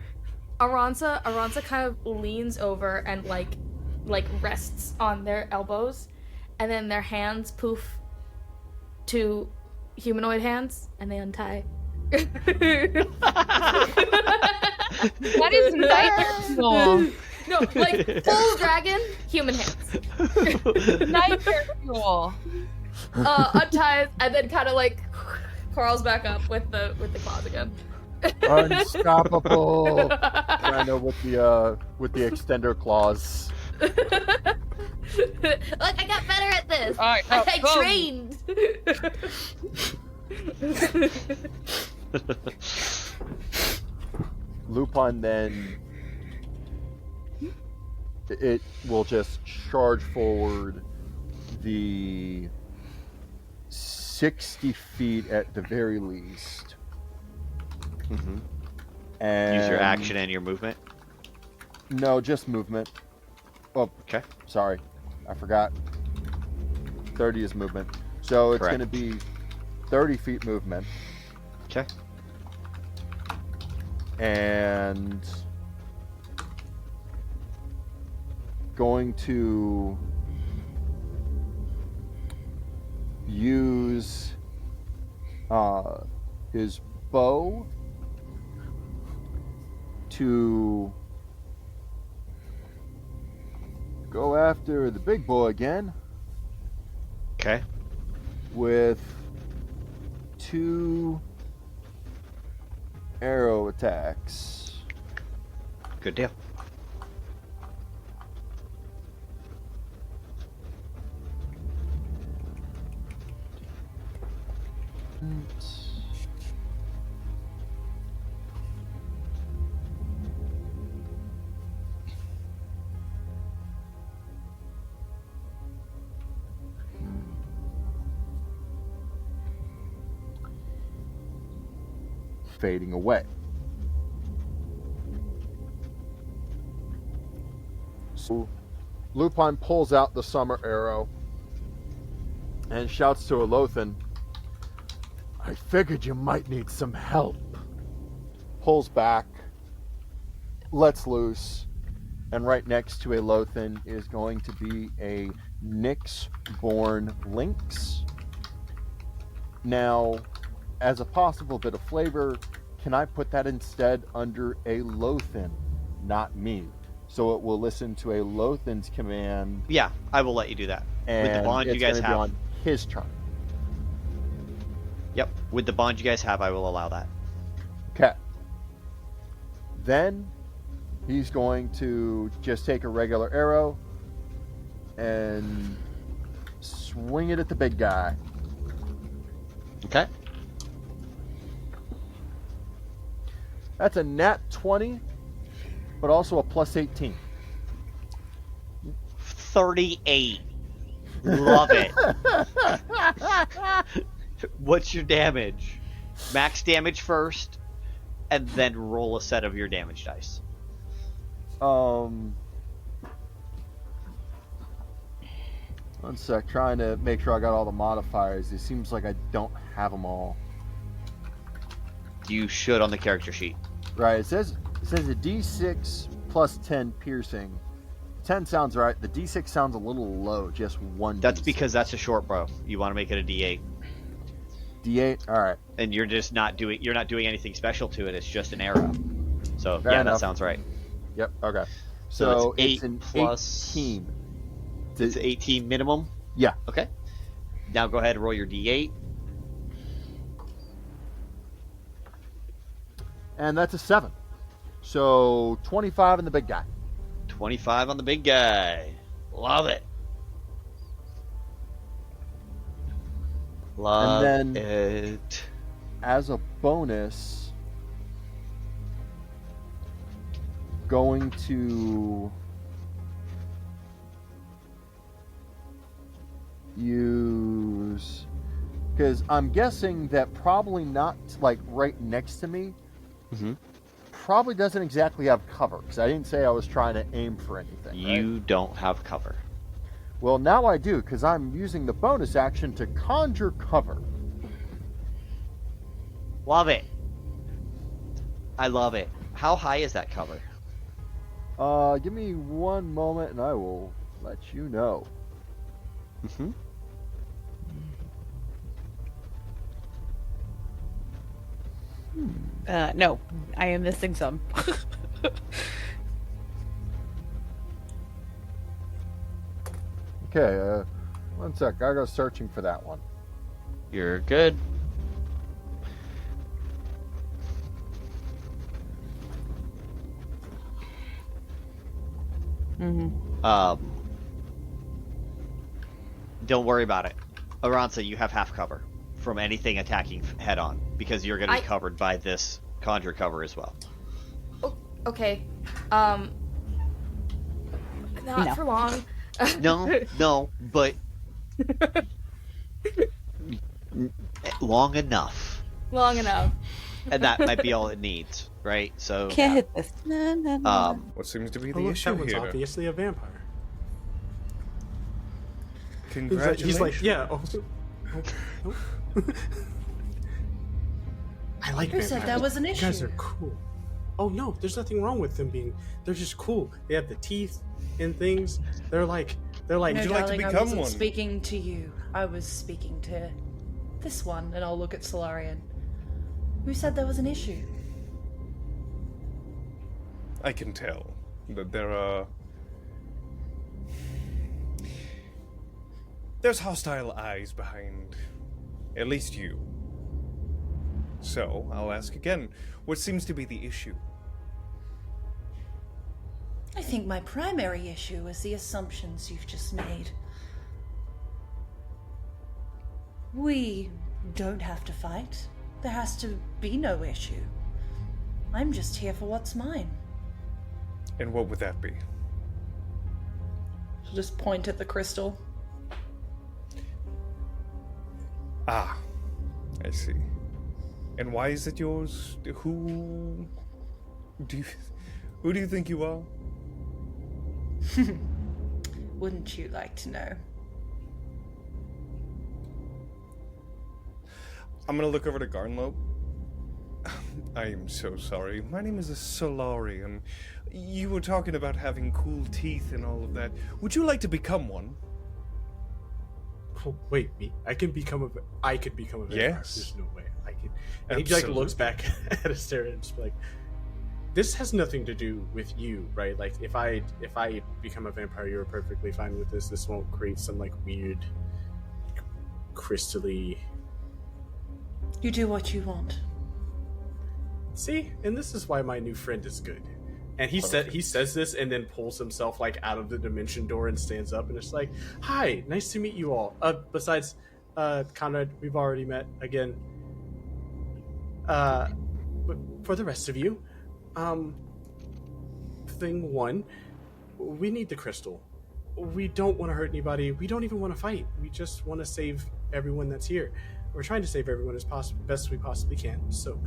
Aransa kind of leans over and like rests on their elbows, and then their hands poof to humanoid hands, and they untie. That is nightmare. No, like full dragon, human hands. Nightmare fuel. Unties and then kind of like crawls back up with the claws again. Unstoppable. Reno with the extender claws. Look, I got better at this. All right, I boom. trained. Lupine then it will just charge forward the 60 feet at the very least. And Use your action and your movement. No, just movement. Oh, okay. Sorry, I forgot. 30 is movement, so it's going to be 30 feet movement. Okay. And going to use his bow to go after the big boy again. Okay. With 2 arrow attacks. Good deal. Fading away. So Lupine pulls out the summer arrow and shouts to Aelothin, "I figured you might need some help." Pulls back, lets loose, and right next to Aelothin is going to be a Nyx-born lynx. Now, as a possible bit of flavor, can I put that instead under Aelothin, not me? So it will listen to Aelothin's command. Yeah, I will let you do that. And with the bond you guys be have. on his turn. Yep, with the bond you guys have, I will allow that. Okay. Then he's going to just take a regular arrow and swing it at the big guy. Okay. That's a nat 20, but also a plus 18. 38. Love it. What's your damage? Max damage first, and then roll a set of your damage dice. One sec, trying to make sure I got all the modifiers. It seems like I don't have them all. You should on the character sheet. Right, it says a D6 plus 10 piercing. 10 sounds right. The D6 sounds a little low, just one. That's D6. because that's a short bow. You want to make it a D8. D8, all right. And you're just not doing anything special to it. It's just an arrow. So Fair yeah, enough. that sounds right. Yep. Okay. So it's 8 it's an plus 18. It's 18 minimum. Yeah. Okay. Now go ahead and roll your D8. And that's a 7. So 25 on the big guy. 25 on the big guy. Love it. Love and then, it. As a bonus, going to use, because I'm guessing that probably not like right next to me. Mm-hmm. Probably doesn't exactly have cover, because I didn't say I was trying to aim for anything. You right? don't have cover. Well, now I do, because I'm using the bonus action to conjure cover. Love it. I love it. How high is that cover? Give me one moment and I will let you know. Mm-hmm. No, I am missing some. Okay, one sec. I go searching for that one. You're good. Mm-hmm. Don't worry about it. Aransa, you have half cover from anything attacking head on, because you're going to be covered by this conjure cover as well. Oh, okay. Not for long. No, but long enough. Long enough. And that might be all it needs, right? So can't hit this. No. What seems to be the look, issue that one's here? obviously a vampire. Congratulations. He's like, yeah. I like Who vampires. said that was an You guys issue? are cool. Oh no, there's nothing wrong with them being. They're just cool. They have the teeth and things. They're They're like, no, would you darling, like to I become wasn't one? speaking to you. I was speaking to this one, and I'll look at Solarian. Who said there was an issue? I can tell that there's hostile eyes behind at least you. So, I'll ask again, what seems to be the issue? I think my primary issue is the assumptions you've just made. We don't have to fight. There has to be no issue. I'm just here for what's mine. And what would that be? She'll just point at the crystal. Ah, I see. And why is it yours? Who do you think you are? Wouldn't you like to know? I'm gonna look over to Garnlow. I am so sorry. My name is a Solarian. You were talking about having cool teeth and all of that. Would you like to become one? Oh, wait, me? I could become a vampire. Yes. There's no way I could. And he like looks back at Astraea and just be like, "This has nothing to do with you, right? Like, if I become a vampire, you're perfectly fine with this. This won't create some like weird, crystally." You do what you want. See, and this is why my new friend is good. And he says this and then pulls himself like out of the dimension door and stands up and it's like, "Hi, nice to meet you all. Besides, Conrad, we've already met again. But for the rest of you, thing one, we need the crystal. We don't want to hurt anybody. We don't even want to fight. We just want to save everyone that's here. We're trying to save everyone as best we possibly can. So,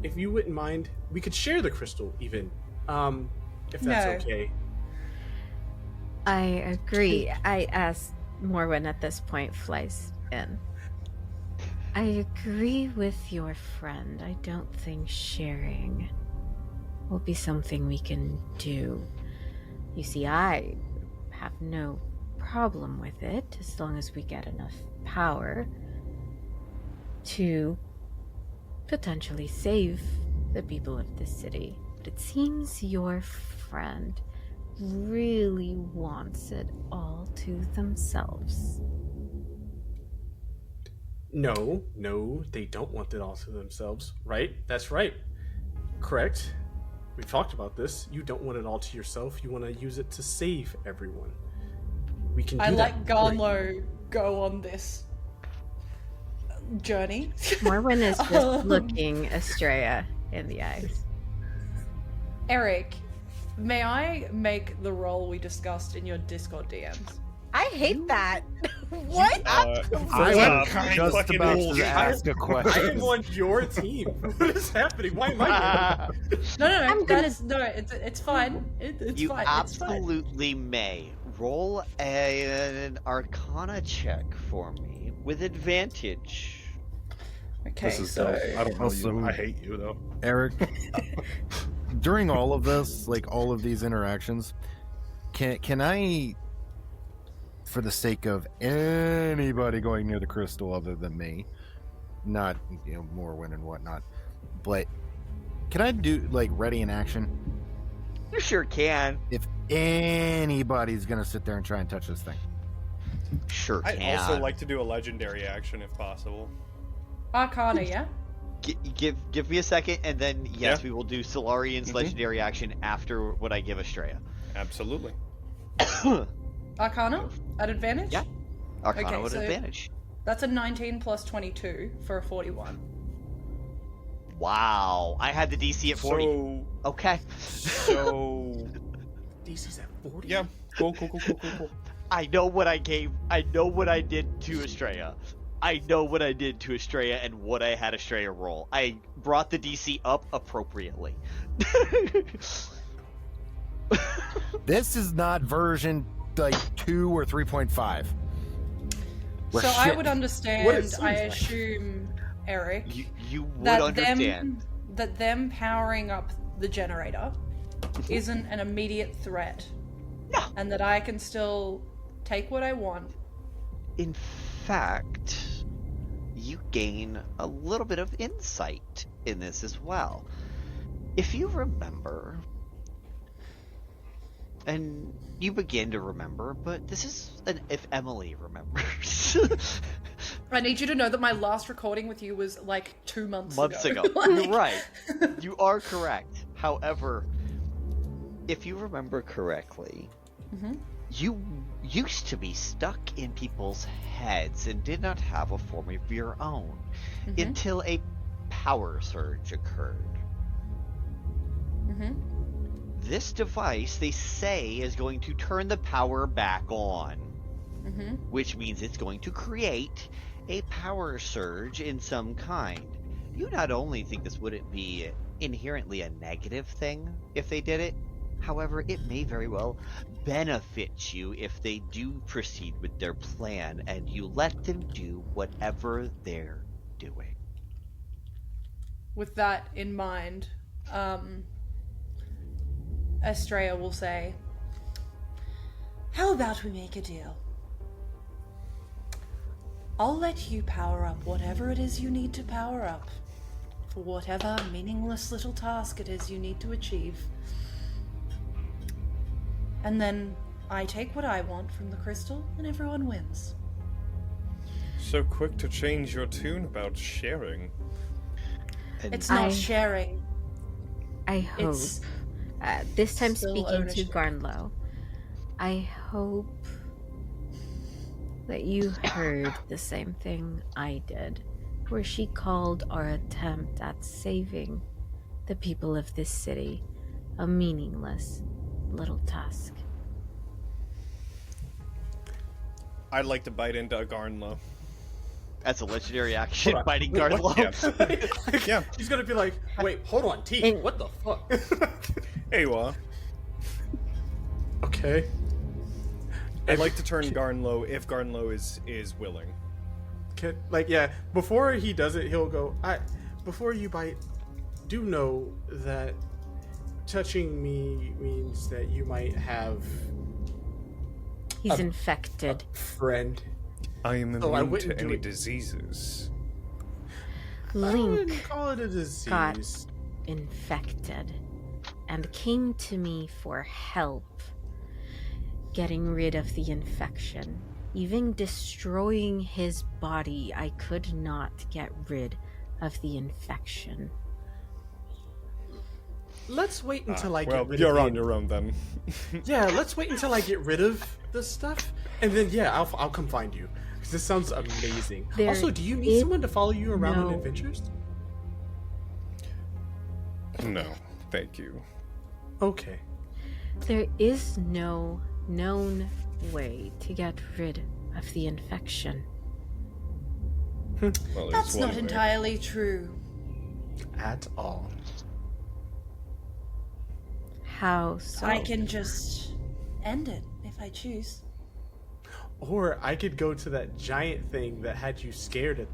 if you wouldn't mind, we could share the crystal even." If that's okay. I agree. As Morwen at this point flies in. I agree with your friend. I don't think sharing will be something we can do. You see, I have no problem with it as long as we get enough power to potentially save the people of this city. It seems your friend really wants it all to themselves. No, they don't want it all to themselves, right? That's right. Correct. We've talked about this. You don't want it all to yourself. You want to use it to save everyone. We can do that. I let Garnlow go on this journey. Morwen is just looking Astraea in the eyes. Eric, may I make the role we discussed in your Discord DMs? I hate that. What? I'm just about to ask a question. I am on your team. What is happening? Why am I here? No, it's fine. It's you fine. absolutely may. Roll an Arcana check for me with advantage. Okay, This is dope. I don't know you. I hate you though. Eric, during all of this, like all of these interactions, can I, for the sake of anybody going near the crystal other than me, not Morwen and whatnot, but can I do like ready in action? You sure can. If anybody's gonna sit there and try and touch this thing, sure can. I'd also like to do a legendary action if possible. Arcana, yeah? Give me a second, and then yes, we will do Solarian's legendary action after what I give Astraea. Absolutely. Arcana at advantage? Yeah. Arcana with advantage. That's a 19 plus 22 for a 41. Wow. I had the DC at 40. So, okay. So DC's at 40? Yeah. Cool. I know what I gave. I know what I did to Astraea. I know what I did to Astraea and what I had Astraea roll. I brought the DC up appropriately. this is not version like 2 or 3.5. So I would understand, I assume, Eric, you would understand that them powering up the generator isn't an immediate threat. No. And that I can still take what I want. In fact, you gain a little bit of insight in this as well. If you remember, and you begin to remember, but this is if Emily remembers. I need you to know that my last recording with you was like 2 months ago. You're right. You are correct. However, if you remember correctly, you used to be stuck in people's heads and did not have a form of your own until a power surge occurred. This device, they say, is going to turn the power back on, which means it's going to create a power surge in some kind. You not only think this wouldn't be inherently a negative thing if they did it, however, it may very well benefit you if they do proceed with their plan and you let them do whatever they're doing. With that in mind, Astraea will say, how about we make a deal? I'll let you power up whatever it is you need to power up for whatever meaningless little task it is you need to achieve. And then I take what I want from the crystal and everyone wins. So quick to change your tune about sharing. It's not sharing. I hope. It's this time still speaking ownership. to Garnlow, I hope that you heard the same thing I did, where she called our attempt at saving the people of this city a meaningless little task. I'd like to bite into a Garnlow. That's a legendary action, Hold on. biting Wait, what? Garnlow. Yeah. She's gonna be like, wait, hold on, T, what the fuck? Awa. Okay. I'd like to turn Garnlow if Garnlow is willing. Before he does it, he'll go, before you bite, do know that touching me means that you might have He's infected. Friend. I am Oh, I immune wouldn't to do any it. diseases. I Link wouldn't call it a disease. got infected and came to me for help getting rid of the infection. Even destroying his body, I could not get rid of the infection. Let's wait until I get Well, rid you're of on your own then. Yeah, let's wait until I get rid of this stuff, and then I'll come find you. Because this sounds amazing. There Also, do you need is someone to follow you around on no- adventures? No, thank you. Okay. There is no known way to get rid of the infection. Well, That's not entirely true. At all. How so? I can just end it if I choose. Or I could go to that giant thing that had you scared at.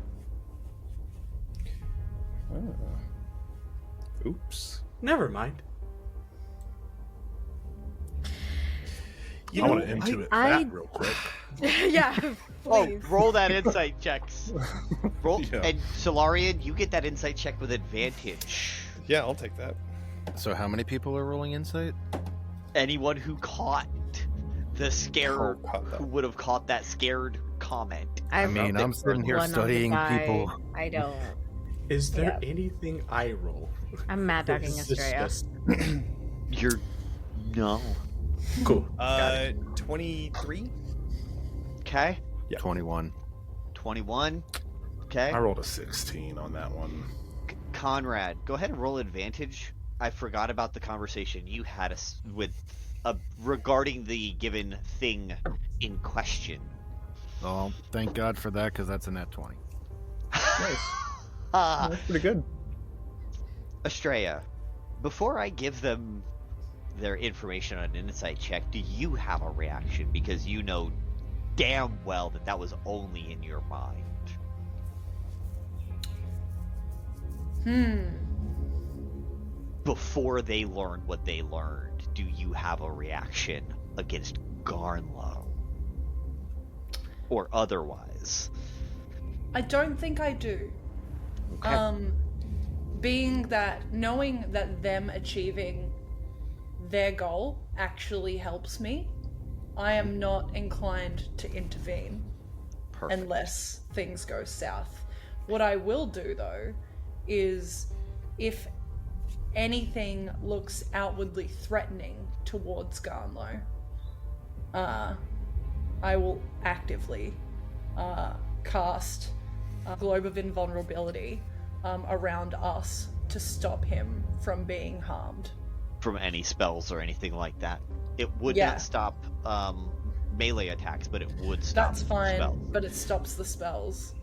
Oops. Never mind. I want to intuit that real quick. Yeah. Oh, Please. roll that insight checks. Roll, Yeah. and Solarian, you get that insight check with advantage. Yeah, I'll take that. So how many people are rolling insight? Anyone who caught the scare, who would have caught that scared comment. I mean, I'm sitting here studying people. I don't. Is there anything I roll? I'm mad dogging Is this Astraea. just- You're no. Cool. 23. Okay. Yeah. 21. 21. Okay. I rolled a 16 on that one. Conrad, go ahead and roll advantage. I forgot about the conversation you had with regarding the given thing in question. Oh, thank God for that, because that's a net 20. That's pretty good. Astraea, before I give them their information on an insight check, do you have a reaction? Because you know damn well that that was only in your mind. Before they learned what they learned, do you have a reaction against Garnlow? or otherwise? I don't think I do. Okay. Being that, knowing that them achieving their goal actually helps me, I am not inclined to intervene. Perfect. Unless things go south. What I will do, though, is if anything looks outwardly threatening towards Garnlow, I will actively cast a globe of invulnerability around us to stop him from being harmed. From any spells or anything like that. It would not stop melee attacks, but it would stop That's fine, spells. but it stops the spells.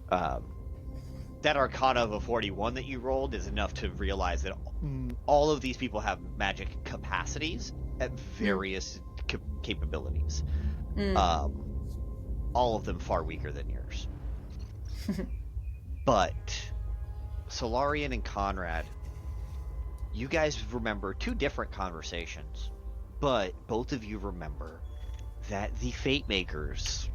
That Arcana of a 41 that you rolled is enough to realize that all of these people have magic capacities at various capabilities. All of them far weaker than yours. But Solarian and Conrad, you guys remember two different conversations, but both of you remember that the Fate Makers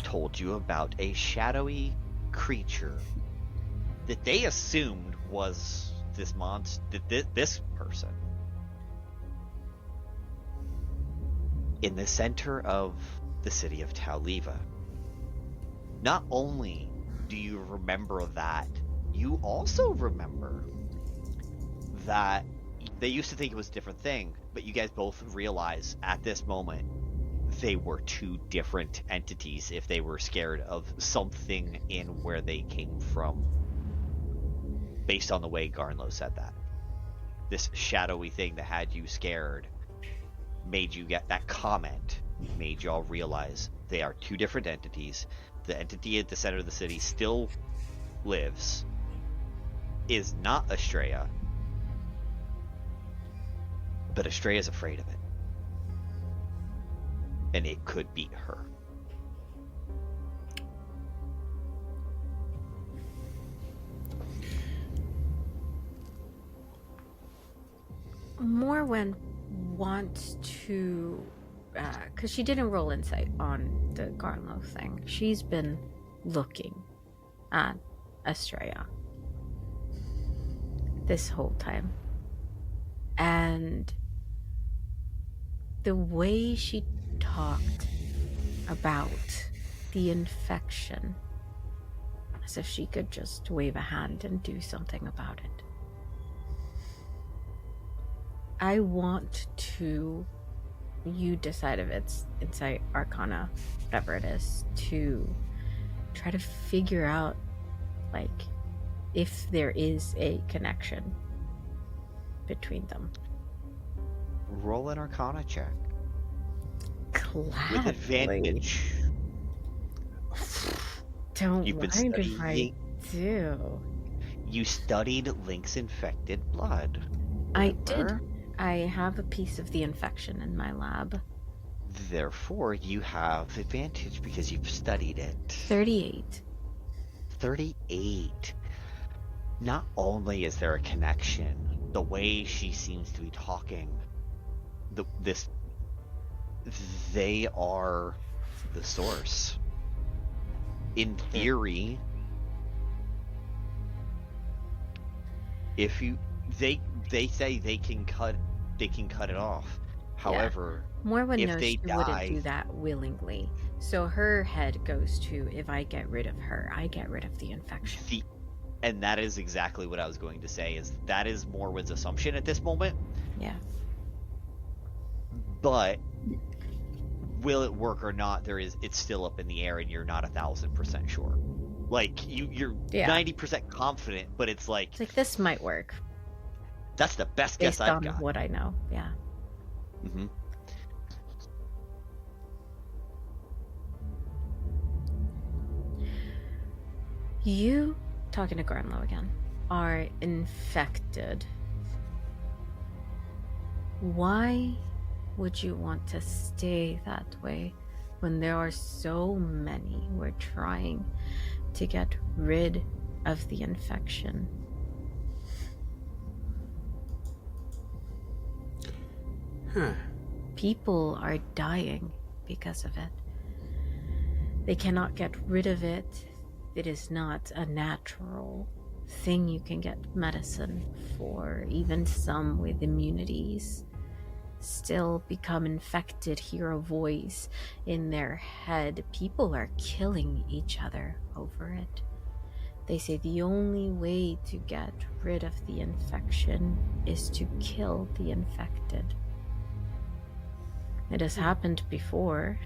told you about a shadowy creature that they assumed was this monster, this person. In the center of the city of Taoliva. Not only do you remember that, you also remember that they used to think it was a different thing, but you guys both realize at this moment they were two different entities if they were scared of something in where they came from, based on the way Garnlow said that. This shadowy thing that had you scared made you get that comment, made y'all realize they are two different entities. The entity at the center of the city still lives, is not Astraea, but Astraea is afraid of it. And it could beat her. Morwen wants to, because she didn't roll insight on the Garnlow thing. She's been looking at Astraea this whole time. And the way she talked about the infection, as if she could just wave a hand and do something about it. I want to, you decide if it's Insight, Arcana, whatever it is, to try to figure out, like, if there is a connection between them. Roll an Arcana check. Gladly. With advantage. Don't You've been mind if I studying. do. You studied Link's infected blood. I remember? did. I have a piece of the infection in my lab. Therefore, you have advantage because you've studied it. 38. 38. Not only is there a connection, the way she seems to be talking, they are the source. In theory, if you they say they can cut it off. However, Morwen if knows they she die, wouldn't do that willingly. So her head goes to, if I get rid of her, I get rid of the infection. And that is exactly what I was going to say, is that is Morwen's assumption at this moment. Yeah. But will it work or not? It's still up in the air, and you're not 1,000% sure. Like you're 90% confident, but it's like this might work. That's the best guess I've got. Based on what I know, yeah. Mm-hmm. You, talking to Garnlow again, are infected. Why would you want to stay that way when there are so many who are trying to get rid of the infection? People are dying because of it. They cannot get rid of it. It is not a natural thing you can get medicine for. Even some with immunities still become infected, hear a voice in their head. People are killing each other over it. They say the only way to get rid of the infection is to kill the infected. It has happened before.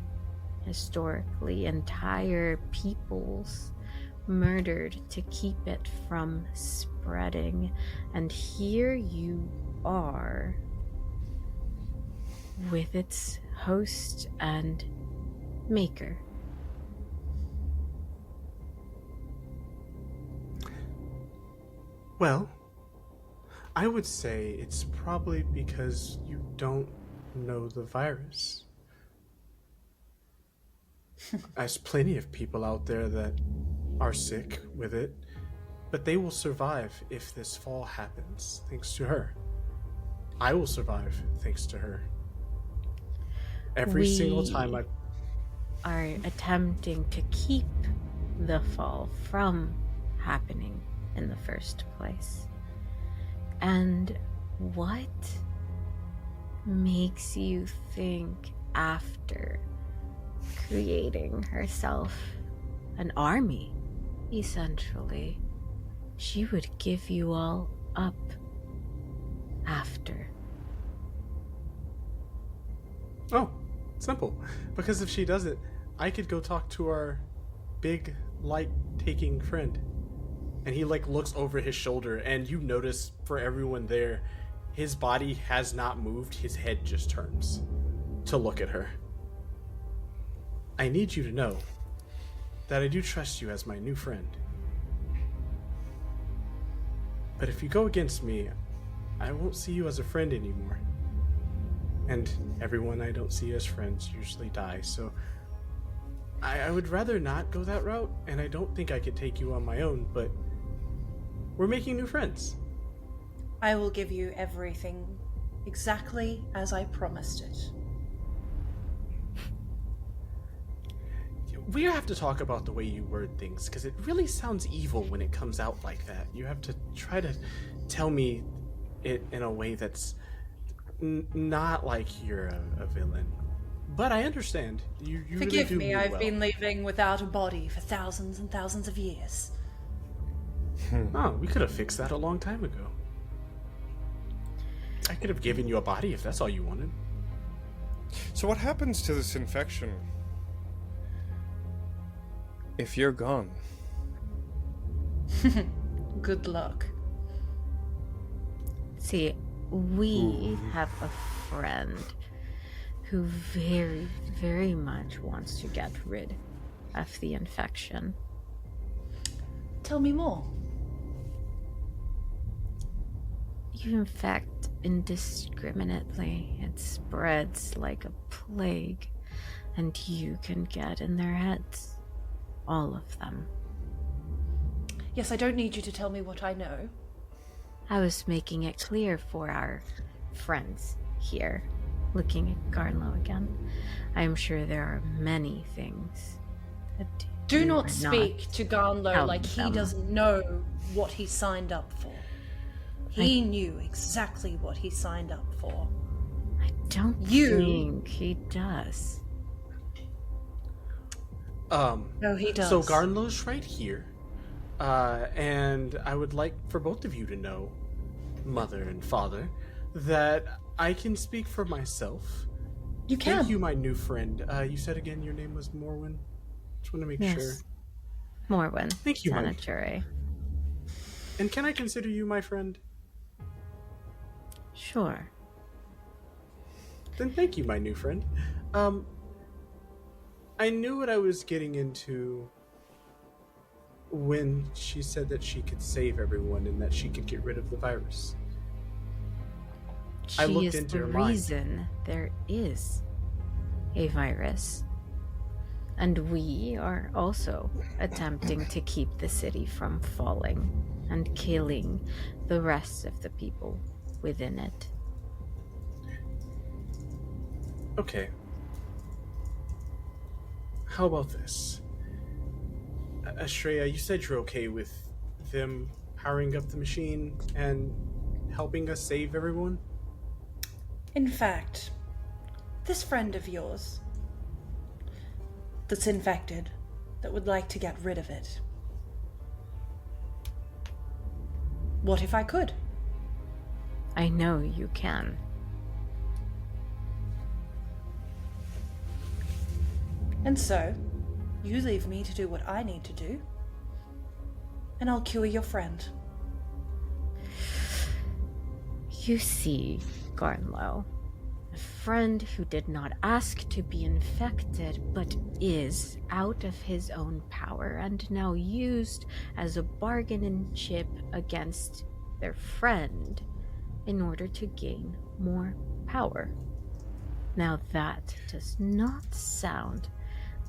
Historically, entire peoples murdered to keep it from spreading. And here you are with its host and maker. Well, I would say it's probably because you don't know the virus. There's plenty of people out there that are sick with it, but they will survive if this fall happens, thanks to her. I will survive thanks to her. Every single time I are attempting to keep the fall from happening in the first place. And what makes you think after creating herself an army, essentially, she would give you all up after? Oh, simple. Because if she does it, I could go talk to our big light-taking friend. And he looks over his shoulder, and you notice for everyone there, his body has not moved, his head just turns to look at her. I need you to know that I do trust you as my new friend. But if you go against me, I won't see you as a friend anymore. And everyone I don't see as friends usually die, so I would rather not go that route, and I don't think I could take you on my own, but we're making new friends. I will give you everything exactly as I promised it. We have to talk about the way you word things, because it really sounds evil when it comes out like that. You have to try to tell me it in a way that's not like you're a villain. But I understand. You Forgive really do me, I've well. been living without a body for thousands and thousands of years. Oh, we could have fixed that a long time ago. I could have given you a body if that's all you wanted. So what happens to this infection if you're gone? Good luck. See, we have a friend who very, very much wants to get rid of the infection. Tell me more. You infect indiscriminately. It spreads like a plague, and you can get in their heads. All of them. Yes, I don't need you to tell me what I know. I was making it clear for our friends here. Looking at Garnlow again. I am sure there are many things that Do you not are speak to Garnlow like he them. doesn't know what he signed up for. He knew exactly what he signed up for. I don't think he does. No, he does. So Garnlow's right here. And I would like for both of you to know, Mother and Father, that I can speak for myself. You can. Thank you, my new friend. You said again your name was Morwen? Just want to make sure. Morwen. Thank you, Sanitary. And can I consider you my friend? Sure. Then thank you, my new friend. I knew what I was getting into when she said that she could save everyone and that she could get rid of the virus. I She looked is into the her mind. reason there is a virus. And we are also attempting to keep the city from falling and killing the rest of the people within it. Okay. How about this? Astraea, you said you're okay with them powering up the machine and helping us save everyone? In fact, this friend of yours that's infected, that would like to get rid of it. What if I could? I know you can. And so, you leave me to do what I need to do, and I'll cure your friend. You see, Garnlow, a friend who did not ask to be infected, but is out of his own power and now used as a bargaining chip against their friend in order to gain more power. Now that does not sound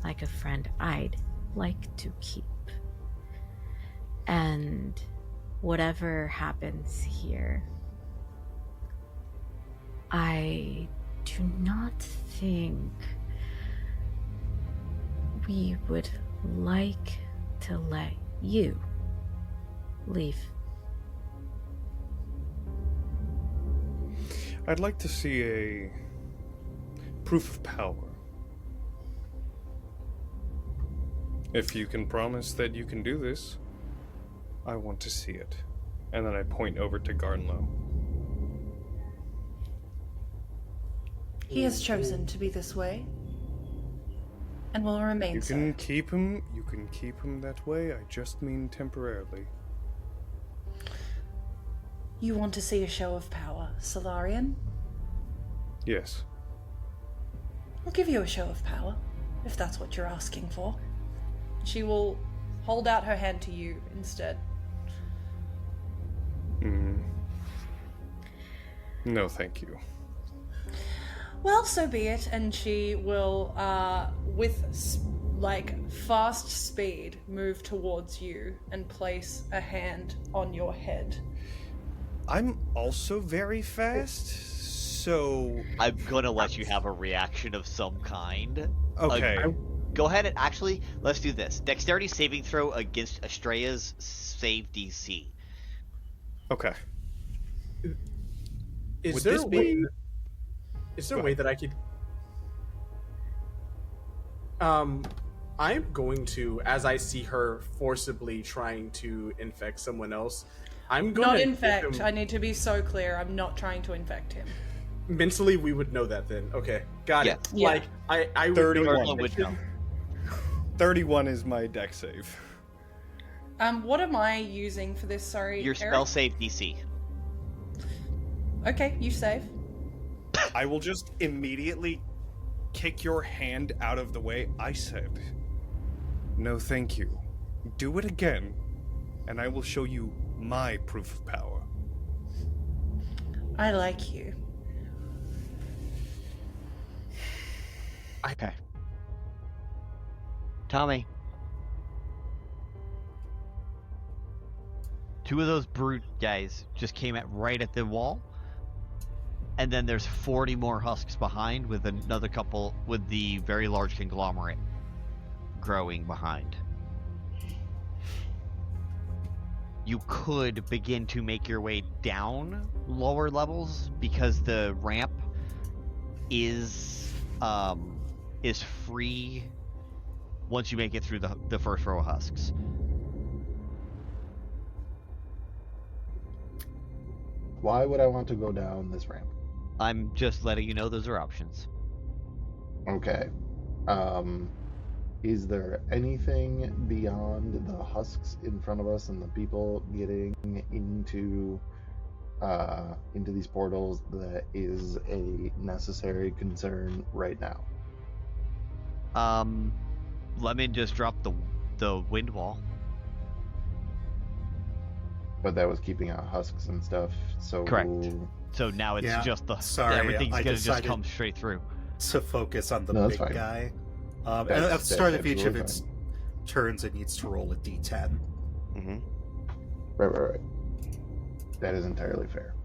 like a friend I'd like to keep. And whatever happens here, I do not think we would like to let you leave. I'd like to see a proof of power. If you can promise that you can do this, I want to see it. And then I point over to Garnlow. He has chosen to be this way, and will remain so. You can keep him that way, I just mean temporarily. You want to see a show of power, Solarian? Yes. I'll give you a show of power, if that's what you're asking for. She will hold out her hand to you instead. No, thank you. Well, so be it, and she will, with, fast speed, move towards you and place a hand on your head. I'm also very fast, so... I'm gonna let you have a reaction of some kind. Okay. Go ahead and actually, let's do this. Dexterity saving throw against Astraea's save DC. Okay. Is there a way that I could... I'm going to, as I see her forcibly trying to infect someone else, I'm going Not to... infect. I need to be so clear. I'm not trying to infect him. Mentally, we would know that then. Okay, got it. Yeah. Like, I would 31 would know. 31 is my dex save. What am I using for this? Sorry, Your spell save DC. Okay, you save. I will just immediately kick your hand out of the way. I said, no thank you. Do it again, and I will show you my proof of power. I like you. Okay. Tommy. Two of those brute guys just came right at the wall. And then there's 40 more husks behind with another couple with the very large conglomerate growing behind. You could begin to make your way down lower levels because the ramp is free once you make it through the first row of husks. Why would I want to go down this ramp? I'm just letting you know those are options. Okay. Is there anything beyond the husks in front of us and the people getting into these portals that is a necessary concern right now? Lemon just dropped the wind wall. But that was keeping out husks and stuff, so... Correct. So now it's just everything's gonna just come straight through. To focus on the No, big that's fine. guy. And at the start of each of its turns, it needs to roll a d10. Mm-hmm. Right. That is entirely fair.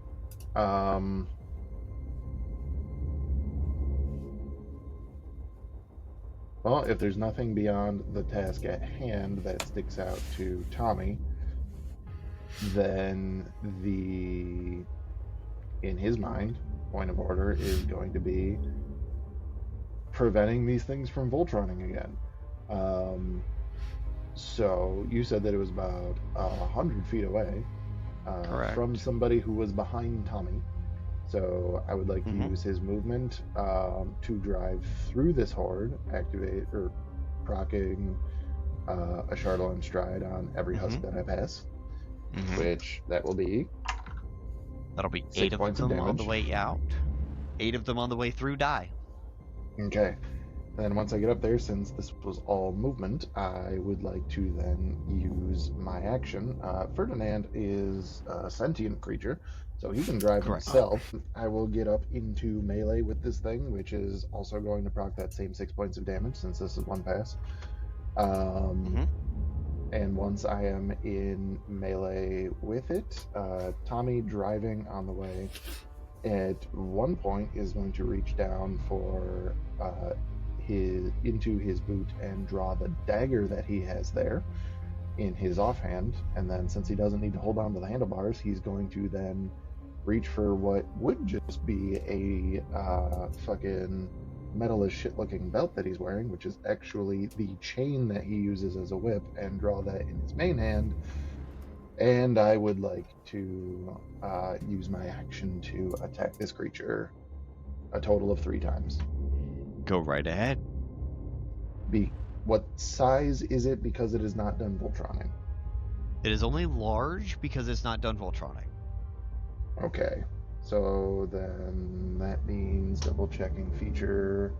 Well, if there's nothing beyond the task at hand that sticks out to Tommy, then in his mind, point of order is going to be preventing these things from Voltroning again. So you said that it was about 100 feet away from somebody who was behind Tommy. So I would like to use his movement to drive through this horde, activate or procking a Shardolin stride on every husk that I pass, which that will be. That'll be 8 of them on the way out. 8 of them on the way through die. Okay. Then once I get up there, since this was all movement, I would like to then use my action. Ferdinand is a sentient creature, so he can drive himself. I will get up into melee with this thing, which is also going to proc that same 6 points of damage, since this is one pass. And once I am in melee with it, Tommy driving on the way at one point is going to reach down for into his boot and draw the dagger that he has there in his offhand, and then since he doesn't need to hold on to the handlebars, he's going to then reach for what would just be a fucking metal as shit looking belt that he's wearing, which is actually the chain that he uses as a whip, and draw that in his main hand. And I would like to use my action to attack this creature a total of 3 times. Go right ahead. What size is it because it is not done Voltroning? It is only large because it's not done Voltroning. Okay. So then that means double checking feature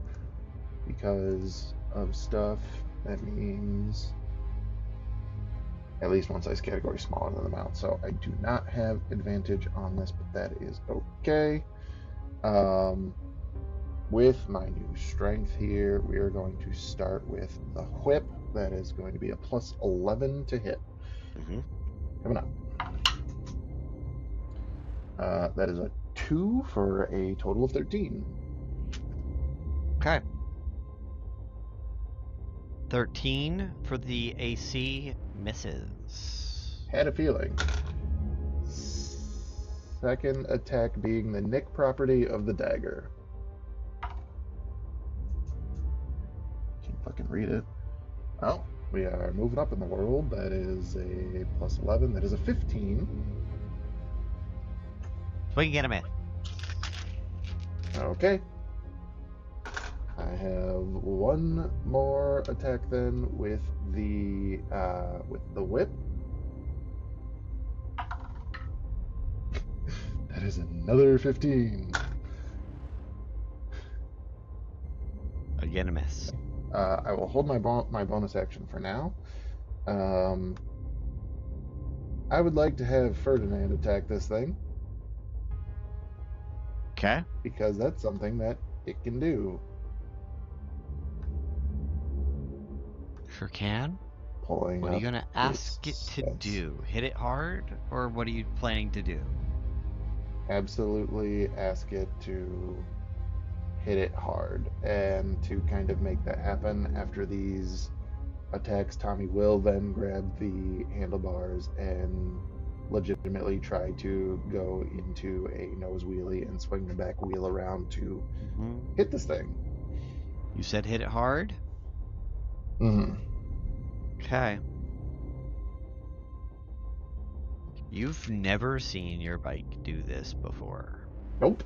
because of stuff. That means at least one size category smaller than the mount. So I do not have advantage on this, but that is okay. With my new strength here, we are going to start with the whip. That is going to be a plus 11 to hit. Coming up. That is a 2 for a total of 13. Okay. 13 for the AC misses. Had a feeling. Second attack being the nick property of the dagger. Can't fucking read it. Oh, we are moving up in the world. That is a plus 11. That is a 15. So we can get him in. Okay. I have one more attack then with the whip. That is another 15. Again, a miss. I will hold my bonus action for now. I would like to have Ferdinand attack this thing. Okay. Because that's something that it can do. Sure can. Pulling what are you going to ask it to do? Hit it hard? Or what are you planning to do? Absolutely ask it to hit it hard. And to kind of make that happen after these attacks, Tommy will then grab the handlebars and legitimately try to go into a nose wheelie and swing the back wheel around to hit this thing. You said hit it hard? Okay. You've never seen your bike do this before. Nope.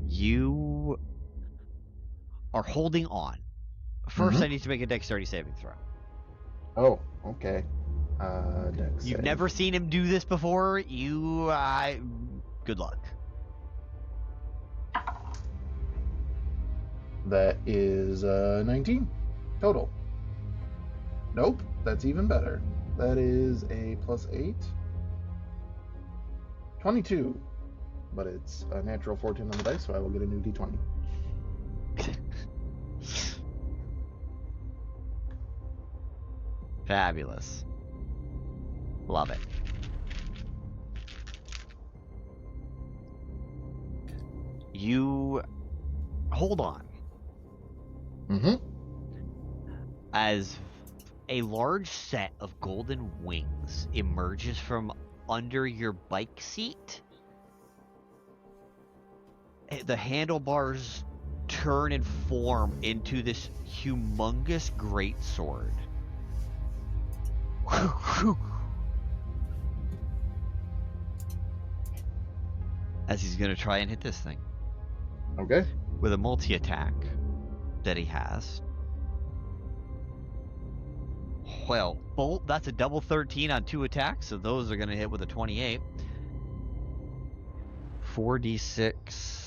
You are holding on. First, I need to make a dexterity saving throw. Oh, okay. You've never seen him do this before. Good luck. That is 19 total. Nope, that's even better. That is a plus 8. 22. But it's a natural 14 on the dice, so I will get a new d20. Fabulous. Love it. You hold on. Mm-hmm. As a large set of golden wings emerges from under your bike seat, the handlebars turn and form into this humongous greatsword. As he's going to try and hit this thing. Okay. With a multi-attack that he has. Well, that's a double 13 on 2 attacks, so those are going to hit with a 28. 4d6.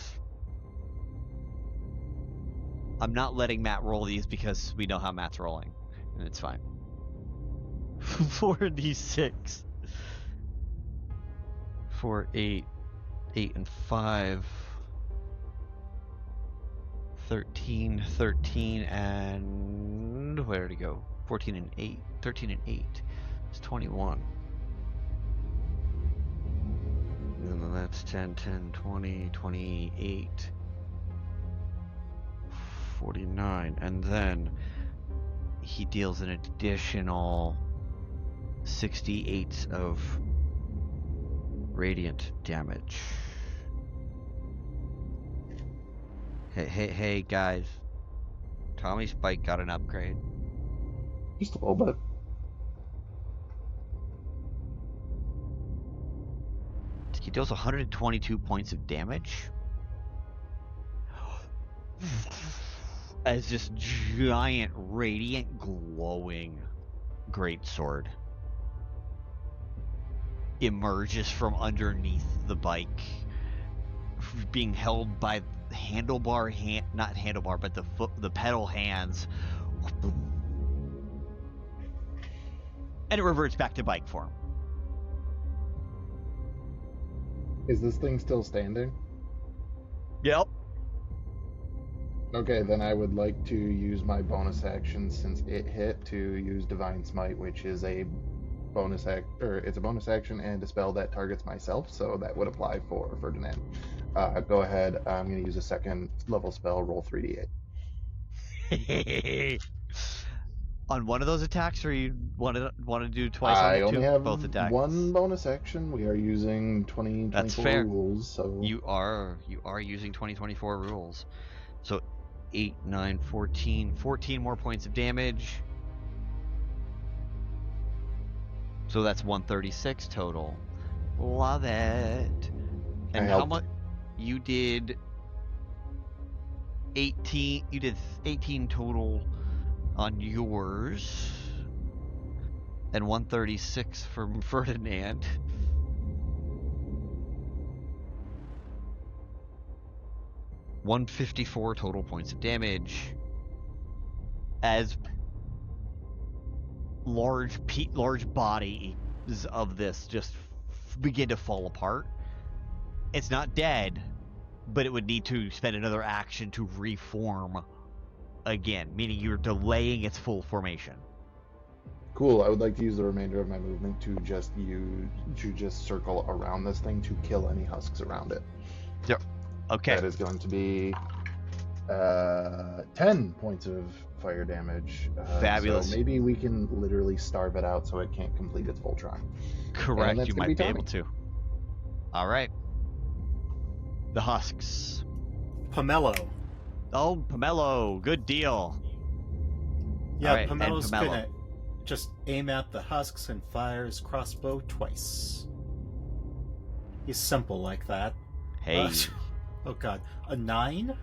I'm not letting Matt roll these because we know how Matt's rolling, and it's fine. 4d6. 4, 8, 8 and 5. 13, 13, and where did it go? 14 and 8. 13 and 8. It's 21. And then that's 10, 10, 20, 28. 49. And then he deals an additional 68 of radiant damage. Hey, guys. Tommy's bike got an upgrade. Just a little bit. He deals 122 points of damage. As this giant, radiant, glowing greatsword emerges from underneath the bike, being held by not handlebar, but the pedal hands, and it reverts back to bike form. Is this thing still standing? Yep. Okay, then I would like to use my bonus action since it hit to use Divine Smite, which is a bonus it's a bonus action and a spell that targets myself, so that would apply for Ferdinand. Go ahead. I'm going to use a second level spell. Roll 3d8. On one of those attacks, or you want to do twice on I the only two, have both attacks? one bonus action. We are using 2024 That's fair. rules, so You are using 2024 rules. So 8, 9, 14 more points of damage. So that's 136 total. Love it. And how much? You did 18. You did 18 total on yours, and 136 from Ferdinand. $154 total points of damage. As large bodies of this just begin to fall apart. It's not dead, but it would need to spend another action to reform again, meaning you're delaying its full formation. cool. I would like to use the remainder of my movement to just circle around this thing to kill any husks around it. Yep. Okay. That is going to be 10 points of fire damage. Fabulous. So maybe we can literally starve it out so it can't complete its Voltron. Correct. You might be able to. All right. The husks. Pomelo. Oh, Pomelo. Good deal. Yeah, All right, Pomelo's and Pomelo. gonna just aim at the husks and fire his crossbow twice. He's simple like that. Hey. Oh god. A 9?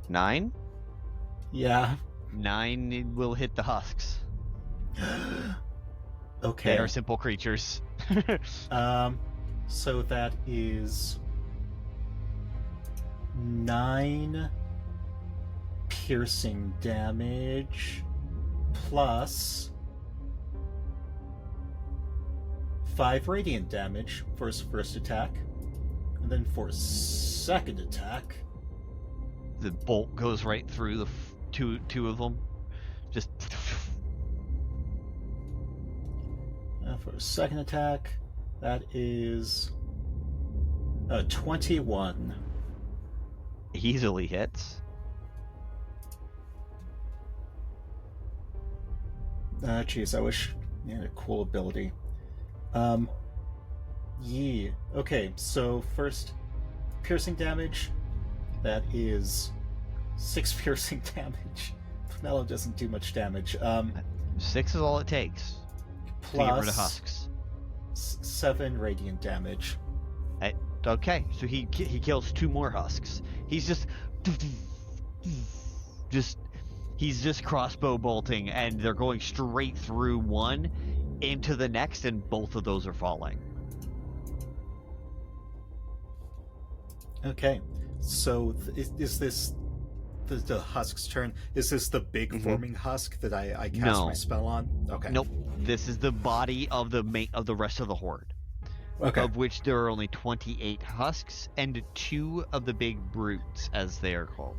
9? Yeah. 9 will hit the husks. Okay. They are simple creatures. So that is 9 piercing damage plus 5 radiant damage for his first attack. And then for his second attack, The bolt goes right through the two of them. Just for his second attack, that is a 21. easily hits. Jeez, I wish he had a cool ability. Yeah. Okay, so first, piercing damage. That is 6 piercing damage. Vanilla doesn't do much damage. 6 is all it takes to get rid of husks. 7 radiant damage. Okay, so he kills 2 more husks. He's just crossbow bolting, and they're going straight through one into the next, and both of those are falling. Okay, so is this the husk's turn? Is this the big forming husk that I cast my spell on? Okay. Nope. This is the body of the rest of the horde. Okay. Of which there are only 28 husks and 2 of the big brutes, as they are called.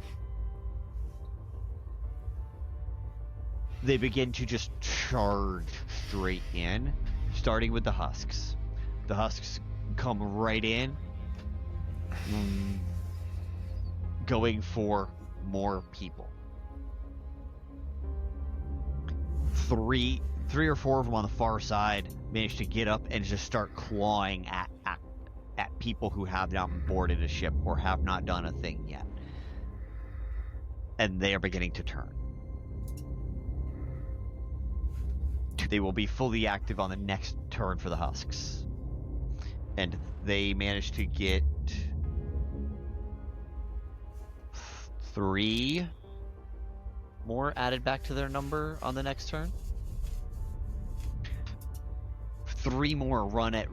They begin to just charge straight in, starting with the husks. The husks come right in, going for more people. Three or 4 of them on the far side manage to get up and just start clawing at people who have not boarded a ship or have not done a thing yet. And they are beginning to turn. They will be fully active on the next turn for the husks. And they managed to get 3 more added back to their number on the next turn. 3 more run at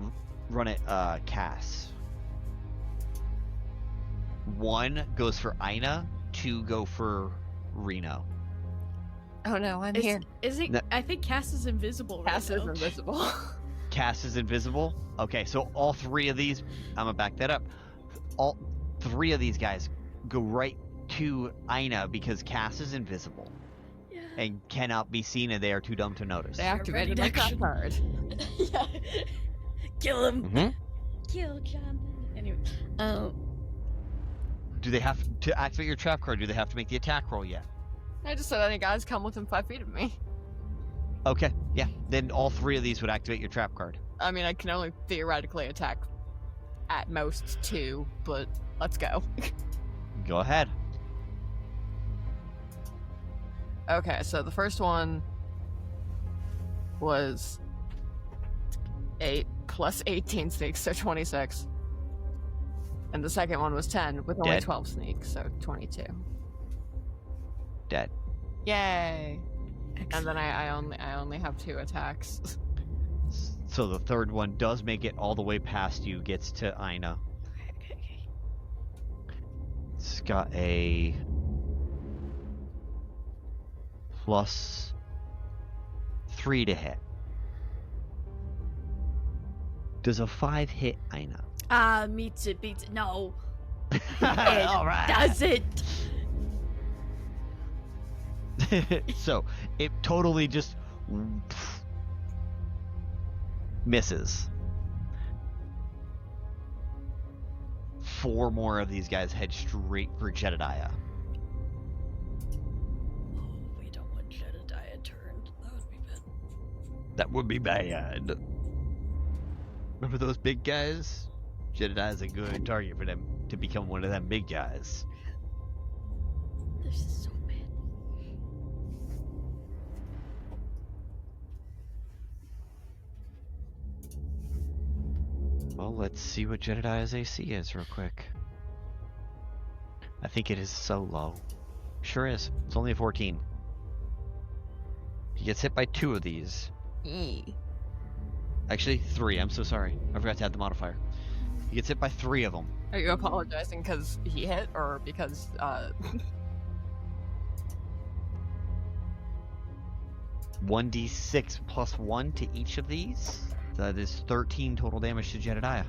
Cass. 1 goes for Aina, 2 go for Reno. Oh no, I'm here. I think Cass is invisible. Cass is invisible. Cass is invisible? Okay, so all 3 of these, I'm gonna back that up. All 3 of these guys go right to Aina because Cass is invisible. Yeah. And cannot be seen, and they are too dumb to notice. They activated my trap card. Yeah. Kill him. Mm-hmm. Kill John. Anyway. Do they have to activate your trap card? Do they have to make the attack roll yet? I just said any guys come within 5 feet of me. Okay, yeah. Then all 3 of these would activate your trap card. I mean, I can only theoretically attack at most 2, but let's go. Go ahead. Okay, so the first one was 8 plus 18 sneaks, so 26. And the second one was 10 with only 12 sneaks, so 22. Dead. Yay! Excellent. And then I only have 2 attacks. So the third one does make it all the way past you, gets to Aina. Okay. It's got a +3 to hit. Does a 5 hit Aina? Beats it. No. All right. Does it? So it totally just misses. 4 more of these guys head straight for Jedediah. We don't want Jedediah turned. That would be bad. Remember those big guys? Jedediah's a good target for them to become one of them big guys. This is so bad. Well, let's see what Jedediah's AC is real quick. I think it is so low. Sure is. It's only a 14. He gets hit by 2 of these. Actually, 3. I'm so sorry. I forgot to add the modifier. He gets hit by 3 of them. Are you apologizing because he hit, or because, 1d6 plus 1 to each of these. That is 13 total damage to Jedediah.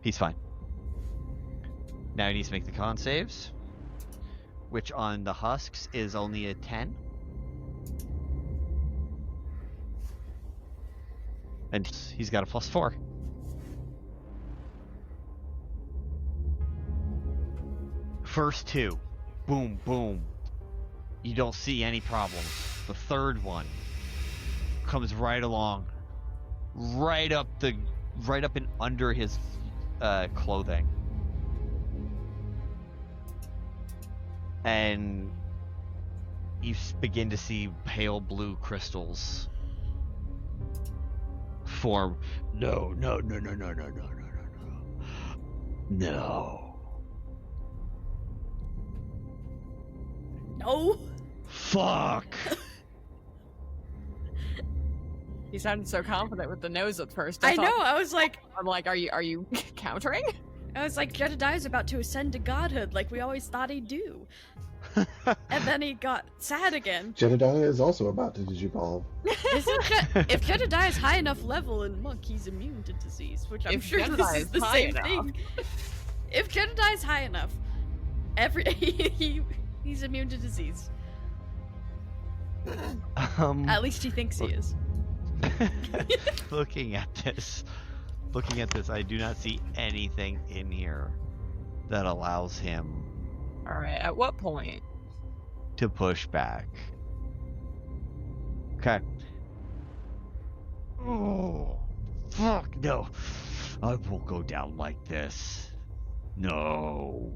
He's fine. Now he needs to make the con saves, which on the husks is only a 10. And he's got a +4. First 2. Boom, boom. You don't see any problems. The third one comes right along, right up and under his clothing, and you begin to see pale blue crystals form. No. No. Fuck. He sounded so confident with the nose at first. I know. I was like, I'm like, are you countering? I was like, Jedediah's about to ascend to godhood, like we always thought he'd do. And then he got sad again. Jedediah is also about to digivolve. If Jedediah's high enough level in monk, he's immune to disease, which I'm sure this is the same thing. If Jedediah's high enough, he's immune to disease. At least he thinks he is. Looking at this, I do not see anything in here that allows him. All right. At what point? To push back. Okay. Oh, fuck no! I won't go down like this. No.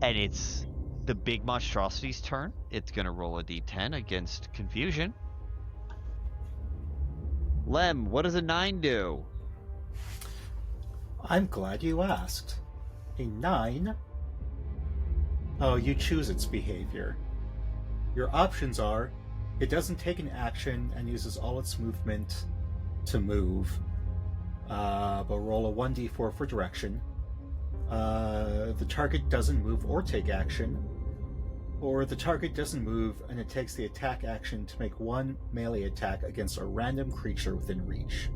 And it's the big monstrosity's turn. It's gonna roll a d10 against confusion. Lem, what does a 9 do? I'm glad you asked. A 9? Oh, you choose its behavior. Your options are, it doesn't take an action and uses all its movement to move, but roll a 1d4 for direction. The target doesn't move or take action, or the target doesn't move and it takes the attack action to make one melee attack against a random creature within reach.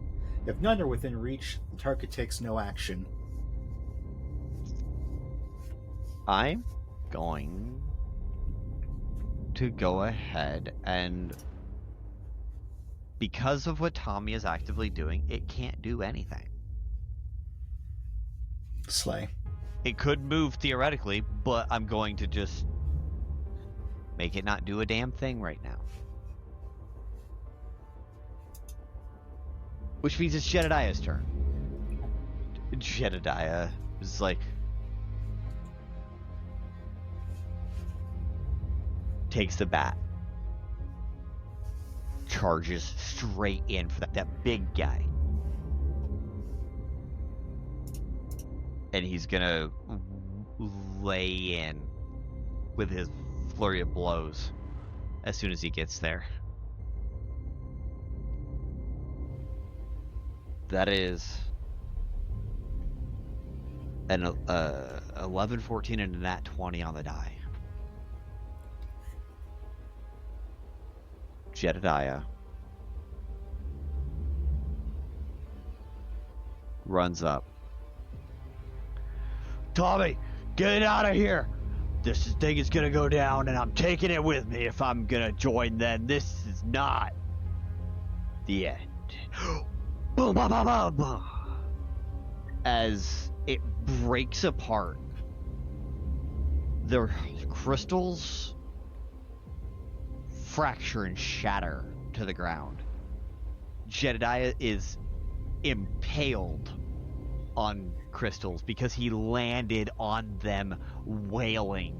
If none are within reach, the target takes no action. I'm going to go ahead and, because of what Tommy is actively doing, it can't do anything. Slay. It could move theoretically, but I'm going to just make it not do a damn thing right now. Which means it's Jedediah's turn. Jedediah is like, takes the bat, charges straight in for that big guy, and he's gonna lay in with his flurry of blows as soon as he gets there. That is an 11, 14, and a nat 20 on the die. Jedediah runs up. Tommy, get out of here! This thing is gonna go down, and I'm taking it with me if I'm gonna join them. This is not the end. Boom, boom, boom, boom, boom. As it breaks apart, the crystals fracture and shatter to the ground. Jedediah is impaled on crystals because he landed on them wailing.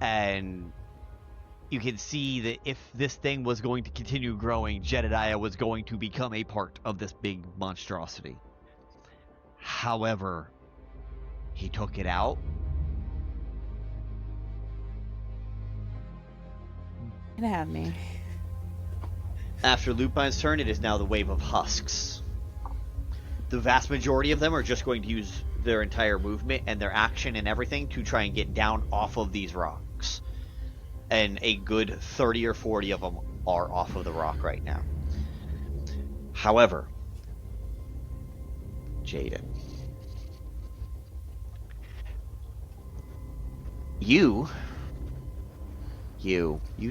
And you can see that if this thing was going to continue growing, Jedediah was going to become a part of this big monstrosity. However, he took it out. It had me. After Lupine's turn, it is now the wave of husks. The vast majority of them are just going to use their entire movement and their action and everything to try and get down off of these rocks. And a good 30 or 40 of them are off of the rock right now. However, Jaden, you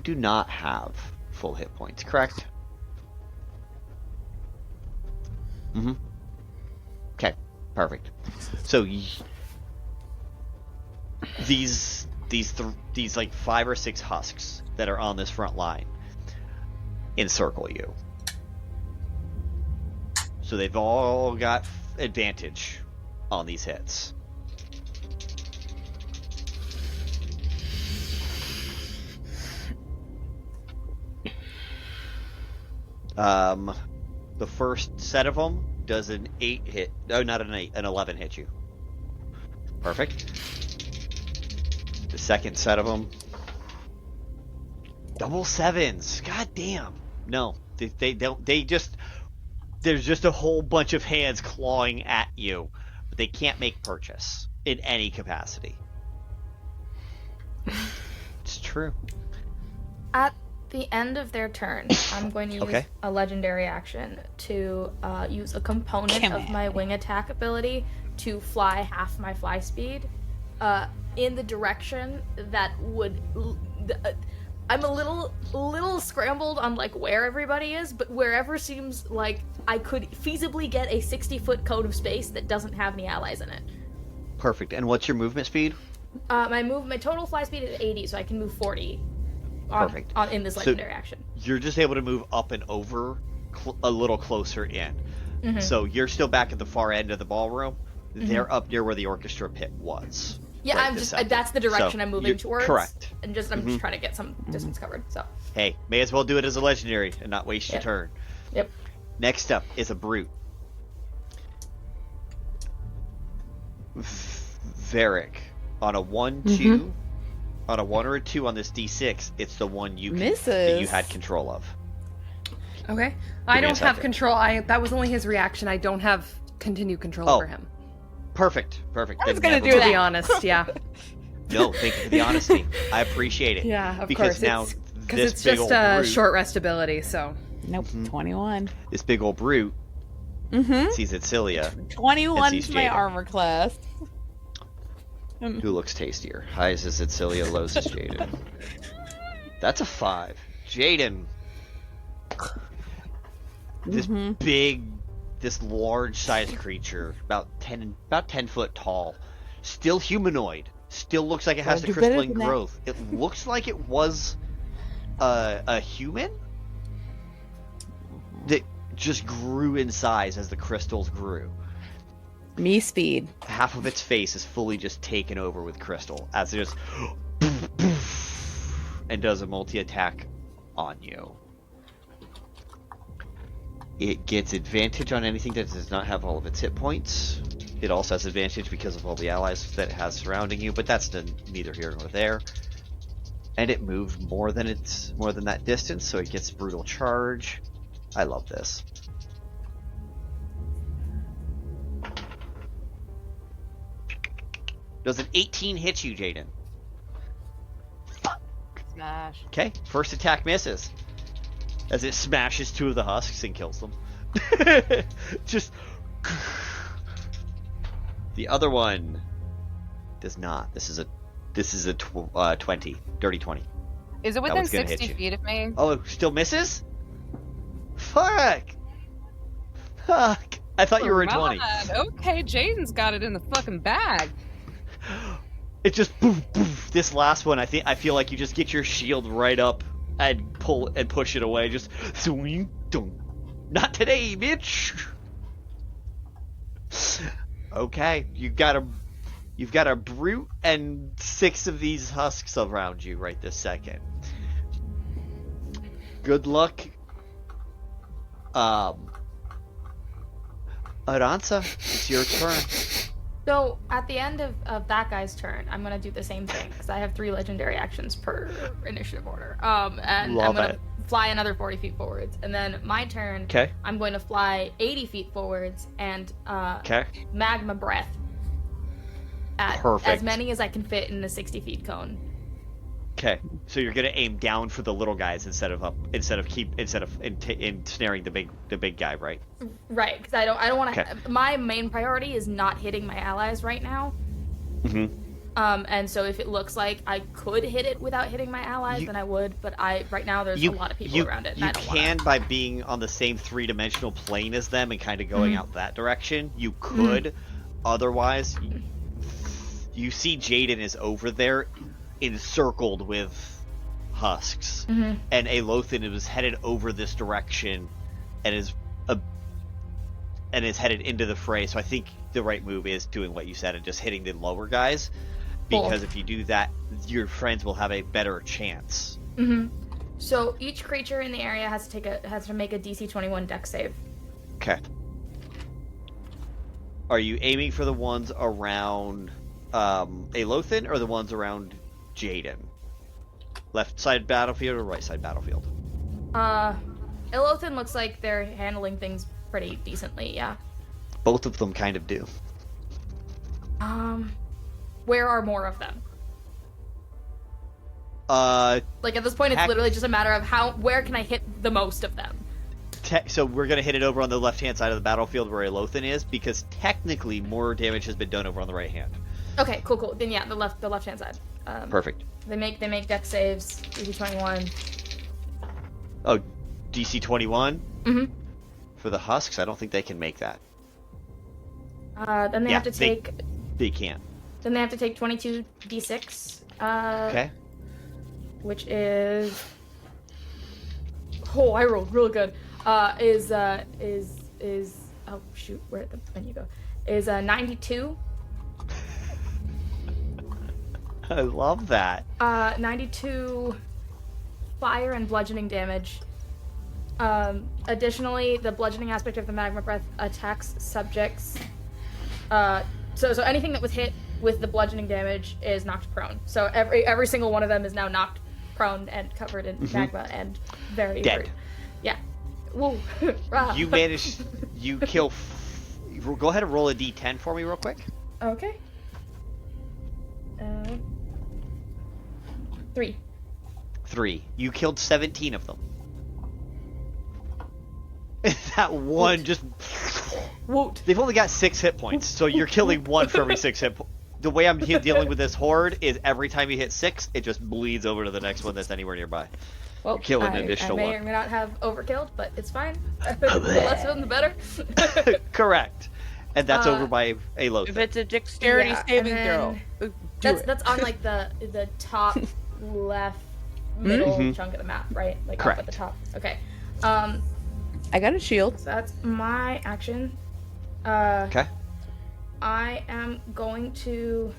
do not have full hit points, correct? Mm-hmm. Okay, perfect. So these like 5 or 6 husks that are on this front line encircle you. So they've all got advantage on these hits. The first set of them does an 8 hit. No, not an 8, an 11 hit you. Perfect. The second set of them, double 7s. God damn. No, they don't. They just, there's just a whole bunch of hands clawing at you, but they can't make purchase in any capacity. It's true. At the end of their turn, I'm going to use a legendary action to use a component of my wing attack ability to fly half my fly speed in the direction that would... I'm a little scrambled on like where everybody is, but wherever seems like I could feasibly get a 60-foot cone of space that doesn't have any allies in it. Perfect. And what's your movement speed? My total fly speed is 80, so I can move 40. Perfect. In this legendary action. You're just able to move up and over a little closer in. Mm-hmm. So you're still back at the far end of the ballroom. Mm-hmm. They're up near where the orchestra pit was. Yeah, right that's the direction I'm moving towards. Correct. And I'm just trying to get some distance covered. So. Hey, may as well do it as a legendary and not waste your turn. Yep. Next up is a brute. Varrick on a 1-2. On a 1 or a 2 on this D6, it's the one that you had control of. Okay. I don't have control. That was only his reaction. I don't have continued control over him. Perfect. I was going to do that. To be honest, yeah. No, thank you for the honesty. I appreciate it. Yeah, of because course. Now because it's just a short rest ability, so. Nope, 21. This big old brute sees Adsila. 21 is my armor class. Who looks tastier? Highs is Adsila, lows is Jaden. That's a 5. Jaden. This large-sized creature, about 10 foot tall, still humanoid, still looks like it has the crystalline growth. It looks like it was a human that just grew in size as the crystals grew. Me speed. Half of its face is fully just taken over with crystal as it just and does a multi-attack on you. It gets advantage on anything that does not have all of its hit points. It also has advantage because of all the allies that it has surrounding you, but that's neither here nor there. And it moved more than that distance, so it gets brutal charge. I love this. Does an 18 hit you, Jaden? Smash. Okay, first attack misses. As it smashes 2 of the husks and kills them. Just... The other one does not. This is a 20. Dirty 20. Is it within 60 feet of me? Oh, it still misses? Fuck! I thought you were at 20. Okay, Jaden's got it in the fucking bag. It just poof, poof. This last one, I feel like you just get your shield right up and pull and push it away. Just swing, dong. Not today, bitch. Okay, you've got a brute and 6 of these husks around you right this second. Good luck. Aransa, it's your turn. So, at the end of that guy's turn, I'm going to do the same thing, because I have 3 legendary actions per initiative order. And I'm going to fly another 40 feet forwards. And then my turn, I'm going to fly 80 feet forwards and magma breath at as many as I can fit in the 60 feet cone. Okay, so you're gonna aim down for the little guys instead of ensnaring the big guy, right? Right, because I don't want to. My main priority is not hitting my allies right now. And so if it looks like I could hit it without hitting my allies, then I would. But right now there's a lot of people around it. And you can by being on the same 3-dimensional plane as them and kind of going out that direction. You could, otherwise. you see Jaden is over there, encircled with husks, and Aelothin was headed over this direction, and is headed into the fray. So I think the right move is doing what you said and just hitting the lower guys, because if you do that, your friends will have a better chance. So each creature in the area has to make a DC 21 Dex save. Okay. Are you aiming for the ones around Aelothin or the ones around Jaden? Left side battlefield or right side battlefield? Aelothin looks like they're handling things pretty decently, yeah. Both of them kind of do. Where are more of them? Like at this point, it's literally just a matter of where can I hit the most of them? So we're gonna hit it over on the left-hand side of the battlefield where Aelothin is, because technically more damage has been done over on the right hand. Okay, cool. Then yeah, the left-hand side. Perfect. They make Dex saves. DC 21. Oh, DC 21. For the husks, I don't think they can make that. Then they have to take. They can't. Then they have to take 22 D6. Okay. Which is. Oh, I rolled real good. Is oh shoot, where'd the menu go? Is 92. I love that. 92 fire and bludgeoning damage. Additionally, the bludgeoning aspect of the magma breath attacks subjects. So anything that was hit with the bludgeoning damage is knocked prone. So every single one of them is now knocked prone and covered in magma and very dead. Hurt. Yeah. Whoa. You managed. You kill. Go ahead and roll a D10 for me, real quick. Okay. 3. 3. You killed 17 of them. That one just. Woot. They've only got 6 hit points, so you're killing one for every 6 hit points. The way I'm dealing with this horde is every time you hit 6, it just bleeds over to the next one that's anywhere nearby. Well, you're killing an additional I may one. or may not have overkilled, but it's fine. The less of them, the better. Correct. And that's over by Aelothin. If it's a dexterity saving throw, that's on like the top left middle chunk of the map, right? Like correct. Up at the top. Okay. I got a shield. So that's my action. Okay. I am going to.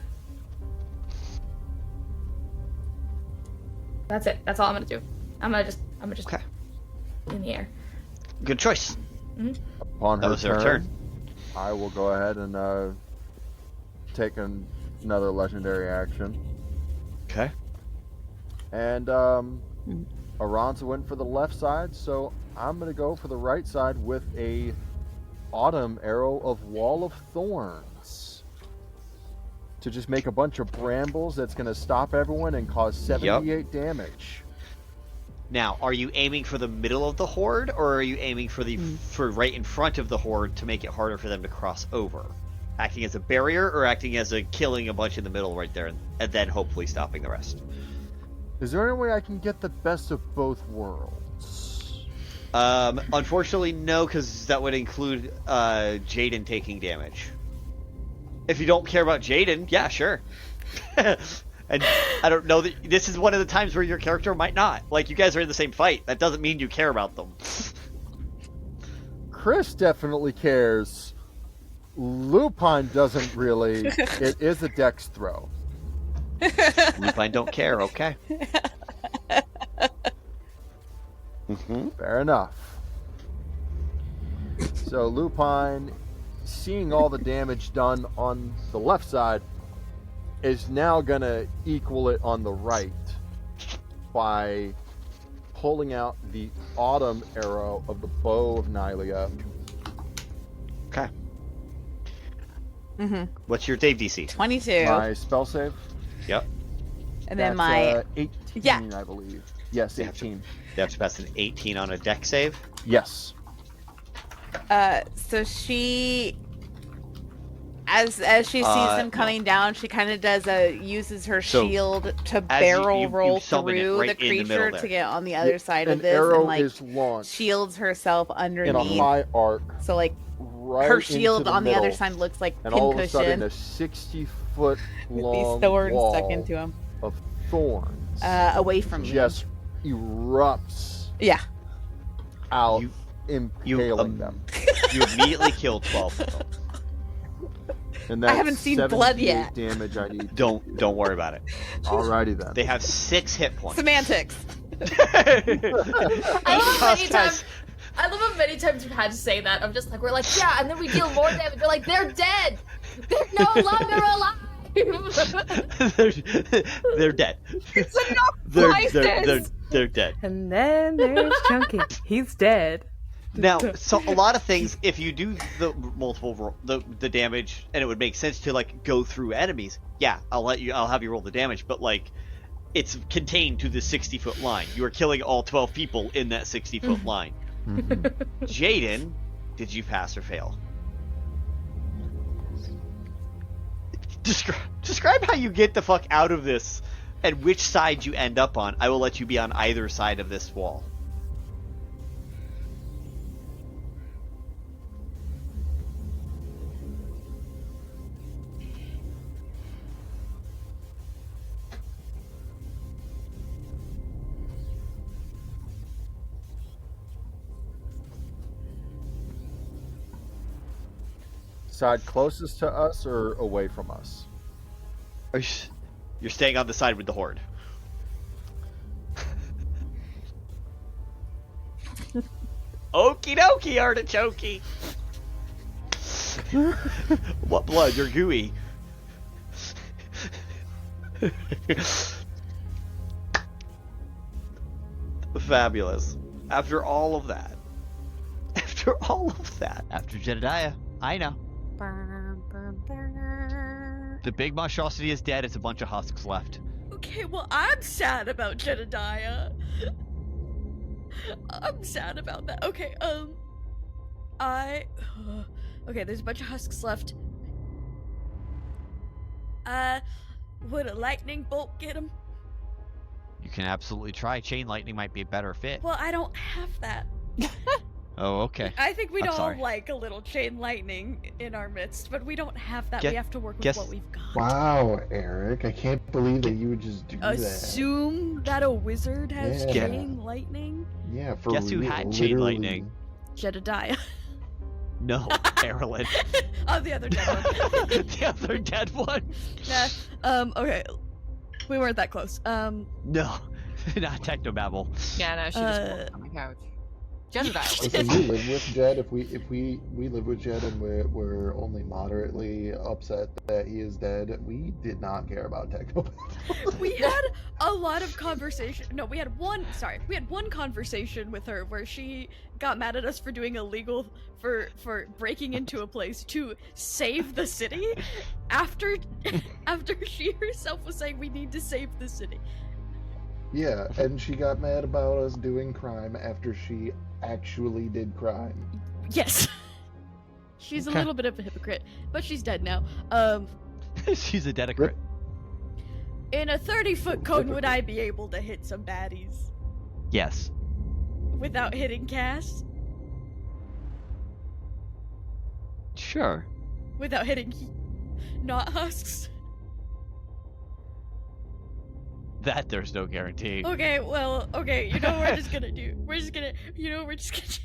That's it. That's all I'm gonna do. I'm gonna just okay. In the air. Good choice. Upon her turn, I will go ahead and take another legendary action. Okay. And Aransa went for the left side, so I'm gonna go for the right side with a autumn arrow of Wall of Thorns to just make a bunch of brambles that's gonna stop everyone and cause 78 damage. Now, are you aiming for the middle of the horde, or are you aiming for right in front of the horde to make it harder for them to cross over? Acting as a barrier, or acting as a killing a bunch in the middle right there, and then hopefully stopping the rest? Is there any way I can get the best of both worlds? Unfortunately, no, because that would include Jaden taking damage. If you don't care about Jaden, yeah, sure. And I don't know that this is one of the times where your character might not. Like, you guys are in the same fight. That doesn't mean you care about them. Chris definitely cares. Lupine doesn't really. It is a dex throw. Lupine don't care, okay. Fair enough. So Lupine, seeing all the damage done on the left side, is now going to equal it on the right by pulling out the autumn arrow of the bow of Nylia. Okay. What's your save DC? 22. My spell save? Yep. And then my 18, I believe. Yes, 18. They have to pass an 18 on a dex save? Yes. So she, as she sees them coming down, she kind of uses her shield to barrel roll through the creature to get on the other side of this, arrow and like is launched shields herself underneath in a high arc, so like right her shield into on the middle, other side looks like and pincushion. all of a sudden a 60-foot long these thorns wall stuck into him. of thorns Away from you. just erupts. Yeah. Out, impaling them. You immediately kill 12 of them. And I haven't seen blood yet. Damage I need. Don't worry about it. Alrighty then. They have 6 hit points. Semantics. I love how many times you've had to say that. I'm just like, we're like, yeah, and then we deal more damage. We're like, they're dead. They're no longer alive. they're dead. It's enough they're dead. And then there's Chunky. He's dead. Now, so a lot of things, if you do the multiple the damage, and it would make sense to like go through enemies. Yeah, I'll have you roll the damage, but like, it's contained to the 60-foot line. You are killing all 12 people in that 60-foot line. Jaden, did you pass or fail? Describe how you get the fuck out of this and which side you end up on. I will let you be on either side of this wall. Side closest to us or away from us? You're staying on the side with the horde. Okie dokie, artichoke. What blood? You're gooey. Fabulous. After all of that. After Jedediah, Aina. The big monstrosity is dead. It's a bunch of husks left. Okay, well, I'm sad about Jedediah. I'm sad about that. Okay, okay, there's a bunch of husks left. Would a lightning bolt get him? You can absolutely try. Chain lightning might be a better fit. Well, I don't have that. Oh, okay. I think we'd I'm all sorry. like a little chain lightning in our midst, but we don't have that. We have to work with what we've got. Wow, Eric, I can't believe that you would just do Assume that a wizard has chain lightning? Yeah, for Guess who had chain lightning? Jedediah. No, Carolyn. Oh, the other dead one. The other dead one? Nah, okay. We weren't that close. No, not technobabble. Yeah, no, she just walked on the couch. Jedediah. Listen, we live with Jed. If we live with Jed and we're only moderately upset that he is dead, we did not care about techno. We had a lot of conversation. No, we had one conversation with her where she got mad at us for doing illegal for breaking into a place to save the city after she herself was saying we need to save the city. Yeah, and she got mad about us doing crime after she actually did crime. Yes. She's a little bit of a hypocrite, but she's dead now. She's a dedicate. In a 30-foot cone, would I be able to hit some baddies? Yes. Without hitting Cass? Sure. Without hitting not husks? That there's no guarantee. Okay, well, okay, you know what we're just gonna do? We're just gonna do...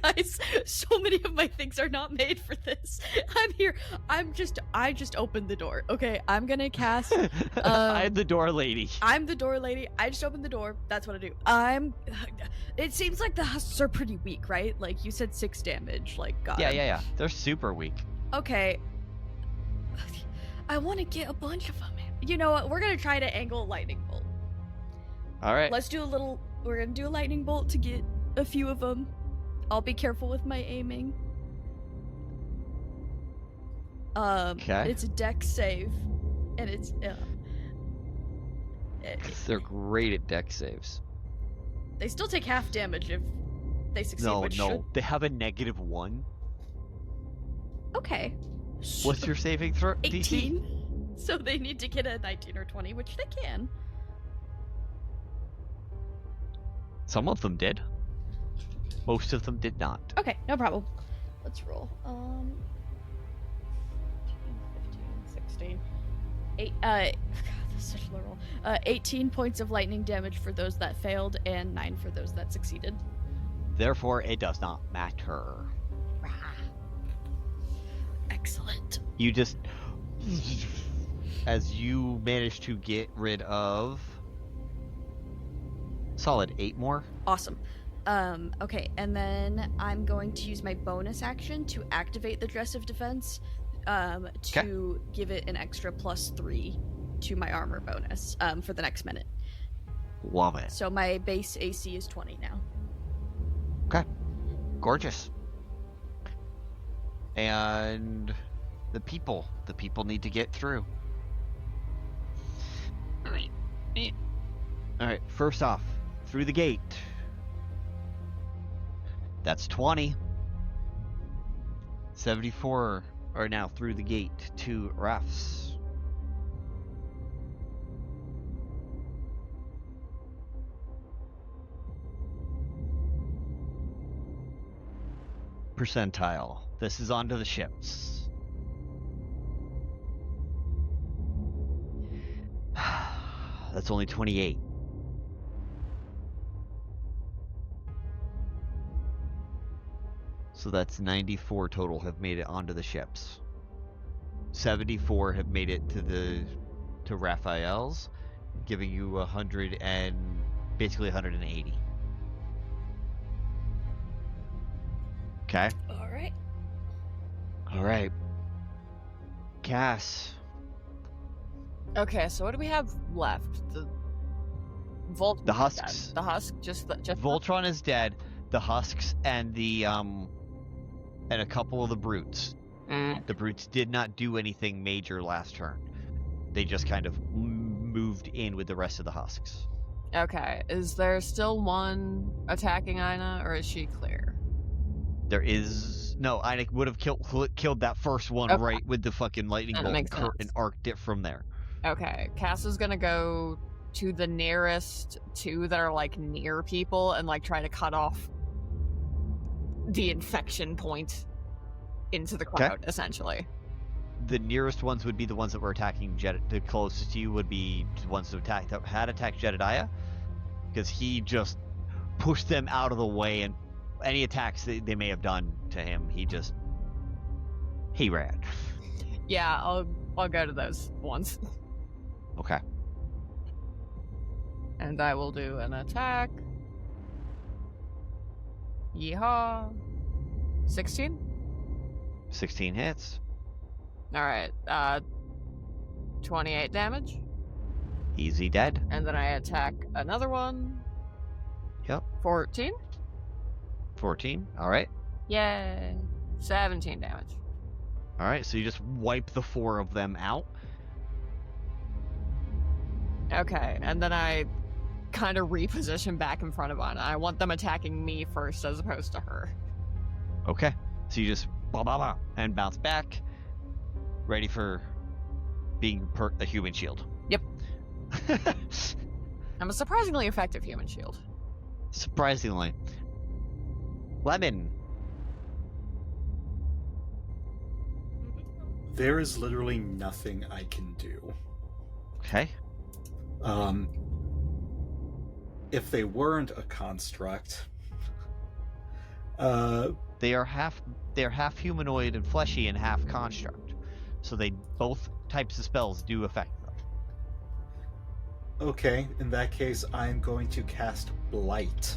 Guys, so many of my things are not made for this. I'm here. I just opened the door. Okay, I'm gonna cast... I'm the door lady. I'm the door lady. I just opened the door. That's what I do. It seems like the husks are pretty weak, right? Like, you said 6 damage. Like, God. Yeah. They're super weak. Okay. I want to get a bunch of them. You know what? We're gonna try to angle a lightning bolt. All right. We're gonna do a lightning bolt to get a few of them. I'll be careful with my aiming. Okay. It's a dex save, and it's They're great at dex saves. They still take half damage if they succeed. No. They have a -1. Okay. What's your saving throw? 18. DC? So they need to get a 19 or 20, which they can. Some of them did. Most of them did not. Okay, no problem. Let's roll. 15, 16. 8, God, that's such a low roll. 18 points of lightning damage for those that failed, and 9 for those that succeeded. Therefore, it does not matter. Excellent. You just... As you manage to get rid of... solid 8 more. Awesome. Okay, and then I'm going to use my bonus action to activate the Dress of Defense, to give it an extra +3 to my armor bonus, for the next minute. Love it. So my base AC is 20 now. Okay. Gorgeous. And the people need to get through. Alright, first off, through the gate. That's 20. 74 are now through the gate to Rafs. Percentile. This is onto the ships. That's only 28. So that's 94 total have made it onto the ships. 74 have made it to Raphael's, giving you 100 and basically 180. Okay. All right. Cass. Okay, so what do we have left? The Voltron. The husks. Dead. The husk. Just Voltron is dead. The husks and the and a couple of the brutes. The brutes did not do anything major last turn. They just kind of moved in with the rest of the husks. Okay, is there still one attacking Aina, or is she clear? There is no. Aina would have killed that first one right with the fucking lightning bolt and arced it from there. Okay, Cass is gonna go to the nearest two that are like near people and like try to cut off the infection point into the crowd, essentially. The nearest ones would be the ones that were attacking the closest to you would be the ones that had attacked Jedediah, because he just pushed them out of the way, and any attacks that they may have done to him, he ran. Yeah, I'll go to those ones. Okay. And I will do an attack. Yeehaw. 16? 16 hits. Alright, 28 damage. Easy dead. And then I attack another one. Yep. 14? 14, alright. Yay. 17 damage. Alright, so you just wipe the 4 of them out. Okay, and then I kind of reposition back in front of Aina. I want them attacking me first as opposed to her. Okay, so you just blah blah blah and bounce back, ready for being a human shield. Yep. I'm a surprisingly effective human shield. Surprisingly. Lemon. There is literally nothing I can do. Okay. If they weren't a construct, they are half humanoid and fleshy and half construct, so they both types of spells do affect them. Okay, in that case, I'm going to cast Blight.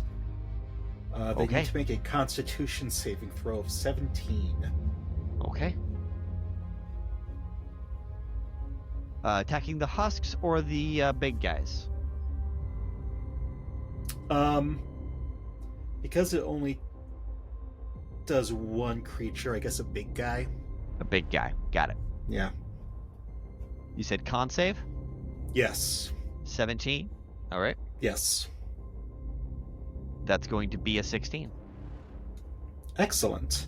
They need to make a Constitution saving throw of 17. Okay. Attacking the husks or the big guys? Because it only does one creature, I guess a big guy. A big guy. Got it. Yeah. You said con save? Yes. 17? Alright. Yes. That's going to be a 16. Excellent.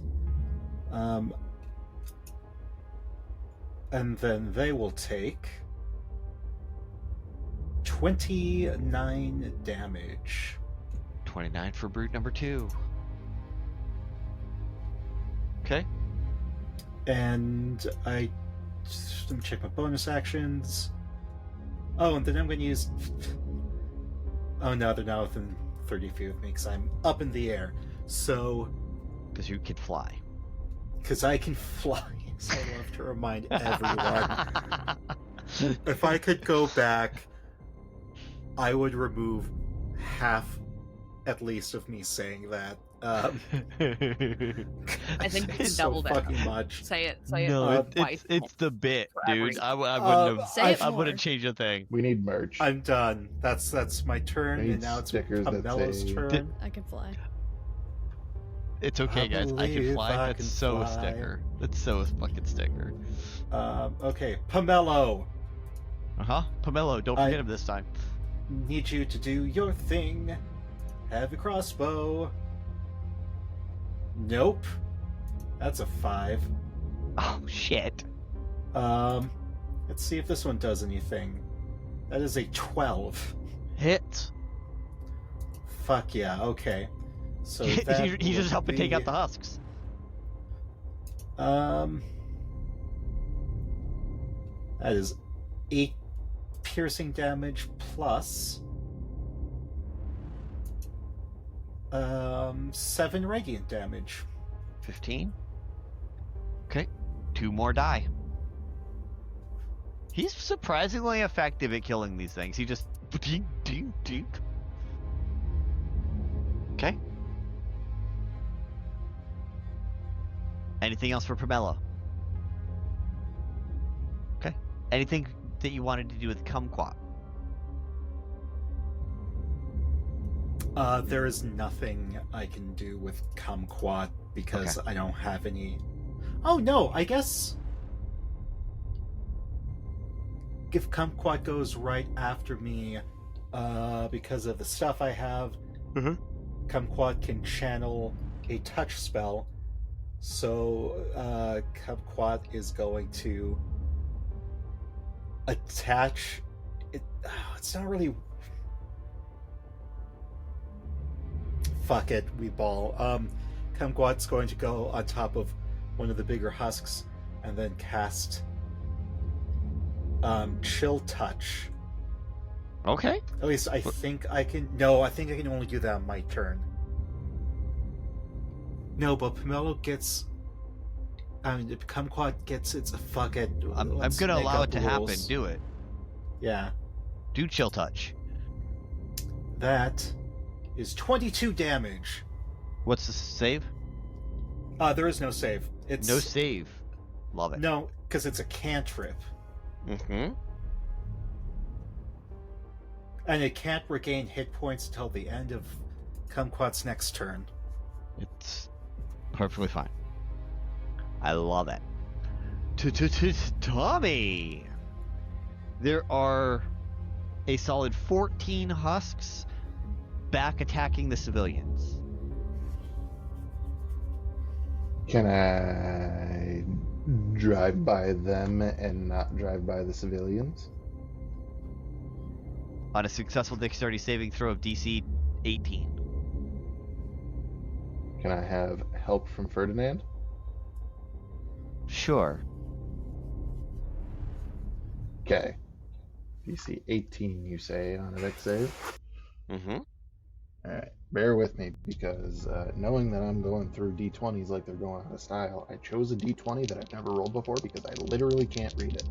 And then they will take 29 damage. 29 for brute number 2. Okay. And let me check my bonus actions. Oh, and then I'm going to use... Oh no, they're not within 30 feet of me because I'm up in the air. So... Because you can fly. Because I can fly. So I love to remind everyone. If I could go back, I would remove half, at least, of me saying that. I think you can double that. Fucking much. Say it. No, twice. it's the bit, dude. I wouldn't change a thing. We need merch. I'm done. That's my turn, We need and now it's stickers that Pamelo's say- turn. I can fly. It's okay, guys. I can fly. I That's can so a fly. sticker. That's so a fucking sticker. Okay, Pamelo. Pamelo, don't forget him this time. Need you to do your thing. Have a crossbow. Nope. That's a 5. Oh shit. Let's see if this one does anything. That is a 12. Hit. Fuck yeah. Okay. So He's that just would helping take be- out the husks. That is 8 piercing damage plus 7 radiant damage. 15. Okay. 2 more die. He's surprisingly effective at killing these things. He just ding ding ding. Okay. Anything else for Pamela? Okay. Anything that you wanted to do with Kumquat? There is nothing I can do with Kumquat because I don't have any. Oh no, I guess if Kumquat goes right after me, because of the stuff I have, Kumquat can channel a touch spell. So Kumquat is going to attach. It's not really. Fuck it, we ball. Kumquat's going to go on top of one of the bigger husks and then cast Chill Touch. Okay. At least I think I can. No, I think I can only do that on my turn. No, but Pamelo gets. I mean, if Kumquat gets its fuck it. I'm gonna allow it to happen. Do it. Yeah. Do Chill Touch. That is 22 damage. What's the save? There is no save. It's no save. Love it. No, because it's a cantrip. Mm-hmm. And it can't regain hit points until the end of Kumquat's next turn. It's perfectly fine. I love it. Tommy! There are a solid 14 husks back attacking the civilians. Can I drive by them and not drive by the civilians? On a successful dexterity saving throw of DC 18. Can I have help from Ferdinand? Sure. Okay. DC 18, you say, on a dex save? Mm-hmm. Alright. Bear with me, because knowing that I'm going through D20s like they're going out of style, I chose a D20 that I've never rolled before because I literally can't read it.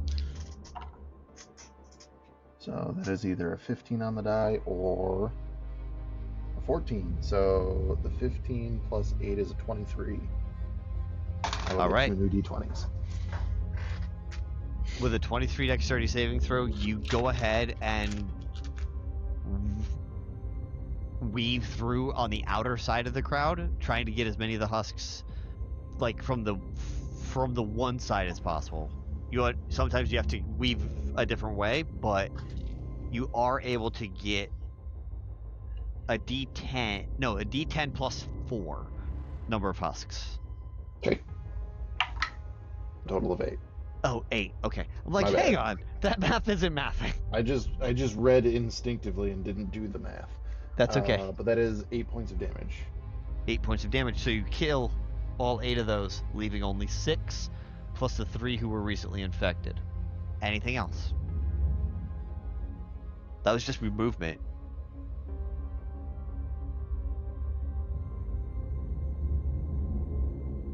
So that is either a 15 on the die or a 14. So the 15 plus 8 is a 23. All right. New D20s. With a 23 dexterity saving throw, you go ahead and weave through on the outer side of the crowd, trying to get as many of the husks like from the one side as possible. Sometimes you have to weave a different way, but you are able to get a D10 plus 4 number of husks. Okay. Total of 8. Oh, 8. Okay. I'm like, My bad. hang on. That math isn't mathing. I just read instinctively and didn't do the math. That's okay. But that is 8 points of damage. 8 points of damage. So you kill all 8 of those, leaving only 6, plus the 3 who were recently infected. Anything else? That was just movement.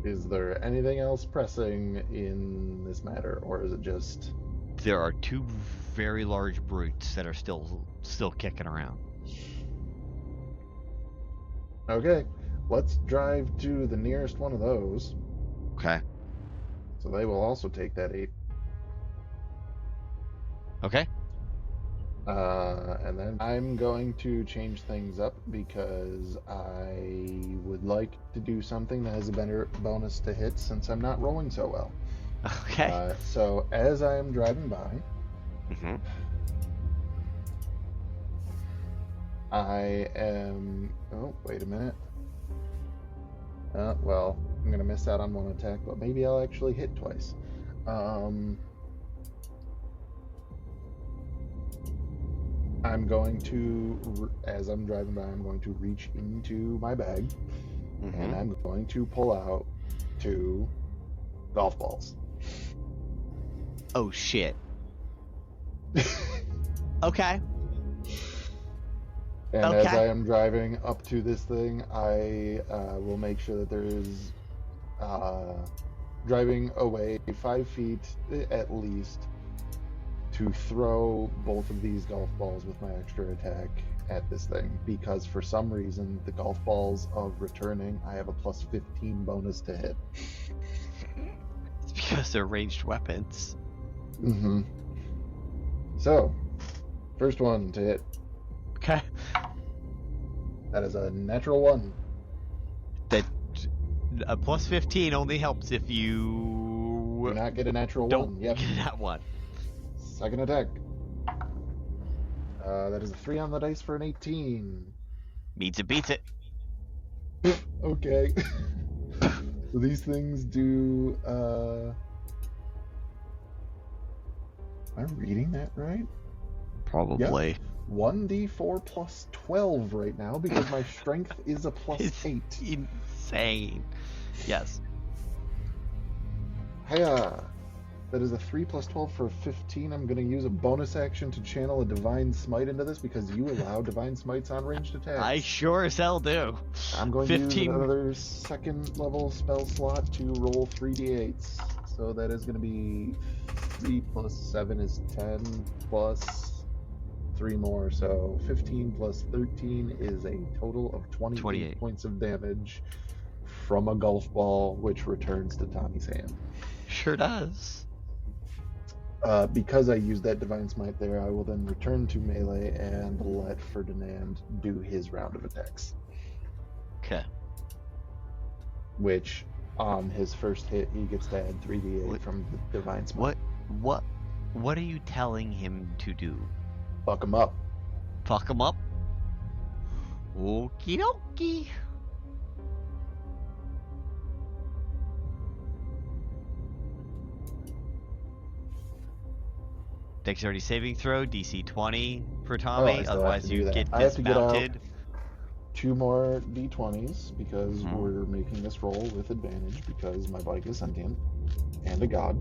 Is there anything else pressing in this matter, or is it just... There are 2 very large brutes that are still kicking around. Okay, let's drive to the nearest one of those. Okay. So they will also take that 8. Okay. And then I'm going to change things up because I would like to do something that has a better bonus to hit since I'm not rolling so well. Okay. So as I am driving by, I am... Oh, wait a minute. Well, I'm going to miss out on 1 attack, but maybe I'll actually hit twice. I'm going to, as I'm driving by, I'm going to reach into my bag, and I'm going to pull out 2 golf balls. Oh, shit. Okay. And as I am driving up to this thing, I will make sure that there is driving away 5 feet at least to throw both of these golf balls with my extra attack at this thing, because for some reason the golf balls of returning, I have a plus 15 bonus to hit. It's because they're ranged weapons. So, first one to hit. Okay. That is a natural 1. That a plus 15 only helps if you do not get a natural don't 1. Yep. Get that one. Second attack. That is a 3 on the dice for an 18. Meets it, beats it. Okay. So these things do... Am I reading that right? Probably. Yep. 1d4 plus 12 right now because my strength is a plus 8. Insane. Yes. Hiya! That is a 3 plus 12 for 15. I'm going to use a bonus action to channel a Divine Smite into this because you allow Divine Smites on ranged attacks. I sure as hell do. I'm going to use another 2nd level spell slot to roll 3d8s. So that is going to be 3 plus 7 is 10 plus 3 more. So 15 plus 13 is a total of 28 points of damage from a golf ball, which returns to Tommy's hand. Sure does. Because I used that Divine Smite there, I will then return to melee and let Ferdinand do his round of attacks. Okay. Which, on his first hit, he gets to add 3d8 from the Divine Smite. What are you telling him to do? Fuck him up. Fuck him up? Okie dokie. Dexterity saving throw, DC 20 for Tommy, otherwise you get I have to dismounted. get out 2 more d20s because we're making this roll with advantage because my bike is sentient and a god.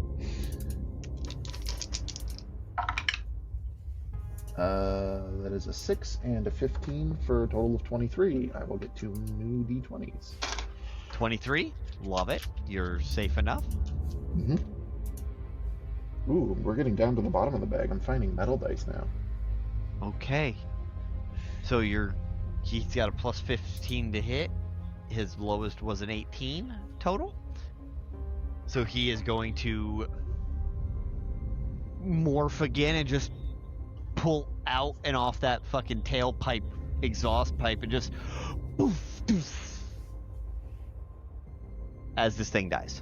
That is a 6 and a 15 for a total of 23. I will get 2 new d20s. 23? Love it. You're safe enough. Ooh, we're getting down to the bottom of the bag. I'm finding metal dice now. Okay. So he's got a plus 15 to hit. His lowest was an 18 total. So he is going to morph again and just pull out and off that fucking tailpipe, exhaust pipe, and just poof, doof, as this thing dies.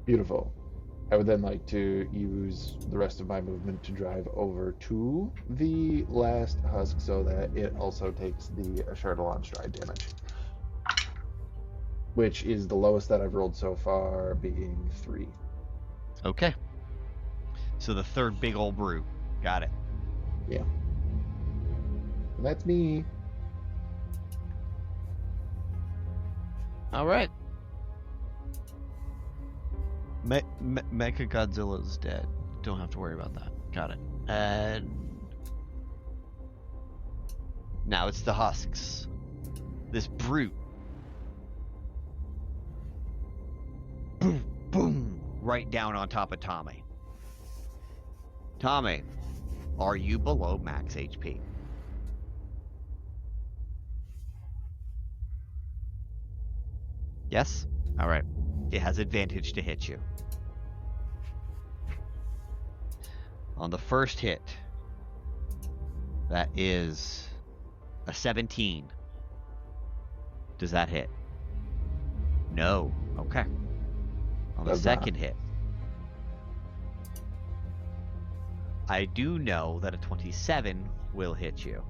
Beautiful. I would then like to use the rest of my movement to drive over to the last husk so that it also takes the Chardalon Stride damage. Which is the lowest that I've rolled so far, being 3. Okay. So the 3rd big old brute. Got it. Yeah. And that's me. All right. Mecha Godzilla's dead. Don't have to worry about that. Got it. And now it's the husks. This brute. Boom, boom, right down on top of Tommy. Tommy, are you below max HP? Yes? Alright. It has advantage to hit you. On the first hit, that is a 17. Does that hit? No. Okay. On the second hit, I do know that a 27 will hit you.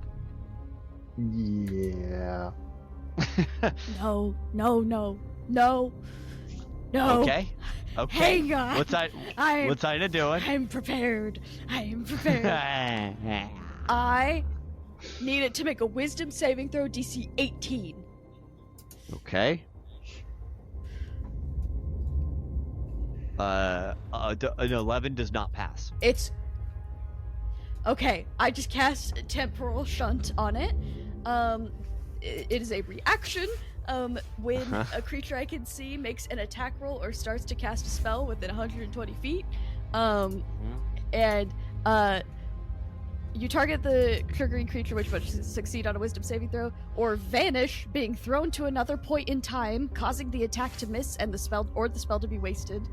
Yeah. No. Okay. Hang on. What's Aina doing? I'm prepared. I need it to make a wisdom saving throw DC 18. Okay. An 11 does not pass. It's okay. I just cast temporal shunt on it. It is a reaction. When a creature I can see makes an attack roll or starts to cast a spell within 120 feet, and you target the triggering creature which must succeed on a wisdom saving throw, or vanish, being thrown to another point in time, causing the attack to miss and the spell to be wasted.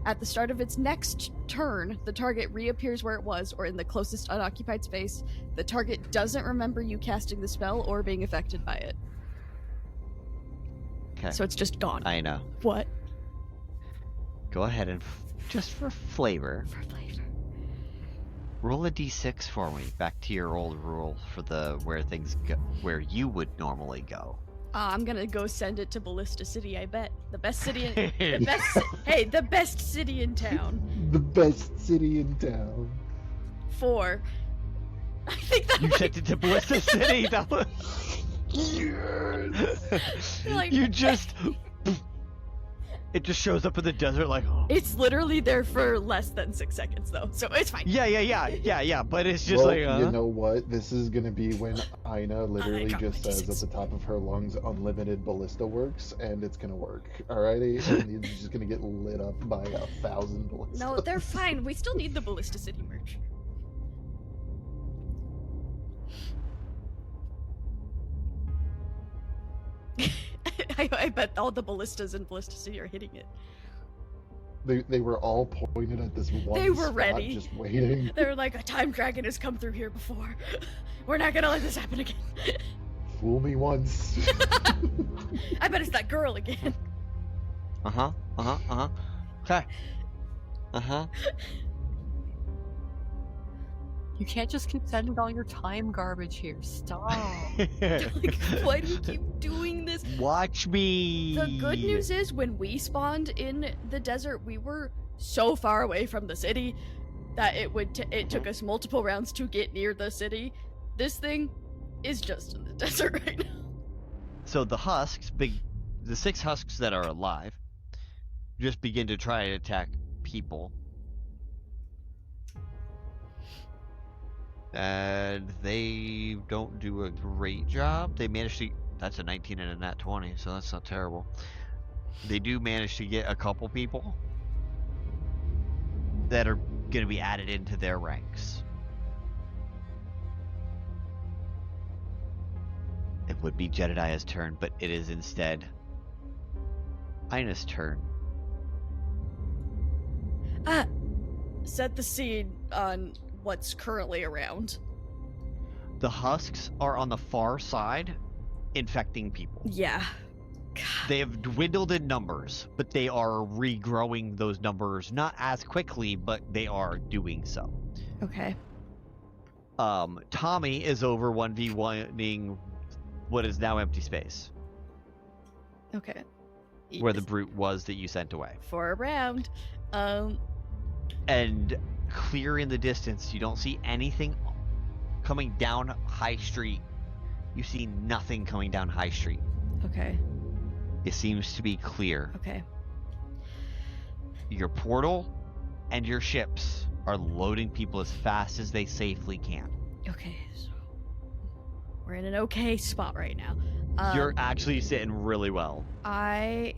At the start of its next turn, the target reappears where it was, or in the closest unoccupied space. The target doesn't remember you casting the spell or being affected by it. Okay. So it's just gone. I know. What? Go ahead and, just for flavor, roll a d6 for me. Back to your old rule for where things go, where you would normally go. I'm gonna go send it to Ballista City. I bet the best city in the best city in town. The best city in town. 4. I think that you sent it to Ballista City. That was... Yes. Like, you just. It just shows up in the desert like. Oh. It's literally there for less than 6 seconds though, so it's fine. Yeah. But it's just well, you know what? This is gonna be when Aina literally just says at the top of her lungs, "Unlimited ballista works," and it's gonna work. Alrighty, and you're just gonna get lit up by 1,000 ballistas. No, they're fine. We still need the Ballista City merch. I bet all the ballistas in Ballista City are hitting it. They were all pointed at this one They were spot, ready. just waiting. They were like, a time dragon has come through here before. We're not gonna let this happen again. Fool me once. I bet it's that girl again. Okay. You can't just keep sending all your time garbage here. Stop. Like, why do you keep doing this? Watch me. The good news is, when we spawned in the desert, we were so far away from the city that it took us multiple rounds to get near the city. This thing is just in the desert right now. So the husks, the 6 husks that are alive, just begin to try to attack people. And they don't do a great job. They manage to... That's a 19 and a nat 20, so that's not terrible. They do manage to get a couple people that are going to be added into their ranks. It would be Jedediah's turn, but it is instead Aina's turn. Set the scene on what's currently around. The husks are on the far side, infecting people. Yeah. They have dwindled in numbers, but they are regrowing those numbers, not as quickly, but they are doing so. Okay. Tommy is over 1v1ing what is now empty space. Okay. Where the brute was that you sent away. For a round. And clear in the distance, you don't see anything coming down High Street. You see nothing coming down High Street. Okay. It seems to be clear. Okay. Your portal and your ships are loading people as fast as they safely can. Okay, so we're in an okay spot right now. You're actually sitting really well. I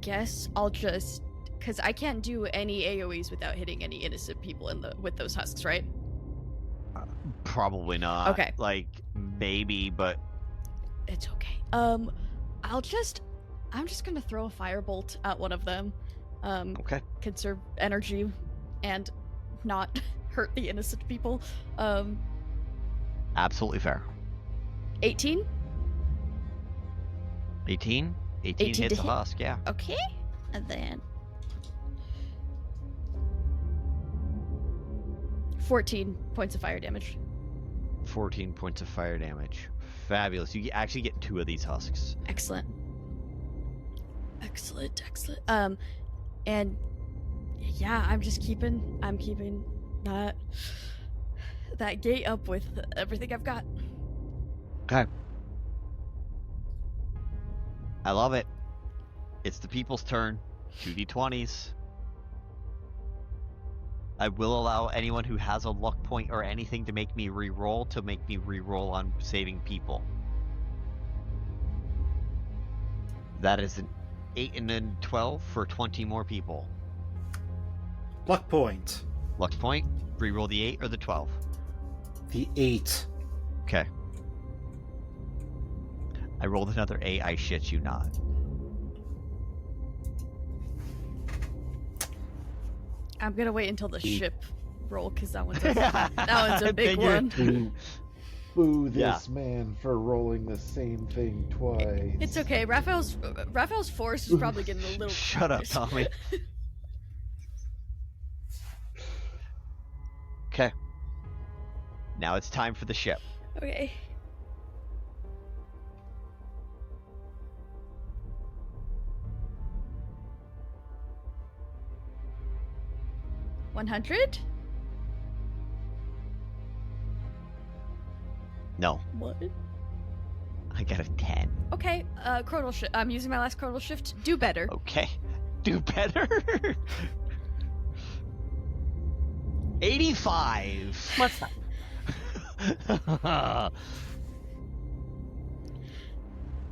guess I'll just, because I can't do any AoEs without hitting any innocent people with those husks, right? Probably not. Okay. Like, maybe, but it's okay. I'm just gonna throw a firebolt at one of them. Okay. Conserve energy and not hurt the innocent people. Absolutely fair. 18? 18 hits a husk, yeah. Okay. And then 14 points of fire damage. 14 points of fire damage. Fabulous. You actually get 2 of these husks. Excellent. And yeah, I'm keeping that gate up with everything I've got. Okay. I love it. It's the people's turn. 2d20s. I will allow anyone who has a luck point or anything to make me re-roll on saving people. That is an 8 and then 12 for 20 more people. Luck point. Luck point. Re-roll the 8 or the 12? The 8. Okay. I rolled another 8. I shit you not. I'm gonna wait until the ship roll because that one's a big one. Boo this man for rolling the same thing twice. It's okay. Raphael's force is probably getting a little. Shut up, Tommy. Okay. Now it's time for the ship. Okay. $100? No. What? I got a 10. Okay, chronal shift. I'm using my last chronal shift. Do better. Okay. Do better? 85. What's that?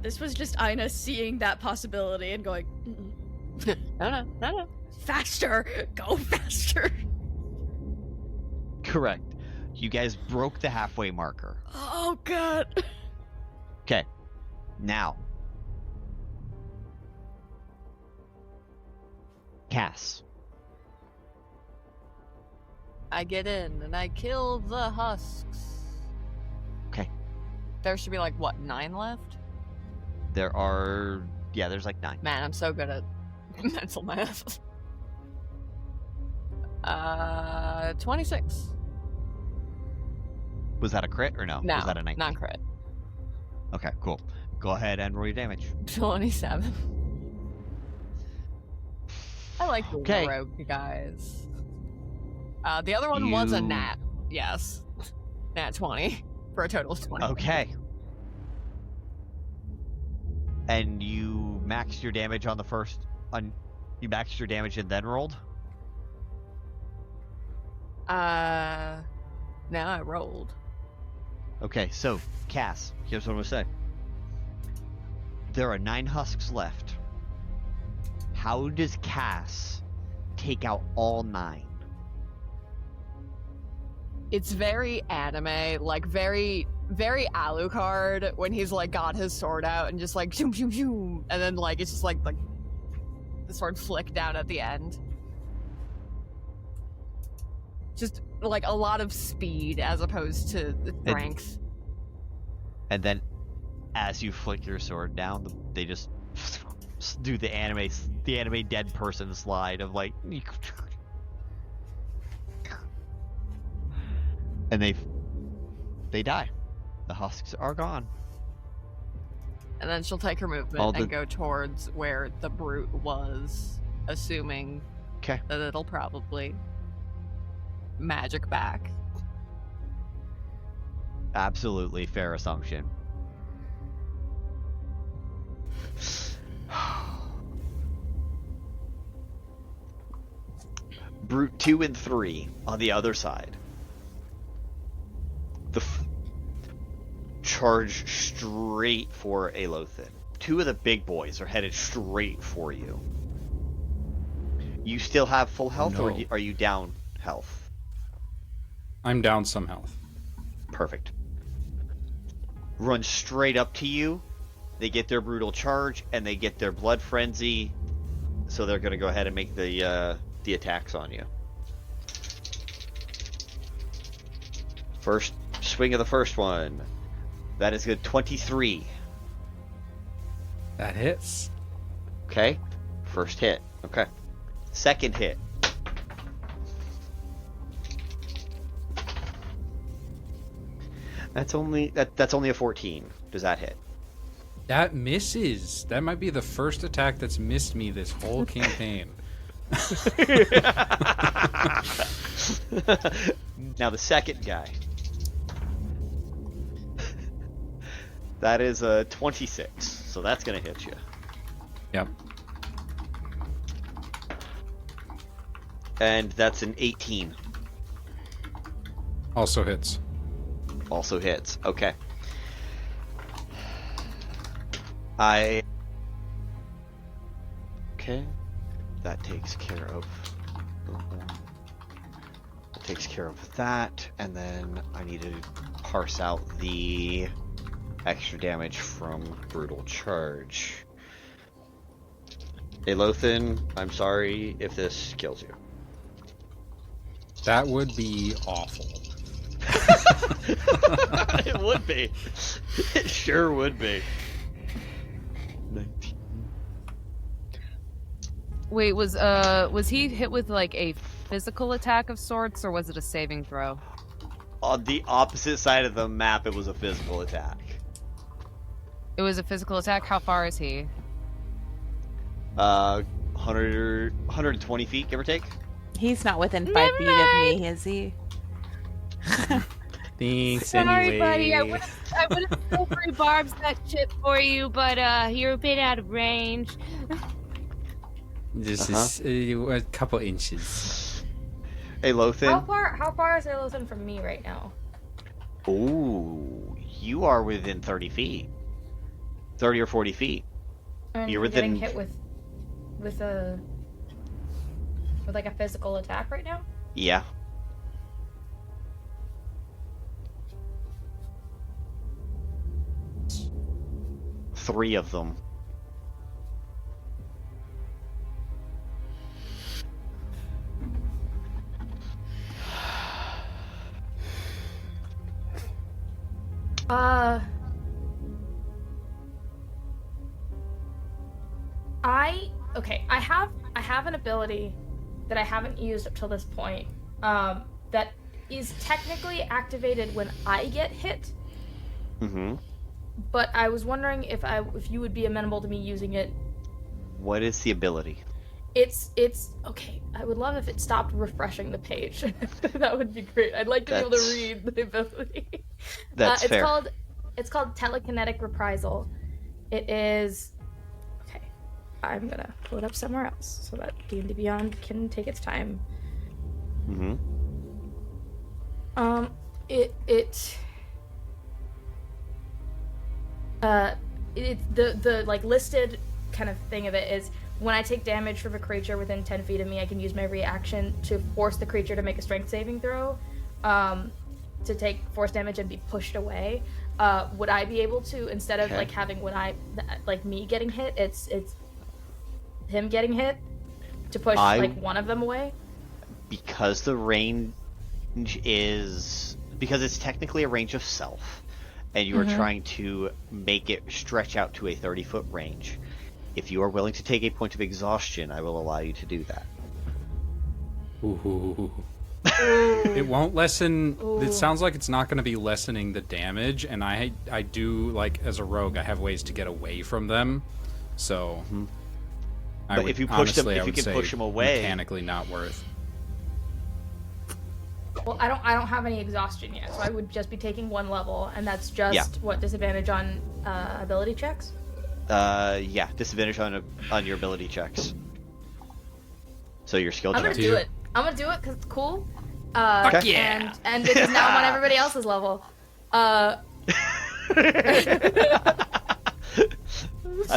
This was just Aina seeing that possibility and going, No. Faster! Go faster! Correct. You guys broke the halfway marker. Oh, God. Okay. Now. Cass. I get in and I kill the husks. Okay. There should be like, what, 9 left? There are... Yeah, there's like 9. Man, I'm so good at mental math. 26. Was that a crit or no? No, was that a 19? non-crit. Okay, cool. Go ahead and roll your damage. 27. I like the Okay. rogue guys. The other one was a nat. Yes. Nat 20 for a total of 20. Okay. And you maxed your damage on the first... You maxed your damage and then rolled? Now I rolled. Okay, so, Cass, here's what I'm going to say. There are 9 husks left. How does Cass take out all 9? It's very anime, like very, very Alucard when he's like got his sword out and just like zoom, zoom, zoom, and then like it's just like the sword flick down at the end. Just like a lot of speed as opposed to strength. And then, as you flick your sword down, they just do the anime dead person slide of like, and they die. The husks are gone. And then she'll take her movement and go towards where the brute was, assuming that it'll probably magic back. Absolutely fair assumption. Brute 2 and 3 on the other side. Charge straight for Aelothin. 2 of the big boys are headed straight for you. You still have full health, or are you down health? I'm down some health. Perfect. Run straight up to you. They get their brutal charge, and they get their blood frenzy, so they're going to go ahead and make the attacks on you. First swing of the first one. That is good. 23. That hits. Okay. First hit. Okay. Second hit. That's only a 14. Does that hit? That misses. That might be the first attack that's missed me this whole campaign. Now the second guy. That is a 26, so that's gonna hit you. Yep. And that's an 18. Also hits. Also hits. Okay. Okay. That takes care of. That takes care of that, and then I need to parse out the extra damage from brutal charge. Aelothin, I'm sorry if this kills you. That would be awful. It would be. It sure would be. 19. Wait, was he hit with like a physical attack of sorts, or was it a saving throw? On the opposite side of the map, it was a physical attack. It was a physical attack. How far is he? 120 feet, give or take. He's not within 5 feet of me, is he? Thanks, Sorry, buddy. I anyway. would have silvery barbs that shit for you, but you're a bit out of range. Just a couple inches. Aelothin. How far is Aelothin from me right now? Ooh, you are within 30 feet. 30 or 40 feet. And You're getting within. hit with like a physical attack right now? Yeah. Three of them. I have an ability that I haven't used up till this point. That is technically activated when I get hit. Mm-hmm. But I was wondering if you would be amenable to me using it. What is the ability? It's okay. I would love if it stopped refreshing the page. That would be great. I'd like to be able to read the ability. That's fair. It's called telekinetic reprisal. It is okay. I'm gonna pull it up somewhere else so that D&D Beyond can take its time. Mm-hmm. The like listed kind of thing of it is when I take damage from a creature within 10 feet of me, I can use my reaction to force the creature to make a strength saving throw, to take force damage and be pushed away. Would I be able to, instead of like having me getting hit, it's him getting hit to push like one of them away? Because the range is because it's technically a range of self, and you are trying to make it stretch out to a 30-foot range. If you are willing to take a point of exhaustion, I will allow you to do that. Ooh. It won't lessen. It sounds like it's not going to be lessening the damage, and I do, like, as a rogue, I have ways to get away from them. So, But if you push them, if you can push them away, mechanically not worth. Well, I don't have any exhaustion yet, so I would just be taking one level, and that's just what, disadvantage on ability checks? Yeah, disadvantage on your ability checks. So your skill I'm check. gonna do it. I'm gonna do it because it's cool. Fuck yeah! And because now I'm on everybody else's level. I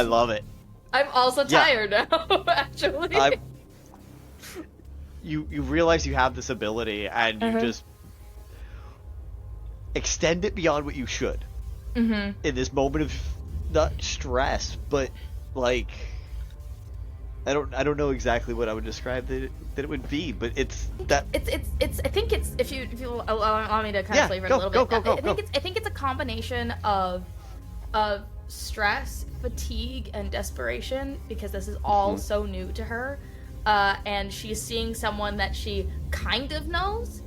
love it. I'm also tired now, actually. You realize you have this ability, and you just extend it beyond what you should. In this moment of not stress, but like I don't know exactly what I would describe that it would be, but it's that it's I think it's if you allow me to kind of flavor it a little bit. I think it's a combination of stress, fatigue, and desperation, because this is all so new to her, and she's seeing someone that she kind of knows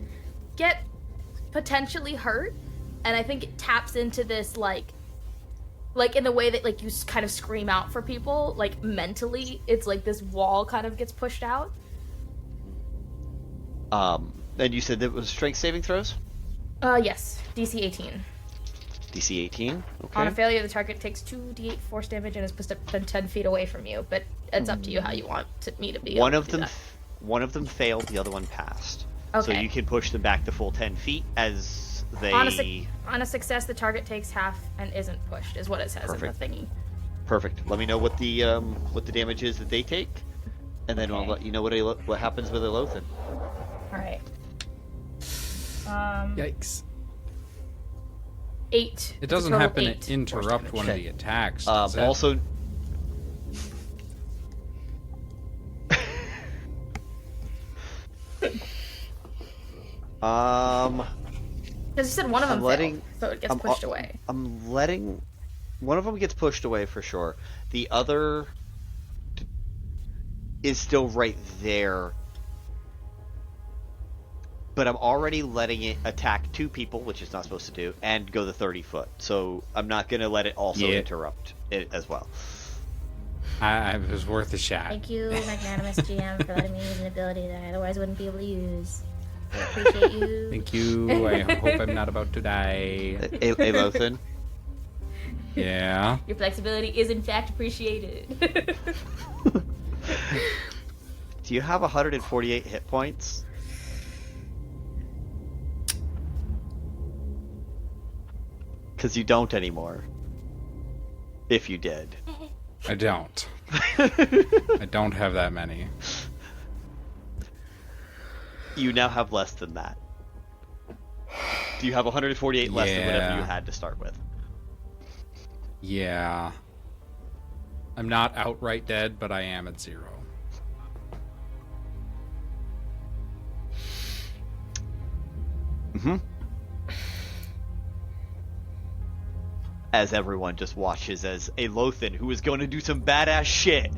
get potentially hurt, and I think it taps into this like in the way that like you kind of scream out for people, like mentally it's like this wall kind of gets pushed out. And you said that was strength saving throws? Yes, DC 18. DC 18. Okay. On a failure, the target takes 2d8 force damage and is pushed up 10 feet away from you. But it's up to you how you want me to be. One of them failed. The other one passed. Okay. So you can push them back the full 10 feet as they. On a success, the target takes half and isn't pushed. Is what it says in the thingy. Perfect. Let me know what the damage is that they take, and then I'll let you know what happens with Aelothin. All right. Yikes. 8. It doesn't happen to interrupt one of the attacks. Also. Because you said one of them failed, so it gets pushed away. I'm letting one of them gets pushed away for sure. The other is still right there, but I'm already letting it attack 2 people, which it's not supposed to do, and go the 30 foot. So I'm not going to let it also interrupt it as well. It was worth a shot. Thank you, magnanimous GM, for letting me use an ability that I otherwise wouldn't be able to use. I appreciate you. Thank you. I hope I'm not about to die. Aelothin? Yeah? Your flexibility is in fact appreciated. Do you have 148 hit points? Because you don't anymore. If you did. I don't. I don't have that many. You now have less than that. Do you have 148 less than whatever you had to start with? Yeah. I'm not outright dead, but I am at 0. As everyone just watches as Aelothin, who is going to do some badass shit,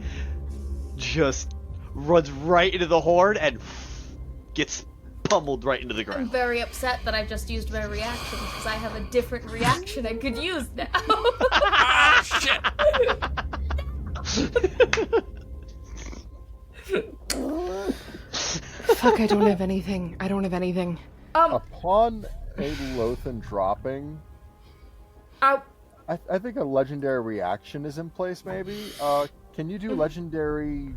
just runs right into the horde and gets pummeled right into the ground. I'm very upset that I just used my reaction, because I have a different reaction I could use now. Shit! Fuck, I don't have anything. Upon Aelothin dropping, I think a legendary reaction is in place, maybe? Can you do legendary...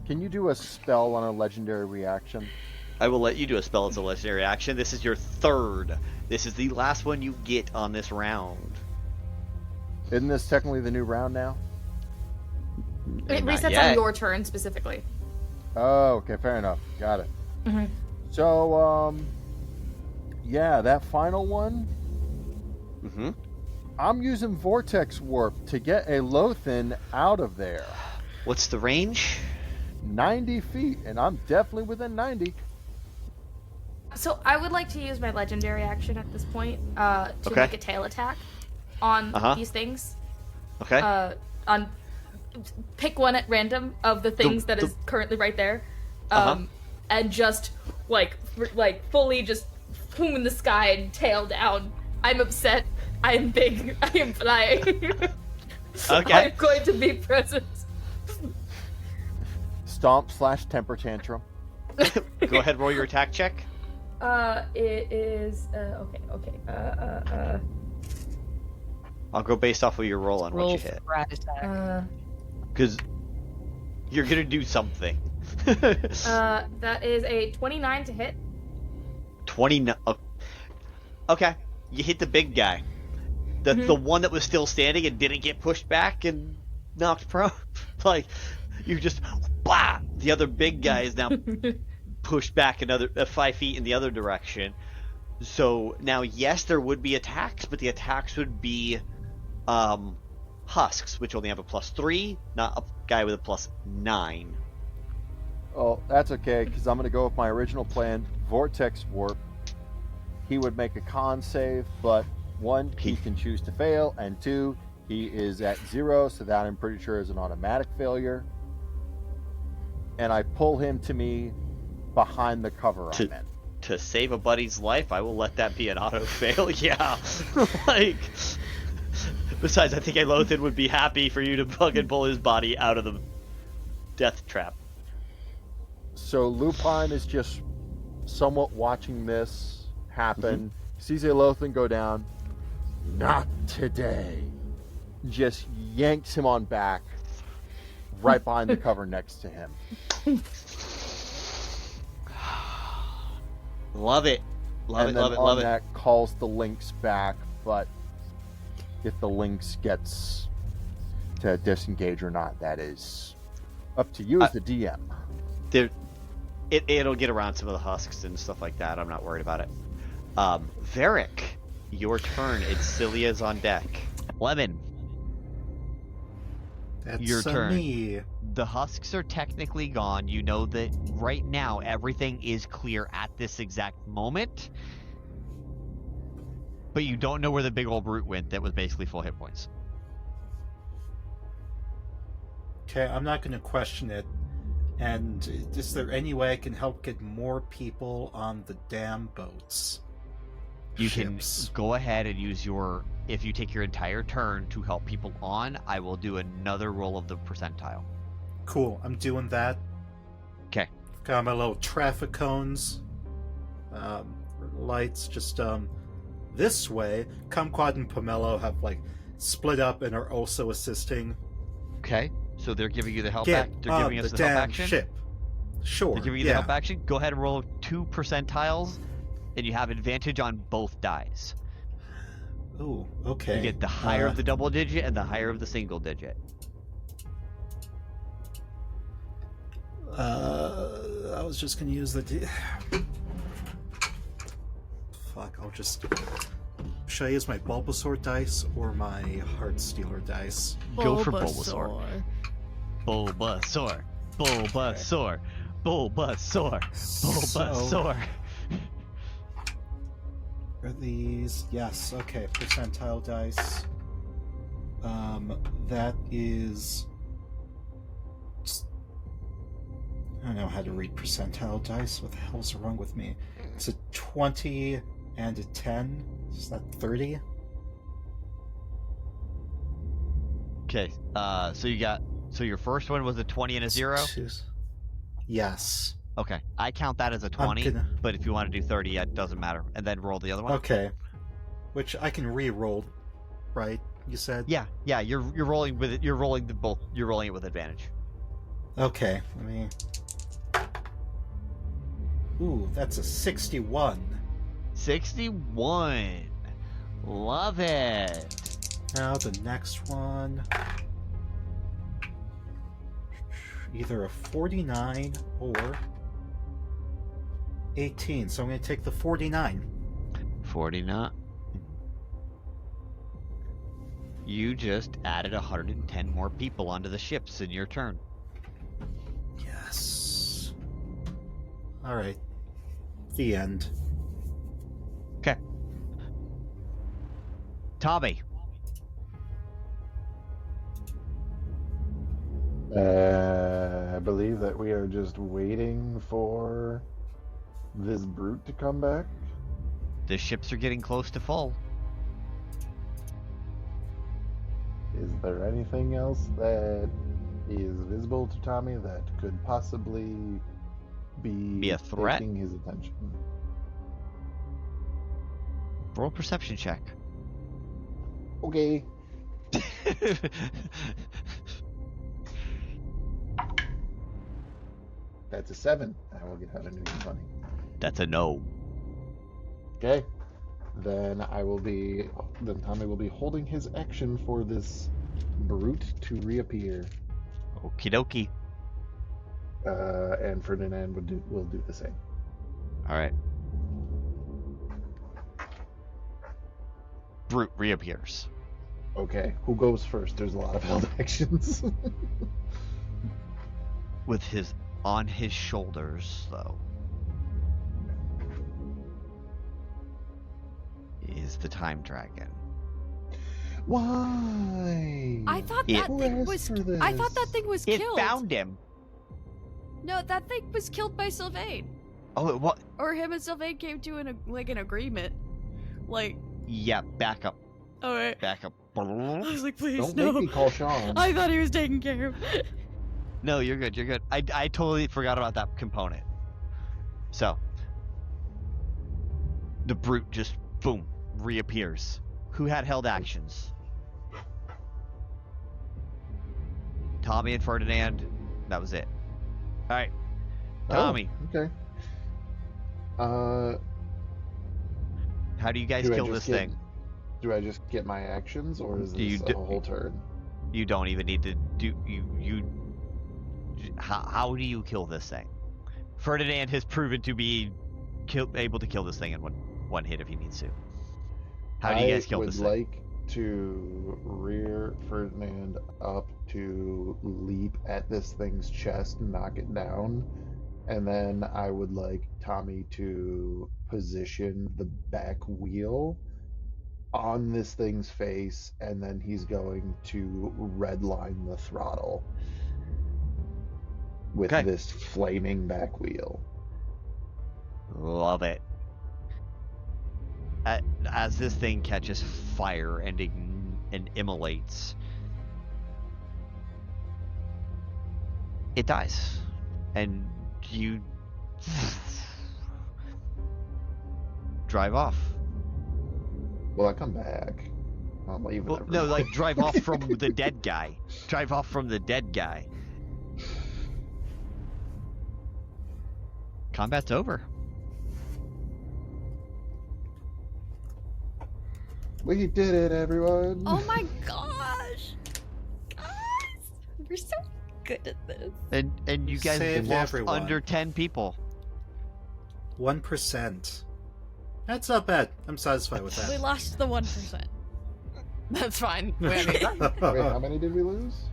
Can you do a spell on a legendary reaction? I will let you do a spell as a legendary action. This is your 3rd. This is the last one you get on this round. Isn't this technically the new round now? It resets on your turn specifically. Oh, okay, fair enough. Got it. So, yeah, that final one. I'm using Vortex Warp to get Aelothin out of there. What's the range? 90 feet, and I'm definitely within 90. So I would like to use my legendary action at this point to make a tail attack on these things. Okay. Pick one at random of the things that is currently right there, and just like fully just boom in the sky and tail down. I'm upset. I am big. I am flying. Okay. I'm going to be present. Stomp/temper tantrum. Go ahead, roll your attack check. It is okay. I'll go based off of your roll on what you hit. Because you're gonna do something. That is a 29 to hit. 29. Okay, you hit the big guy. The one that was still standing and didn't get pushed back and knocked prone. Like, you just, blah! The other big guy is now pushed back another 5 feet in the other direction. So now, yes, there would be attacks, but the attacks would be husks, which only have a +3, not a guy with a +9. Oh, that's okay, because I'm going to go with my original plan, Vortex Warp. He would make a con save, but 1, he can choose to fail, and 2, he is at 0, so that I'm pretty sure is an automatic failure. And I pull him to me behind the cover I'm in. To save a buddy's life, I will let that be an auto fail. Yeah. Like, besides, I think Aelothin would be happy for you to fucking pull his body out of the death trap. So Lupine is just somewhat watching this happen. Sees Aelothin go down. Not today. Just yanks him on back, right behind the cover next to him. Love it. Love it, love it, love it. And then that calls the lynx back, but if the lynx gets to disengage or not, that is up to you as the DM. It'll get around some of the husks and stuff like that. I'm not worried about it. Varrick, your turn. It's Celia's on deck. Lemon. That's your turn. Me. The husks are technically gone. You know that right now everything is clear at this exact moment. But you don't know where the big old brute went that was basically full hit points. Okay, I'm not going to question it. And is there any way I can help get more people on the damn boats? You can go ahead and use your... If you take your entire turn to help people on, I will do another roll of the percentile. Cool, I'm doing that. Okay. Got my little traffic cones. Lights, just, this way. Kumquat and Pomelo have, like, split up and are also assisting. Okay, so they're giving you the help action? They're giving us the help action? Ship. Sure, They're giving you the help action? Go ahead and roll 2 percentiles, and you have advantage on both dice. Ooh, okay. You get the higher of the double digit and the higher of the single digit. I was just gonna use the... Fuck, I'll just... Should I use my Bulbasaur dice or my Heartstealer dice? Go for Bulbasaur. Bulbasaur. Bulbasaur. Bulbasaur. Bulbasaur. Are these... Yes, okay, percentile dice. That is... I don't know how to read percentile dice. What the hell's wrong with me? It's a 20 and a 10. Is that 30? Okay, so you got... So your first one was a 20 and a 0? Yes. Okay, I count that as a 20, but if you want to do 30, it doesn't matter. And then roll the other one. Okay. Which I can re-roll, right? You said? Yeah, you're rolling with it. You're rolling it with advantage. Okay, let me... Ooh, that's a 61. 61. Love it. Now the next one... Either a 49 or 18, so I'm going to take the 49. 49. You just added 110 more people onto the ships in your turn. Yes. Alright. The end. Okay. Tommy. I believe that we are just waiting for this brute to come back. The ships are getting close to full. Is there anything else that is visible to Tommy that could possibly be a threat? taking his attention? Roll a perception check. Okay. That's a 7. I will get out a new money. That's a no. Okay. Then Tommy will be holding his action for this brute to reappear. Okie dokie. And Ferdinand will do the same. All right. Brute reappears. Okay, who goes first? There's a lot of held actions. With his on his shoulders, though, is the time dragon. Why? I thought that thing was It killed. found him. No, that thing was killed by Sylvain. Oh, what? Or him and Sylvain came to an agreement. Like. Yeah, back up. All right. Back up. I was like, please, Don't no. make me call Sean. I thought he was taken care of. No, you're good. You're good. I totally forgot about that component. So, the brute just boom reappears. Who had held actions? Tommy and Ferdinand. That was it. All right, Tommy. Oh, okay. How do you guys kill this thing? Do I just get my actions, or is this a whole turn? You don't even need to do you. How do you kill this thing? Ferdinand has proven to be able to kill this thing in one hit if he needs to. How do you guys kill this thing? I would like to rear Ferdinand up to leap at this thing's chest and knock it down. And then I would like Tommy to position the back wheel on this thing's face, and then he's going to redline the throttle with this flaming back wheel. Love it. As this thing catches fire and immolates, it dies, and you drive off. Will I come back? I'll leave it. No, like drive off from the dead guy. Drive off from the dead guy. Combat's over. We did it, everyone! Oh my gosh! Guys, we're so good at this. And you guys Saved lost everyone. under 10 people. 1%. That's not bad. I'm satisfied with We that. lost the 1%. That's fine. Wait, how many did we lose?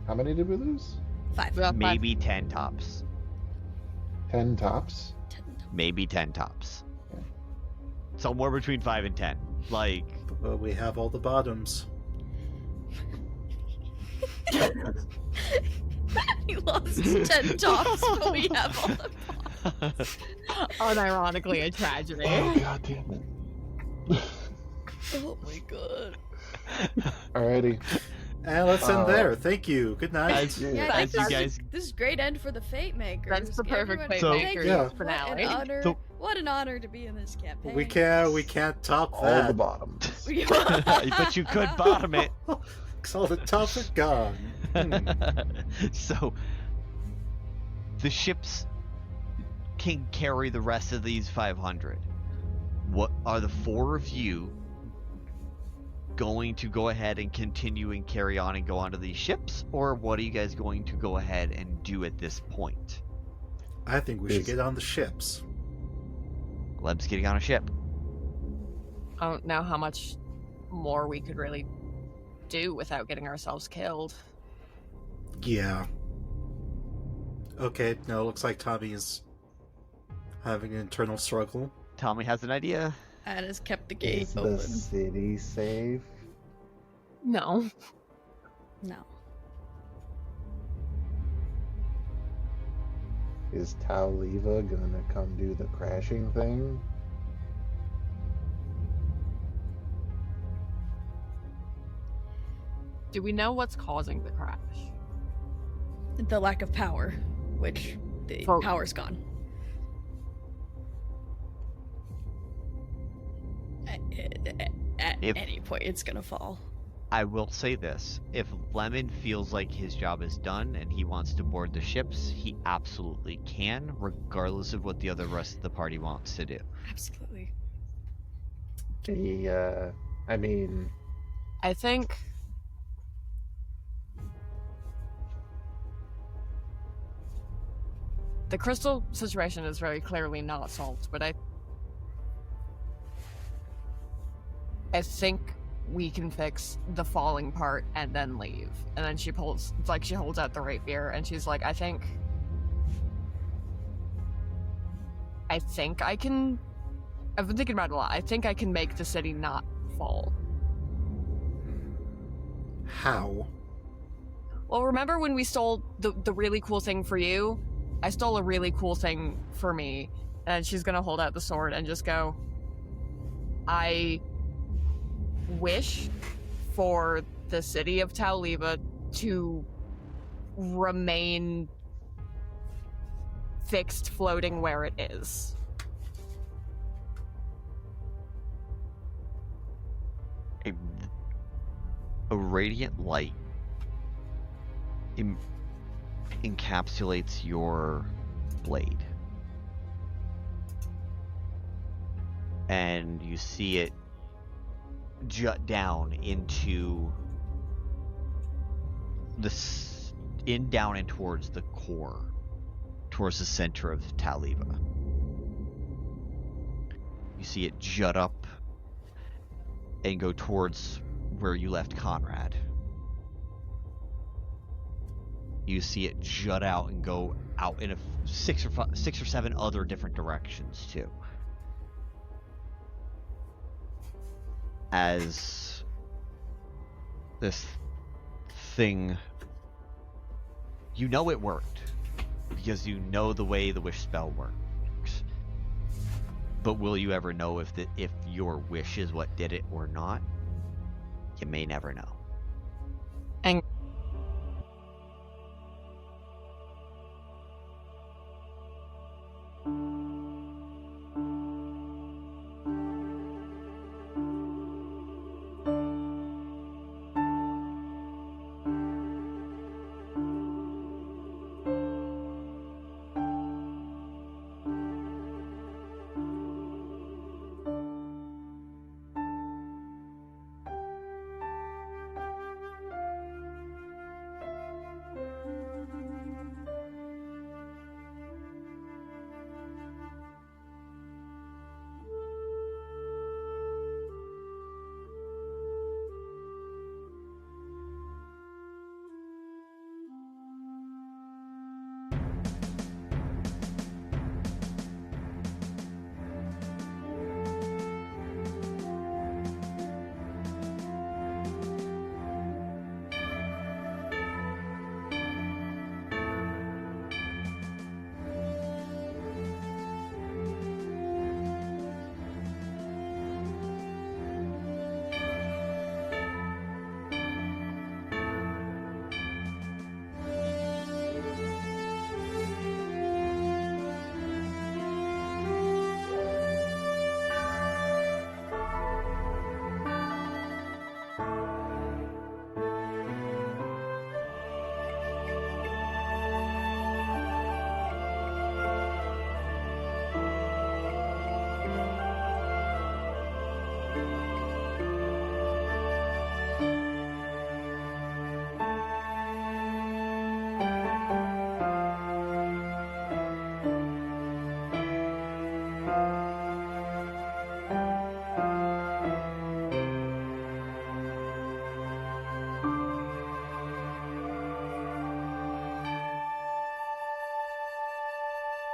How many did we lose? 5. Maybe 10 tops. 10 tops? Maybe 10 tops. Somewhere between 5 and 10. Like, But we have all the bottoms. We lost 10 tops, but we have all the Unironically a tragedy. Oh, god damn it. Oh my god. Alrighty. And let's end there. Thank you. Good night. Yeah, I think this is a great end for the Fate Makers. That's the perfect Everyone, Fate thank Makers you. finale. What an honor. So- What an honor to be in this campaign. We can't top All that. the bottoms. but you could bottom it. All the tops are gone. So, the ships can carry the rest of these 500. What are the 4 of you going to go ahead and continue and carry on and go onto these ships, or what are you guys going to go ahead and do at this point? I think we should get on the ships. Leb's getting on a ship. I don't know how much more we could really do without getting ourselves killed. Yeah. Okay, no, looks like Tommy is having an internal struggle. Tommy has an idea. And has kept the gate Is open. the city safe? No. No. Is Taoliva gonna come do the crashing thing? Do we know what's causing the crash? The lack of power, which the power's gone. at any point it's gonna fall. I will say this. If Lemon feels like his job is done and he wants to board the ships, he absolutely can, regardless of what the rest of the party wants to do. Absolutely. I think the crystal situation is very clearly not solved, but I think we can fix the falling part and then leave. And then she holds out the rapier and she's like, I think I can. I've been thinking about it a lot. I think I can make the city not fall. How? Well, remember when we stole the really cool thing for you? I stole a really cool thing for me. And she's gonna hold out the sword and just go, I wish for the city of Taoliva to remain fixed, floating where it is. A radiant light encapsulates your blade. And you see it jut down into down and towards the core, towards the center of Taoliva. You see it jut up and go towards where you left Conrad. You see it jut out and go out in six or seven other different directions too. As this thing, you know it worked because you know the way the wish spell works. But will you ever know if your wish is what did it or not? You may never know. And